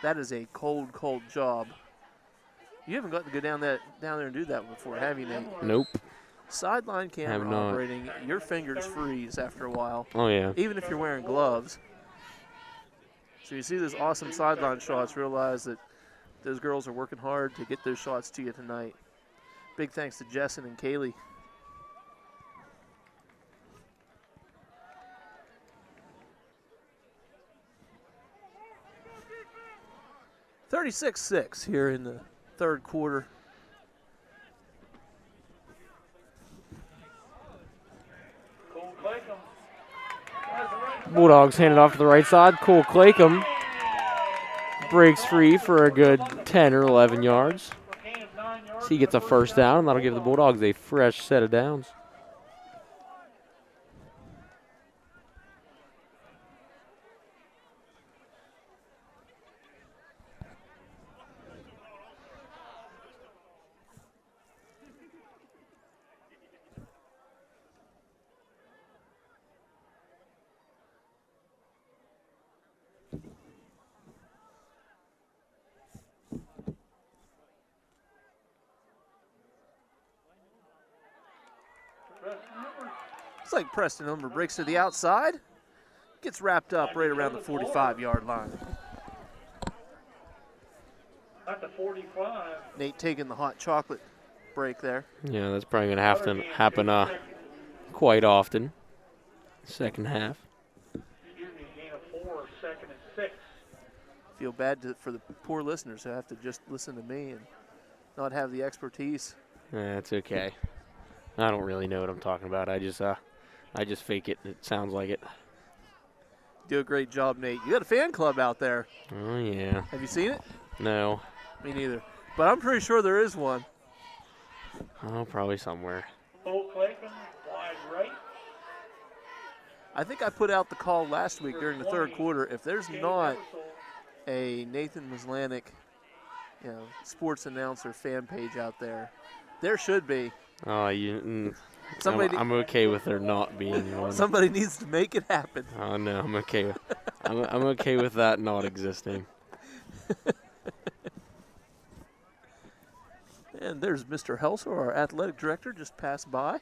That is a cold job. You haven't got to go down there and do that before, have you, Nate? Nope. Sideline camera Have not. operating, your fingers freeze after a while, Oh, yeah. even if you're wearing gloves. So you see those awesome sideline shots, realize that those girls are working hard to get those shots to you tonight. Big thanks to Jessen and Kaylee. (36-6) here in the third quarter. Cole Claycomb. Bulldogs hand it off to the right side. Cole Claycomb breaks free for a good 10 or 11 yards. So he gets a first down, and that'll give the Bulldogs a fresh set of downs. It's like Preston Umber breaks to the outside, gets wrapped up right around the 45-yard line. At the 45. Nate taking the hot chocolate break there. Yeah, that's probably going to have to happen quite often. Second half. Excuse me, gain of 4, 2nd and 6. Feel bad for the poor listeners who have to just listen to me and not have the expertise. That's okay. I don't really know what I'm talking about. I just fake it. It sounds like it. Do a great job, Nate. You got a fan club out there. Oh, yeah. Have you seen it? No. Me neither. But I'm pretty sure there is one. Oh, probably somewhere. Cole Claycomb, wide right. I think I put out the call last week during the third quarter. If there's not a Nathan Maslanik, sports announcer fan page out there, there should be. Oh, I'm okay with there not being one. Somebody needs to make it happen. Oh no, I'm okay with I'm okay with that not existing. And there's Mr. Helser, our athletic director, just passed by. Might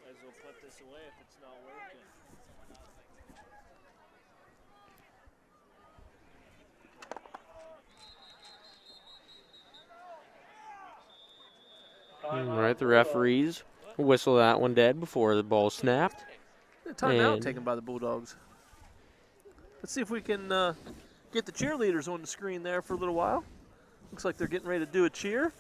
as well put this away if it's not working. right, the referees whistle that one dead before the ball snapped. Timeout And- taken by the Bulldogs. Let's see if we can get the cheerleaders on the screen there for a little while. Looks like they're getting ready to do a cheer.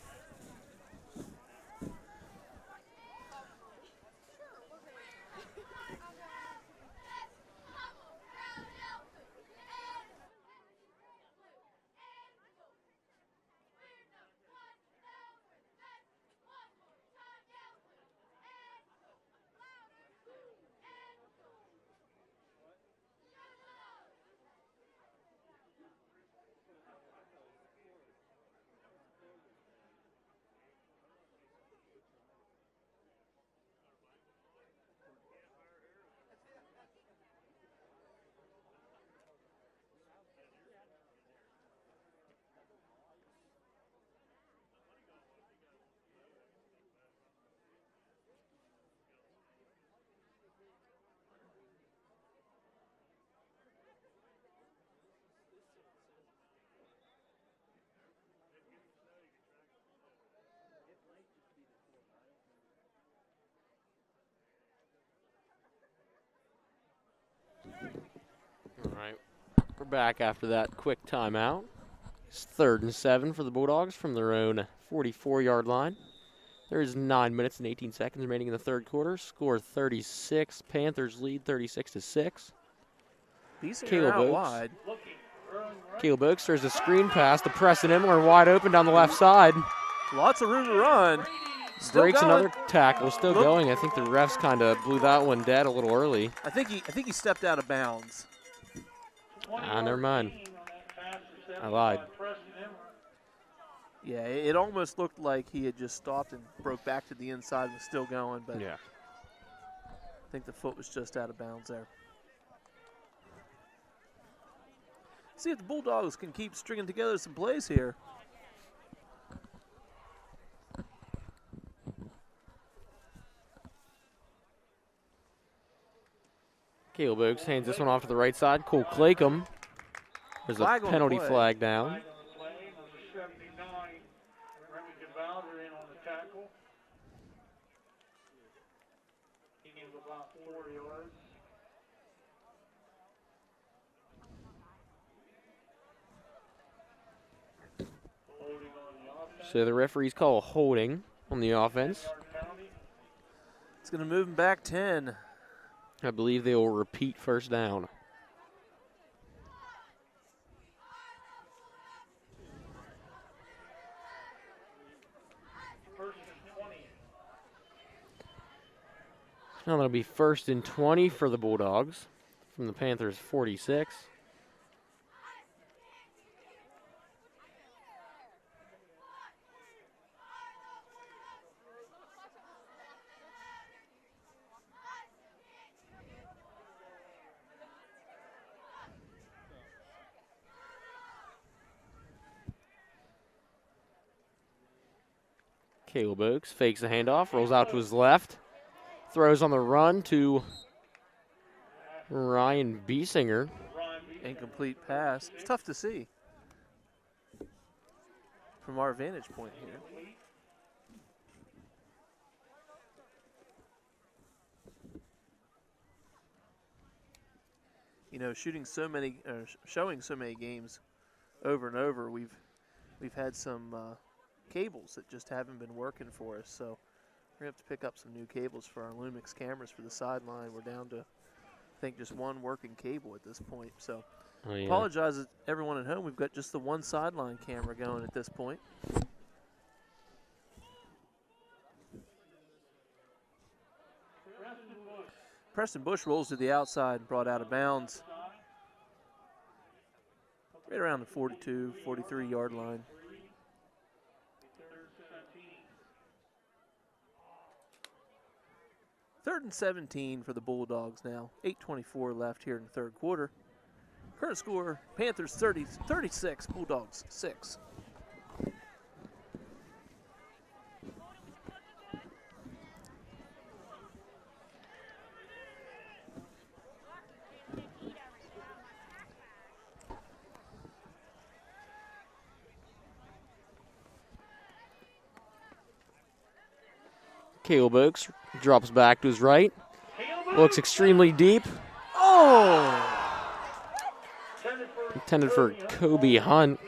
All right, we're back after that quick timeout. It's 3rd and 7 for the Bulldogs from their own 44-yard line. There is 9 minutes and 18 seconds remaining in the third quarter. Score 36. Panthers lead 36-6. Beesinger out wide. Caleb Oakes throws a screen pass to Preston Imler wide open down the left side. Lots of room to run. Still Breaks going. another tackle, still going. I think the refs kind of blew that one dead a little early. I think he stepped out of bounds. Never mind. I lied. Yeah, it almost looked like he had just stopped and broke back to the inside and was still going, but Yeah. I think the foot was just out of bounds there. See if the Bulldogs can keep stringing together some plays here. Caleb Oakes hands this one off to the right side. Cole Clacomb. There's a Flag on the penalty play. flag down. Number 79, Remington Bowser in on the tackle. He gave about 4 yards. Holding on the offense. So the referees call a holding on the offense. 10-yard penalty. It's going to move him back 10. I believe they will repeat first down. First and 20. Now that'll be 1st and 20 for the Bulldogs from the Panthers 46. Caleb Oakes fakes the handoff, rolls out to his left, throws on the run to Ryan Biesinger. Incomplete pass. It's tough to see from our vantage point here. You know, showing so many games over and over, we've had some cables that just haven't been working for us. So we're gonna have to pick up some new cables for our Lumix cameras for the sideline. We're down to, I think, just one working cable at this point. So apologize to everyone at home. We've got just the one sideline camera going at this point. Preston Bush rolls to the outside and brought out of bounds. Right around the 42, 43-yard line. Third and 17 for the Bulldogs now. 8:24 left here in the third quarter. Current score, Panthers 36, Bulldogs 6. Caleb Oakes drops back to his right. Looks extremely deep. Oh! Intended for Kobe Hunt.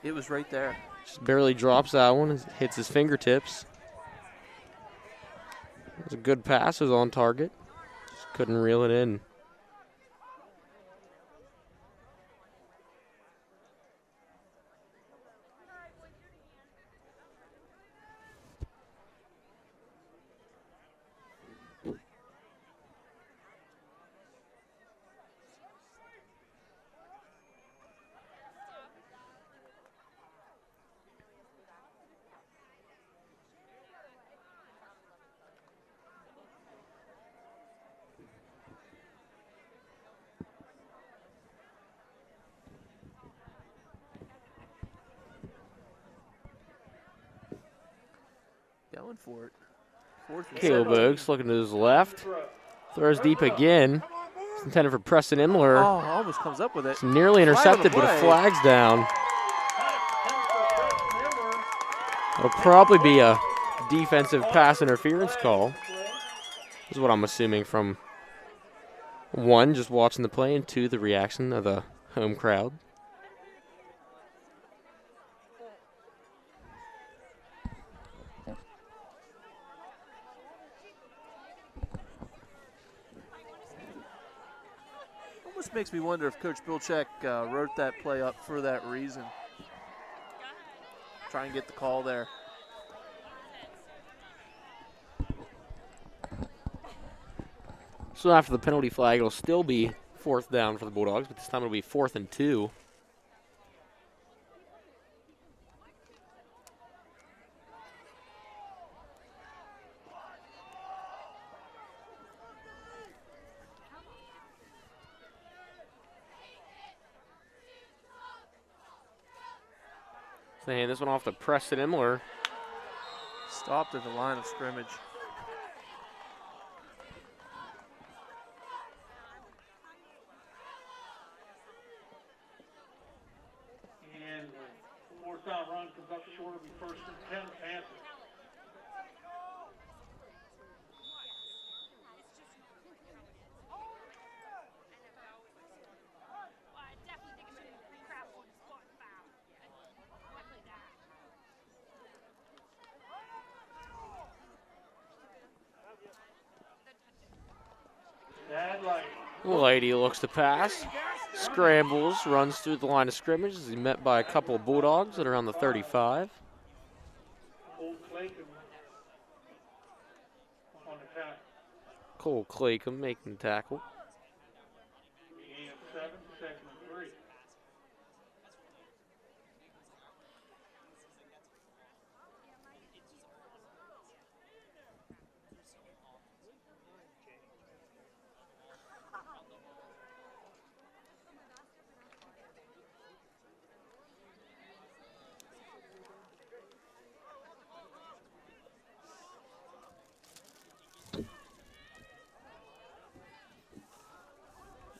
It was right there. Just barely drops that one. Hits his fingertips. It was a good pass. It was on target. Just couldn't reel it in. Going for it. Fourth and Caleb 7. Oakes looking to his left. Throws deep again. It's intended for Preston Imler. Oh, almost comes up with it. It's nearly intercepted, but a flag's down. It'll probably be a defensive pass interference call. Is what I'm assuming from 1, just watching the play, and 2, the reaction of the home crowd. Almost makes me wonder if Coach Bilczek wrote that play up for that reason. Try and get the call there. So after the penalty flag, it'll still be 4th down for the Bulldogs, but this time it'll be 4th and 2. They hand this one off to Preston Imler. Stopped at the line of scrimmage. And fourth down run comes up short. It'll be 1st and 10 Panthers. Lady looks to pass, scrambles, runs through the line of scrimmage as he's met by a couple of Bulldogs at around the 35. Cole Claycomb making the tackle.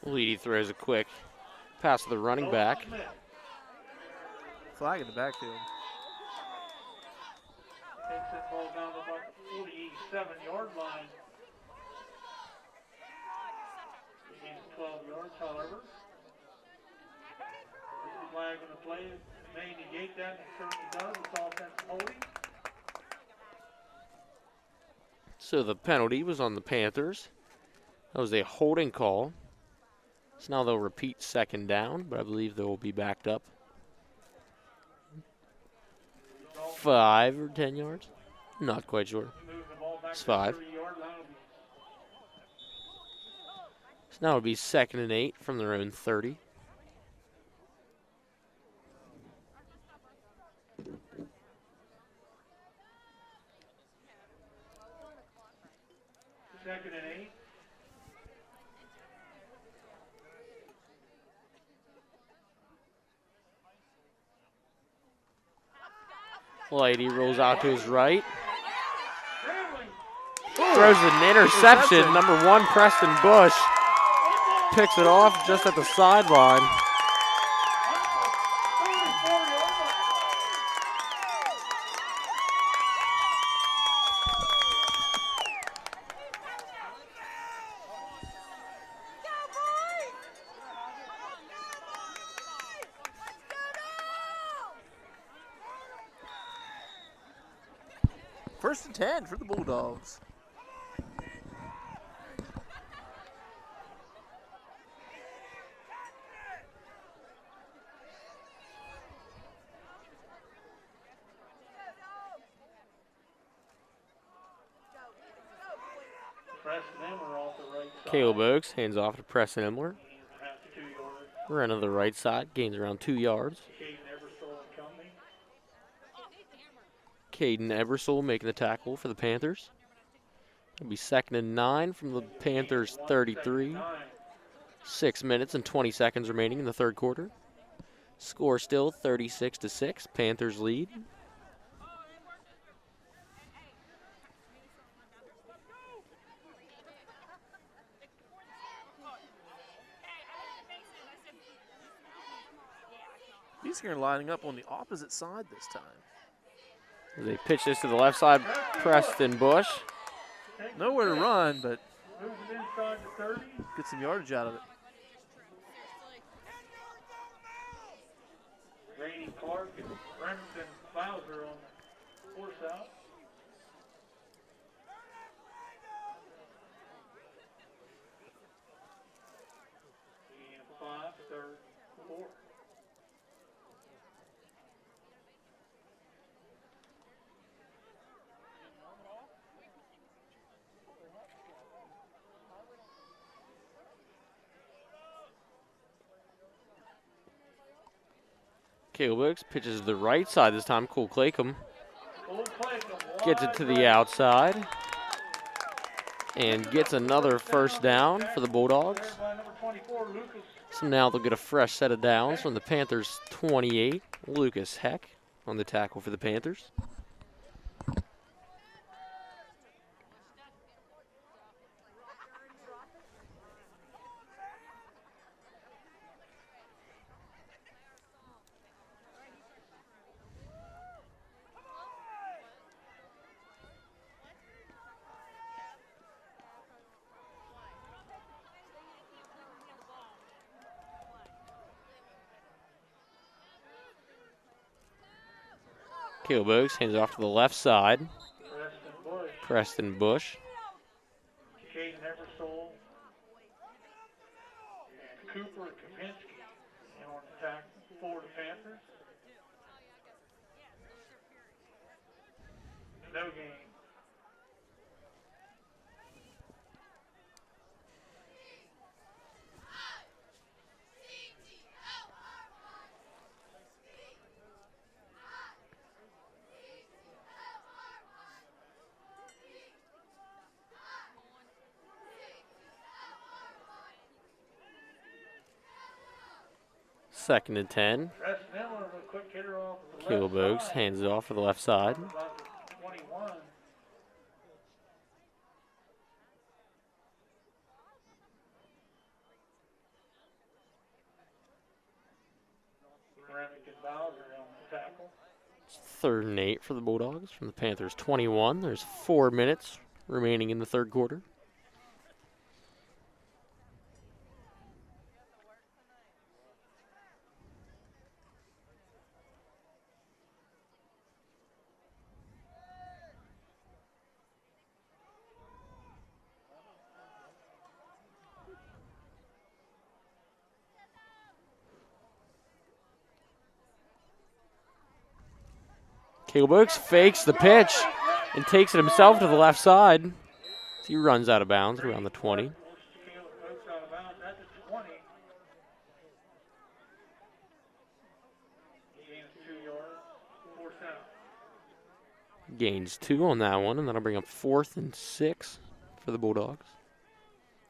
Leedy throws a quick pass to the running back. Flag in the backfield. Takes that ball down to about the 47-yard line. He gains 12 yards, however. This is flag in the play. May negate that, and it certainly does. It's offensive holding. So the penalty was on the Panthers. That was a holding call. So now they'll repeat 2nd down, but I believe they will be backed up 5 or 10 yards. Not quite sure. It's 5. So now it'll be 2nd and 8 from their own 30. Second and 8. Lady rolls out to his right. Throws an interception. Number 1, Preston Bush picks it off just at the sideline. First and 10 for the Bulldogs. Preston Emmer off the right side. Caleb Oakes hands off to Preston Emler. Half 2 yards. Run to the right side, gains around 2 yards. Caden Eversole and company. Caden Eversole making the tackle for the Panthers. It'll be 2nd and 9 from the Panthers 33. 6 minutes and 20 seconds remaining in the third quarter. Score still 36-6. Panthers lead. These are lining up on the opposite side this time. As they pitch this to the left side, Preston Bush. Nowhere to run, but Moves it inside the 30. get some yardage out of it. Grady Clark and Remington Bowser on the force out. And 5, 3rd, 4. Caleb Oakes pitches to the right side this time. Cole Claycomb Old Clayton gets it to the outside and gets another first down for the Bulldogs. by number 24, Lucas. So now they'll get a fresh set of downs from the Panthers 28. Lucas Heck on the tackle for the Panthers. Caleb Oakes hands it off to the left side. Preston Bush. Caden Eversole. And Cooper Kapinski. And on attack for the Panthers. No gain. Second and 10. Preston Emmer with a quick hitter off the Caleb left Oakes side. hands it off to the left side. About the 21. Remington Bowser on the tackle. It's 3rd and 8 for the Bulldogs from the Panthers 21. There's 4 minutes remaining in the third quarter. Caleb Oakes fakes the pitch and takes it himself to the left side. He runs out of bounds around the 20. Caleb Oakes out of bounds at the 20. Gains 2 yards, force out. Gains 2 on that one, and that'll bring up 4th and 6 for the Bulldogs.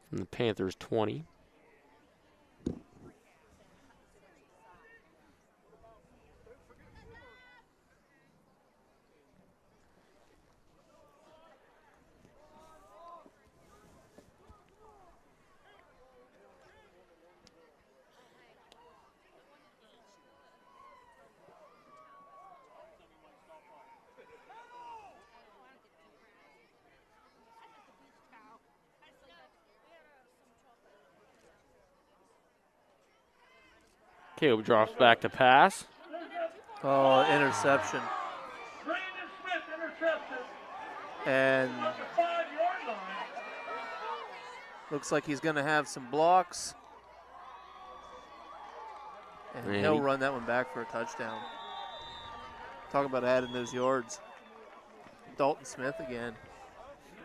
From the Panthers 20. Caleb drops back to pass. Oh, interception. Brandon Smith intercepted. And Up the 5-yard line. looks like he's going to have some blocks. And Man, he'll he- run that one back for a touchdown. Talk about adding those yards. Dalton Smith again.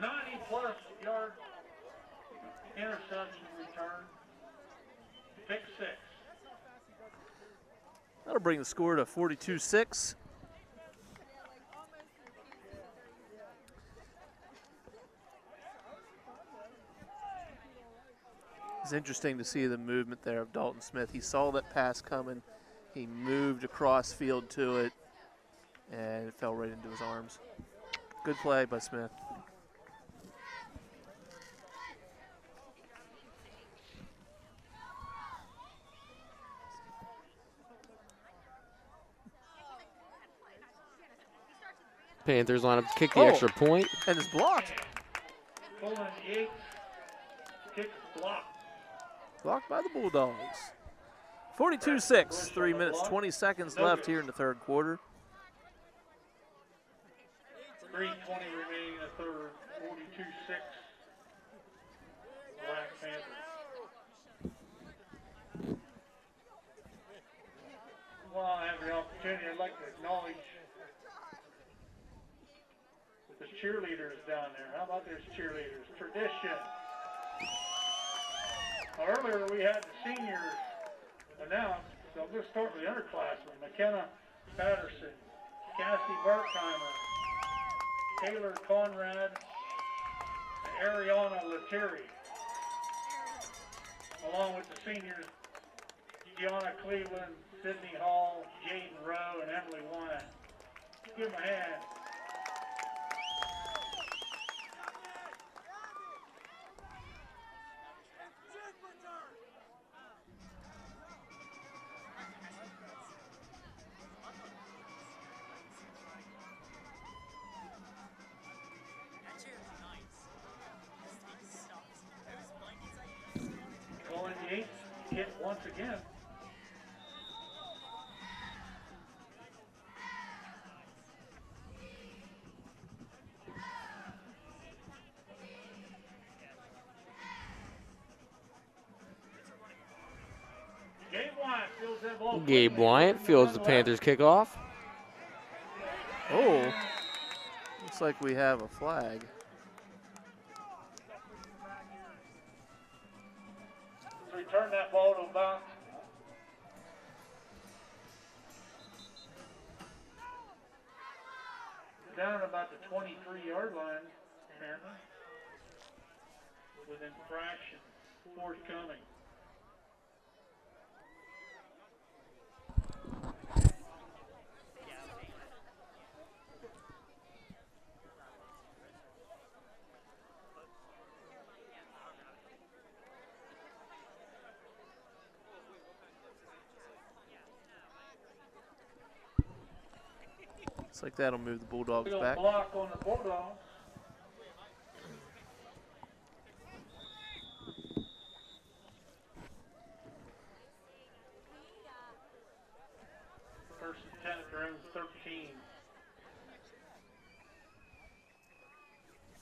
90-plus yard interception return. Pick 6. That'll bring the score to 42-6. It's interesting to see the movement there of Dalton Smith. He saw that pass coming. He moved across field to it, and it fell right into his arms. Good play by Smith. Panthers line up to kick the Oh. extra point. And it's blocked. Pulling Yates. Kick block. Blocked by the Bulldogs. 42-6, 3 minutes, 20 seconds left here in the third quarter. 3:20 remaining in the third. 42-6. Black Panthers. While I have the opportunity, I'd like to acknowledge the cheerleaders down there. How about those cheerleaders? Tradition. Earlier we had the seniors announced, so I'll just start with the underclassmen. McKenna Patterson, Cassie Barkheimer, Taylor Conrad, and Ariana Lettieri. Along with the seniors, Gianna Cleveland, Sydney Hall, Jaden Rowe, and Emily Wine. Give them a hand. Colin Yates hit once again. Gabe Wyatt fields the Panthers kickoff. Oh, looks like we have a flag. Return that ball to about down about the 23-yard line, apparently, with infraction forthcoming. Looks like that'll move the Bulldogs Little back. block on the Bulldogs. First and 10 at their own 13.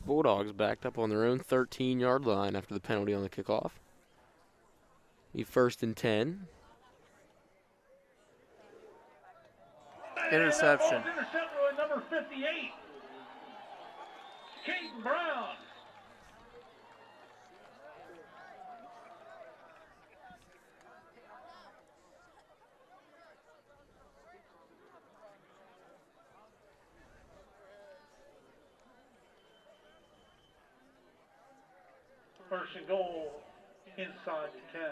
Bulldogs backed up on their own 13-yard line after the penalty on the kickoff. Be first and 10. Interception. And that ball's intercepted with number 58, Caden Brown. First and goal inside the 10.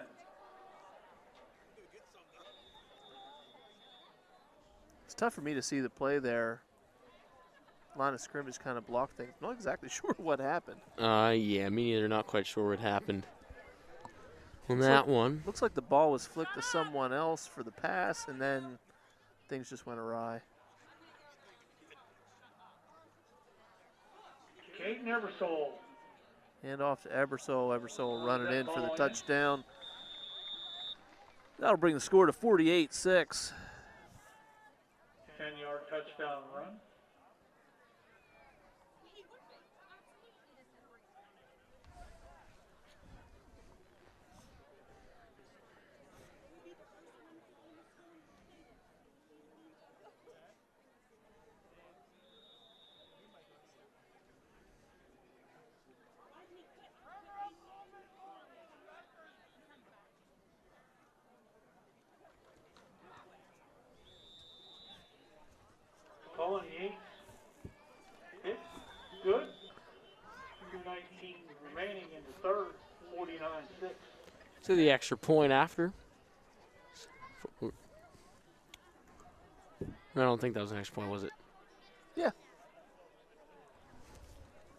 It's tough for me to see the play there. Line of scrimmage kind of blocked things. Not exactly sure what happened. Yeah, me neither. Not quite sure what happened on that one. Looks like the ball was flicked to someone else for the pass, and then things just went awry. Caden Eversole. Hand off to Ebersole. Ebersole running in for the touchdown. That'll bring the score to 48-6. 10-yard touchdown run. to the extra point after. I don't think that was an extra point, was it? Yeah.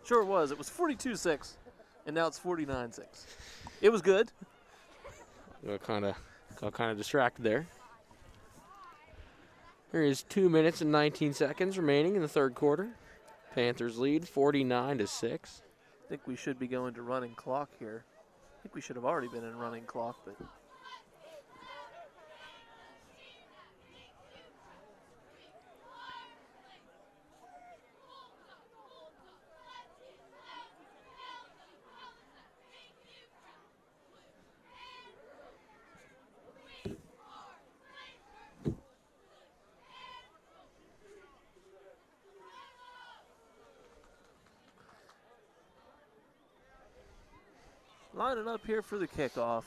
Sure it was. It was 42-6, and now it's 49-6. It was good. Got kind of distracted there. There is 2 minutes and 19 seconds remaining in the third quarter. Panthers lead 49-6. I think we should be going to running clock here. I think we should have already been in running clock, but lining up here for the kickoff.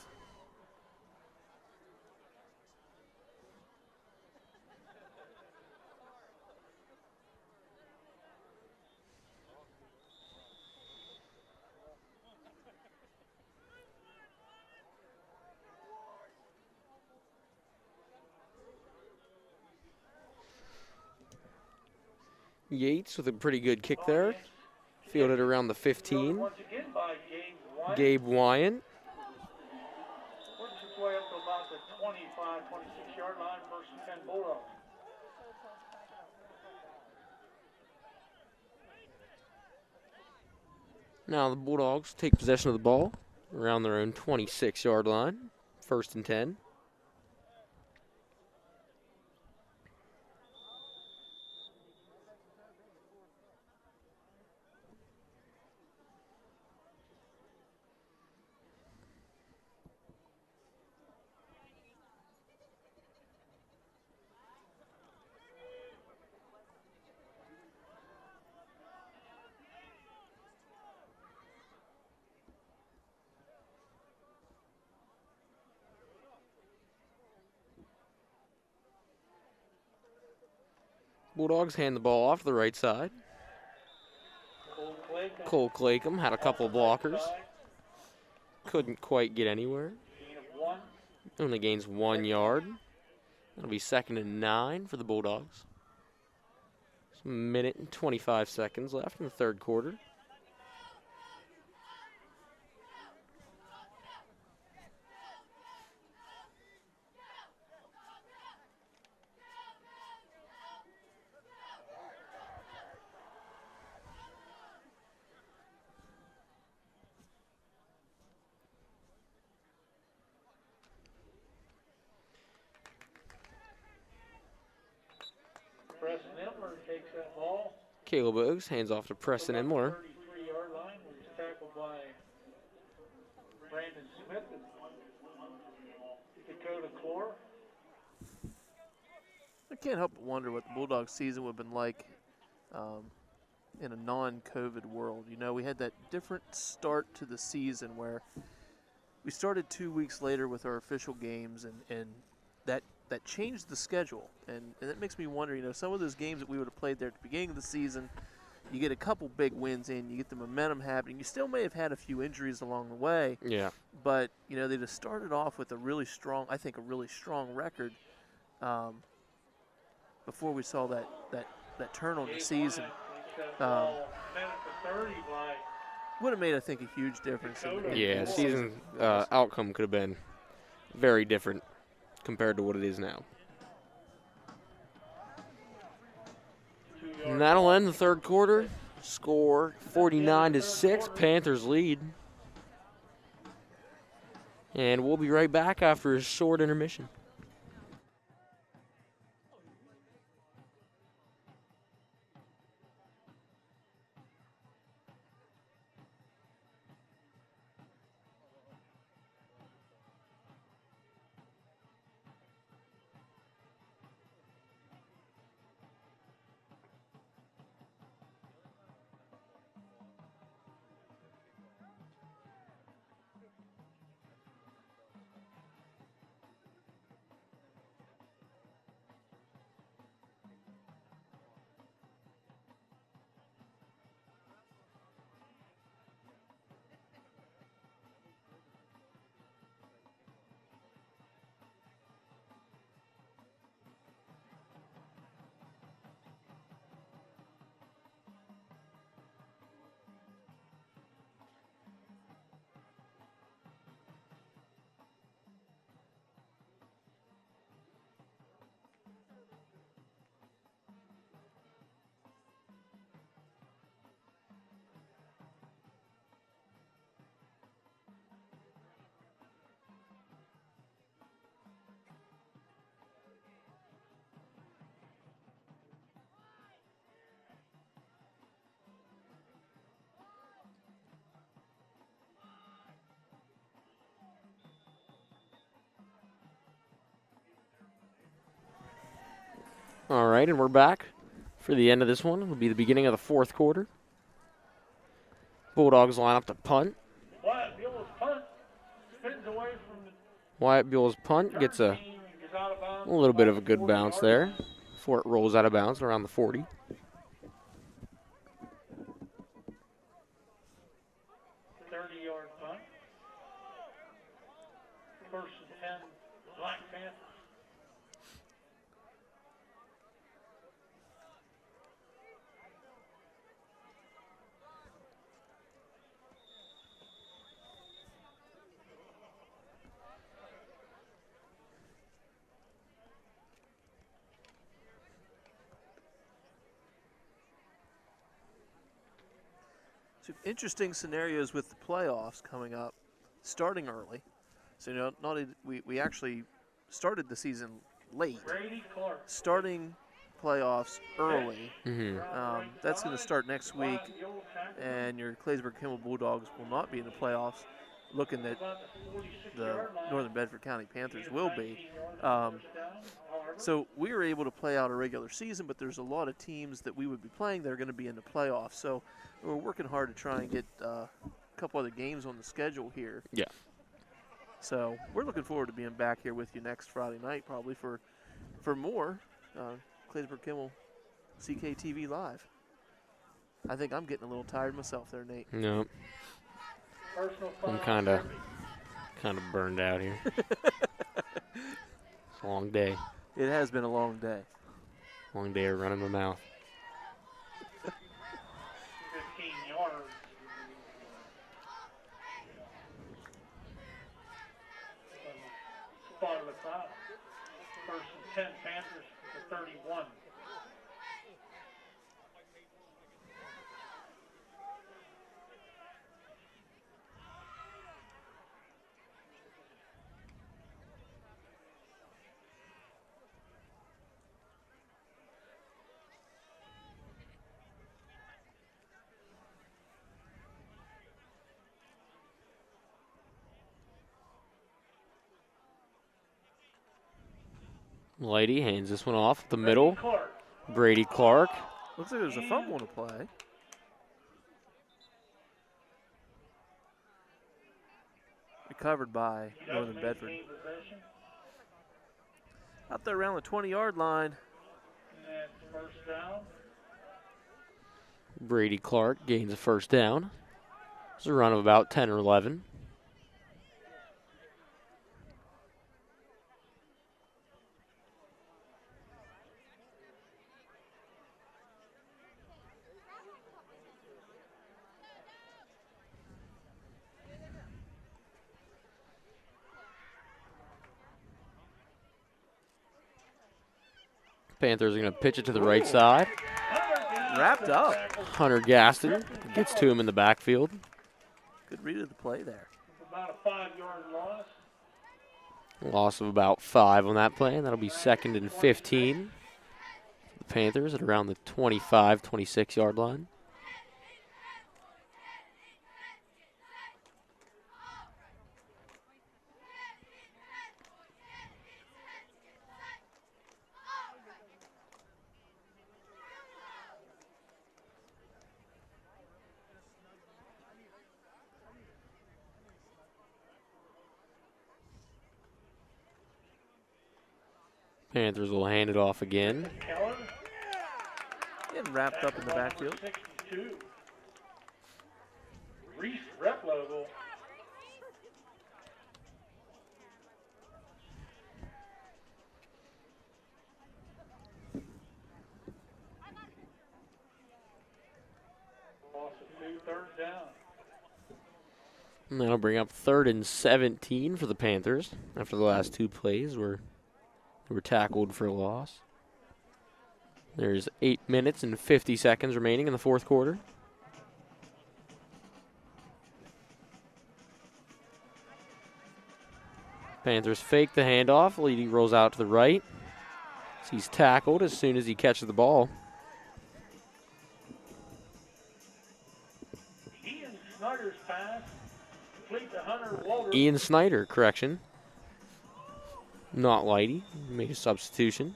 Yates with a pretty good kick there. Fielded around the 15. Once again by Gabe Gabe Wyant. Works its way up to about the 25, 26-yard line, first and 10 Bulldogs. Now the Bulldogs take possession of the ball around their own 26-yard line, first and 10. Bulldogs hand the ball off to the right side. Cole Claycomb had a couple blockers. Couldn't quite get anywhere. Only gains 1 yard. That'll be 2nd and 9 for the Bulldogs. It's a minute and 25 seconds left in the third quarter. Preston Emler takes that ball. Caleb Oaks hands off to Preston Emler. 33-yard line, where he's tackled by Brandon Smith and Dakota Clore. I can't help but wonder what the Bulldogs season would have been like in a non-COVID world. You know, we had that different start to the season where we started 2 weeks later with our official games, and that changed the schedule. And that makes me wonder, you know, some of those games that we would have played there at the beginning of the season, you get a couple big wins in, you get the momentum happening. You still may have had a few injuries along the way. Yeah. But, you know, they just started off with a really strong record before we saw that turn on the season. Would have made, I think, a huge difference. Yeah, season outcome could have been very different compared to what it is now. And that'll end the third quarter. Score 49-6. Panthers lead. And we'll be right back after a short intermission. All right, and we're back for the end of this one. It'll be the beginning of the fourth quarter. Bulldogs line up to punt. Wyatt Buell's punt spins away from the Wyatt Buell's punt gets a team and gets out of bounds. little bit of a good bounce there before it rolls out of bounds around the 40. 30-yard punt. First and 10, Black Panthers. Some interesting scenarios with the playoffs coming up, starting early. So, you know, not only we actually started the season late, Brady Clark. starting playoffs early. Mm-hmm. That's going to start next week, and your Claysburg-Kimmel Bulldogs will not be in the playoffs, looking at the Northern Bedford County Panthers will be. So we were able to play out a regular season, but there's a lot of teams that we would be playing that are going to be in the playoffs. So we're working hard to try and get a couple other games on the schedule here. Yeah. So we're looking forward to being back here with you next Friday night, probably for more Claysburg-Kimmel CKtv Live. I think I'm getting a little tired myself there, Nate. No. I'm kind of burned out here. It's a long day. It has been a long day. Long day of running my mouth. 15 yards. Spot of the crowd. First and 10, Panthers to 31. Lady hands this one off the middle. Clark. Brady Clark. Looks like there's a fumble to play. Recovered by Northern Bedford. Out there around the 20-yard line. And that's first down. Brady Clark gains a first down. It's a run of about 10 or 11. Panthers are going to pitch it to the right side. Wrapped up. Hunter Gaston gets to him in the backfield. Good read of the play there. About a 5-yard loss. Loss of about 5 on that play, and that'll be 2nd and 15. The Panthers at around the 25, 26-yard line. Panthers will hand it off again. Keller. Getting wrapped up in the backfield. 62. Reese Replogle. Loss of 2, third down. And that'll bring up 3rd and 17 for the Panthers after the last 2 plays where they were tackled for a loss. There's 8 minutes and 50 seconds remaining in the fourth quarter. Panthers fake the handoff. Leedy rolls out to the right. He's tackled as soon as he catches the ball. Ian Snyder's pass. Complete to Hunter Walter. Ian Snyder, correction. Not Lighty. Make a substitution.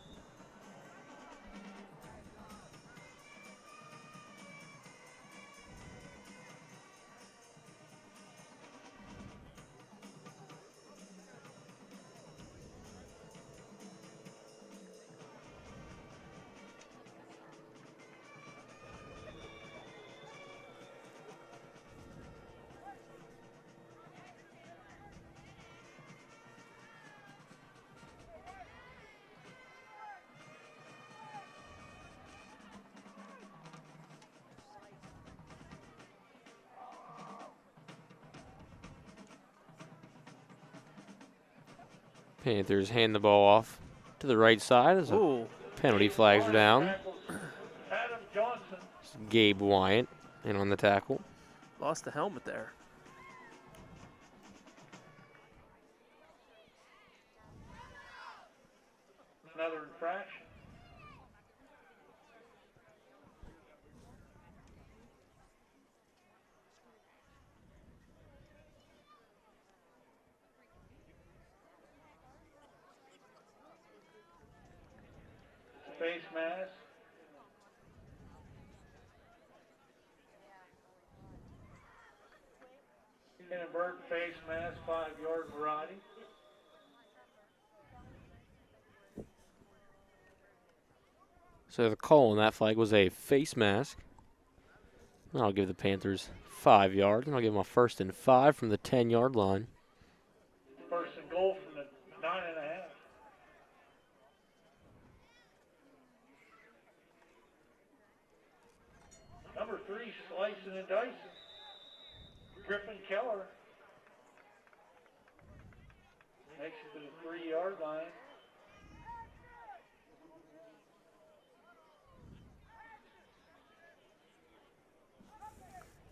Panthers hand the ball off to the right side as Ooh, penalty flags are down. Adam Johnson. It's Gabe Wyatt in on the tackle. lost the helmet there. Another infraction. Face mask. Hindenburg face mask, 5-yard variety. So the call on that flag was a face mask. I'll give the Panthers 5 yards, and I'll give them a 1st and 5 from the 10-yard line. First and goal from the 9.5. Number 3, slicing and dicing. Griffin Keller makes it to the 3-yard line.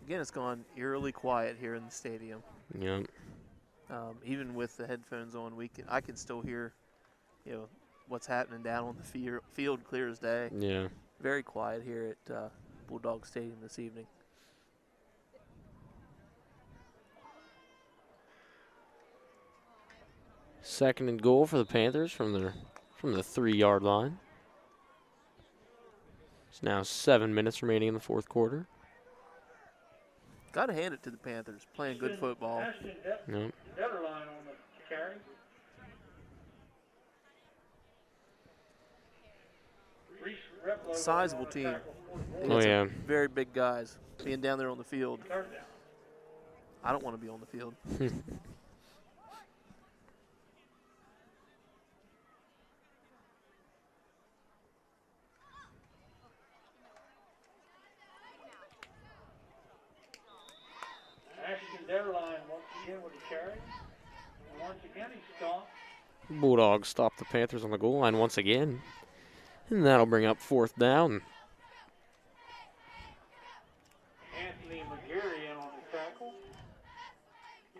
Again, it's gone eerily quiet here in the stadium. Yep. Even with the headphones on, I can still hear, what's happening down on the field clear as day. Yeah. Very quiet here at Bulldog Stadium this evening. Second and goal for the Panthers from the 3-yard line. It's now 7 minutes remaining in the fourth quarter. Got to hand it to the Panthers, playing good football. Yep. Detterline on the carry. Sizable team. They got Oh, some yeah. very big guys being down there on the field. I don't want to be on the field. Ashton Detterline once again with the carry. And once again he stopped. Bulldogs stop the Panthers on the goal line once again. And that'll bring up 4th down. Anthony McGarry in on the tackle.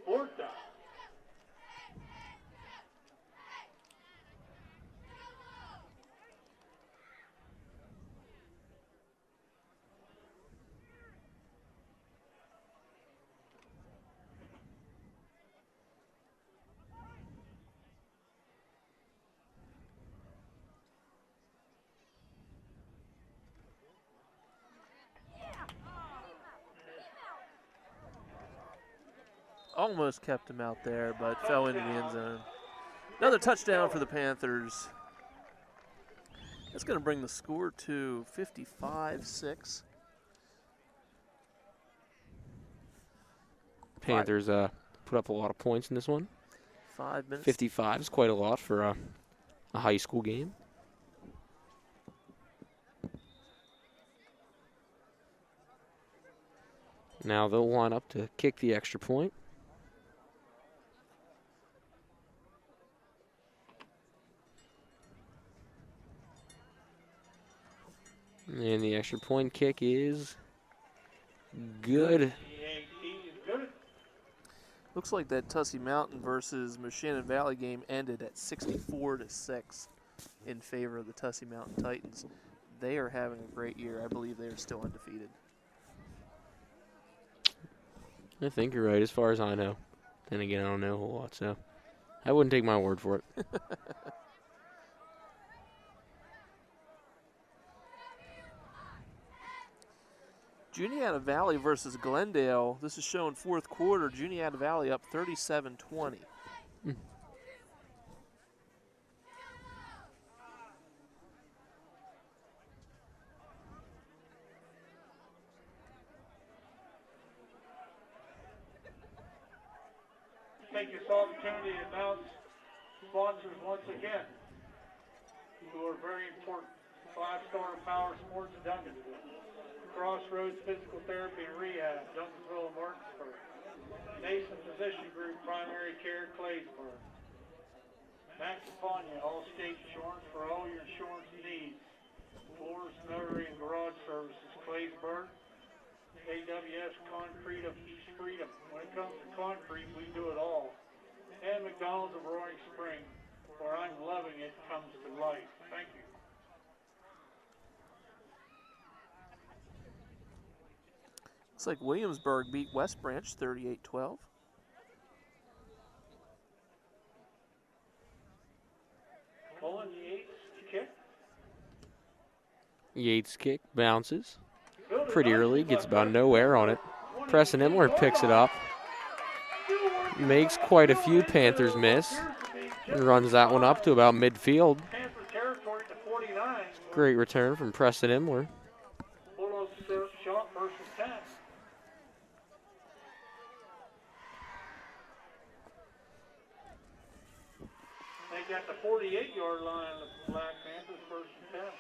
4th down. Almost kept him out there, but fell into the end zone. Another touchdown for the Panthers. That's going to bring the score to 55-6. Panthers put up a lot of points in this one. 5 minutes. 55 is quite a lot for a high school game. Now they'll line up to kick the extra point. And the extra point kick is good. Looks like that Tussey Mountain versus Moshannon Valley game ended at 64-6 in favor of the Tussey Mountain Titans. They are having a great year. I believe they are still undefeated. I think you're right, as far as I know. Then again, I don't know a whole lot, so I wouldn't take my word for it. Juniata Valley versus Glendale. This is showing fourth quarter. Juniata Valley up 37-20. Take this opportunity to announce sponsors once again, who are very important. 5-Star Power Sports Duncansville, Crossroads Physical Therapy and Rehab, Duncansville and Martinsburg, Nason Physician Group Primary Care, Claysburg, Max Panya, all-state insurance for all your insurance needs. Floors, notary, and garage services. Claysburg, AWS Concrete of East Freedom. When it comes to concrete, we do it all. And McDonald's of Roaring Spring, where I'm loving it comes to life. Thank you. Looks like Williamsburg beat West Branch 38-12. Pulling Yates kick. Yates kick bounces pretty early, gets about no air on it. Preston Imler picks it up, makes quite a few Panthers miss, and runs that one up to about midfield. Great return from Preston Imler. Bulldogs shot first and 10. They got the 48-yard line of the Black Panthers first and 10.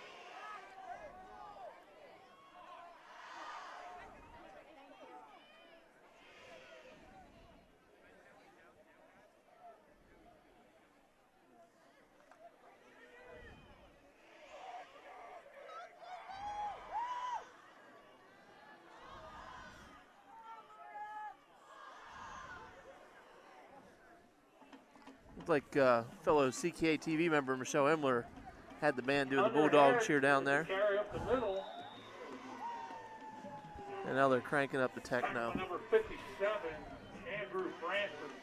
Like fellow CKtv member Michelle Imler had the band doing the Bulldog cheer down there. Carry up the middle. And now they're cranking up the techno. Number 57, Andrew Francis.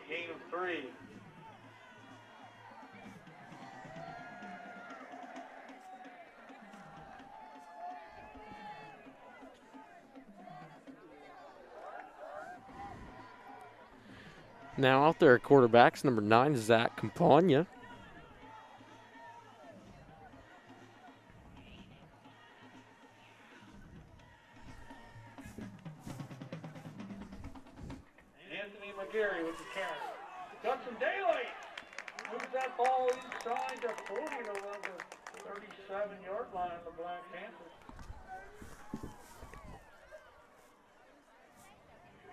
Gain of 3. Now out there at quarterbacks, number 9, Zach Campagna. Anthony McGarry with the catch. Got some daylight. Moves that ball inside the 40 around the 37-yard line of the Black Panthers.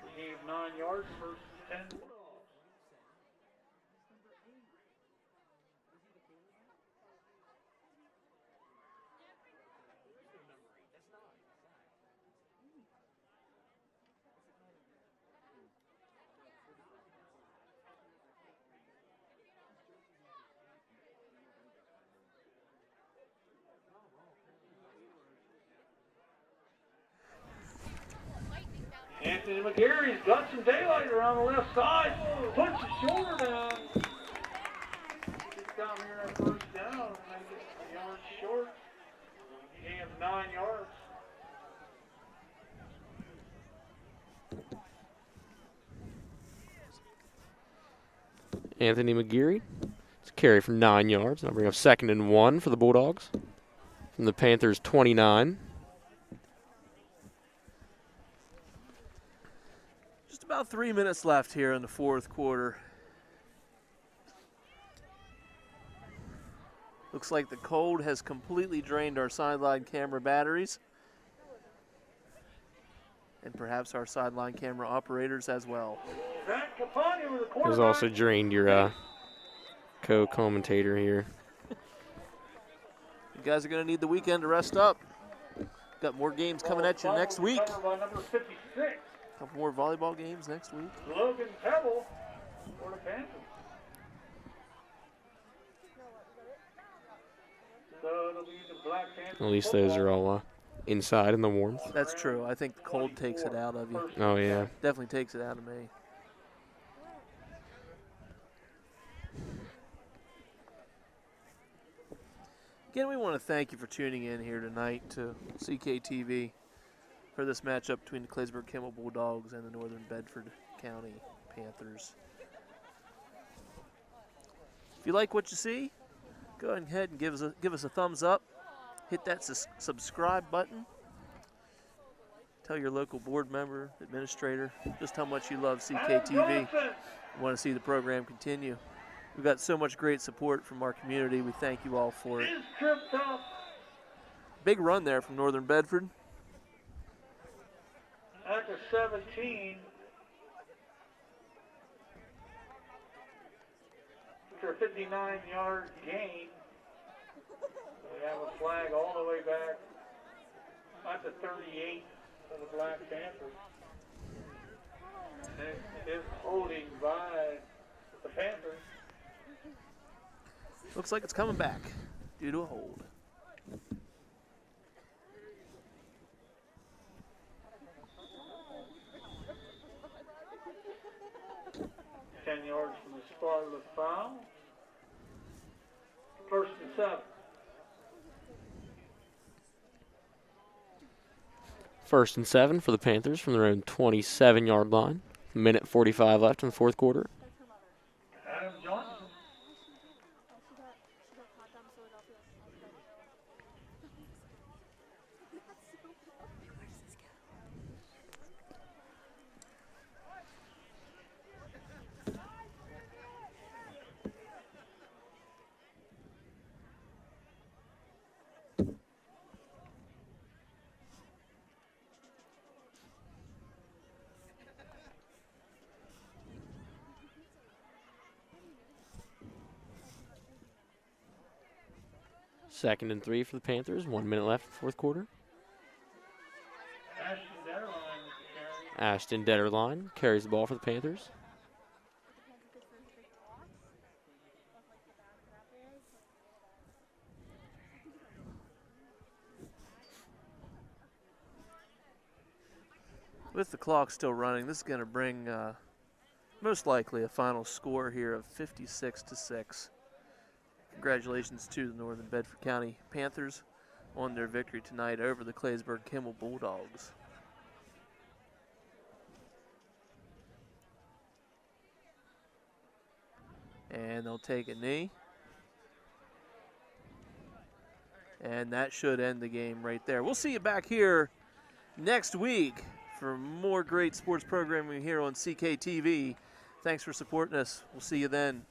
We gave 9 yards versus 10 Bulldogs. Anthony McGarry's got some daylight around the left side. Puts his shoulder down. Gets down here at first down. Make it a yard short. He has 9 yards. Anthony McGarry. It's a carry for 9 yards. That'll bring up 2nd and 1 for the Bulldogs. From the Panthers 29. Just about 3 minutes left here in the fourth quarter. Looks like the cold has completely drained our sideline camera batteries. And perhaps our sideline camera operators as well. Has also drained your co-commentator here. You guys are going to need the weekend to rest up. Got more games coming at you next week. A couple more volleyball games next week. Logan Pebble for the Panthers. So it'll be the Black Panthers. At least those are all inside in the warmth. That's true. I think the cold takes it out of you. Oh, yeah. Definitely takes it out of me. Again, we want to thank you for tuning in here tonight to CKtv for this matchup between the Claysburg-Kimmel Bulldogs and the Northern Bedford County Panthers. If you like what you see, go ahead and give us a thumbs up. Hit that subscribe button. Tell your local board member, administrator, just how much you love CKtv. You want to see the program continue. We've got so much great support from our community. We thank you all for it. Big run there from Northern Bedford. At the 17. after a 59-yard gain. We have a flag all the way back at the 38 of the Black Panthers. And it is holding by the Panthers. Looks like it's coming back due to a hold. 10 yards from the spot of the foul. 1st and 7. First and 7 for the Panthers from their own 27-yard line. Minute 45 left in the fourth quarter. Adam Johnson. Second and 3 for the Panthers. 1 minute left in the fourth quarter. Ashton Detterline carries the ball for the Panthers. With the clock still running, this is going to bring most likely a final score here of 56-6. Congratulations to the Northern Bedford County Panthers on their victory tonight over the Claysburg-Kimmel Bulldogs. And they'll take a knee. And that should end the game right there. We'll see you back here next week for more great sports programming here on CKtv. Thanks for supporting us. We'll see you then.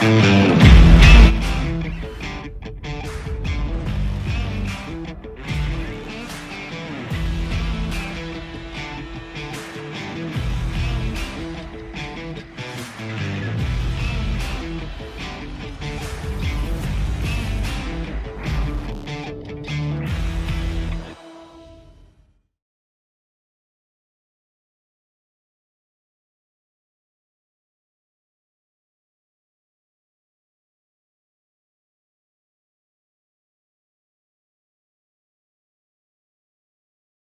Thank you.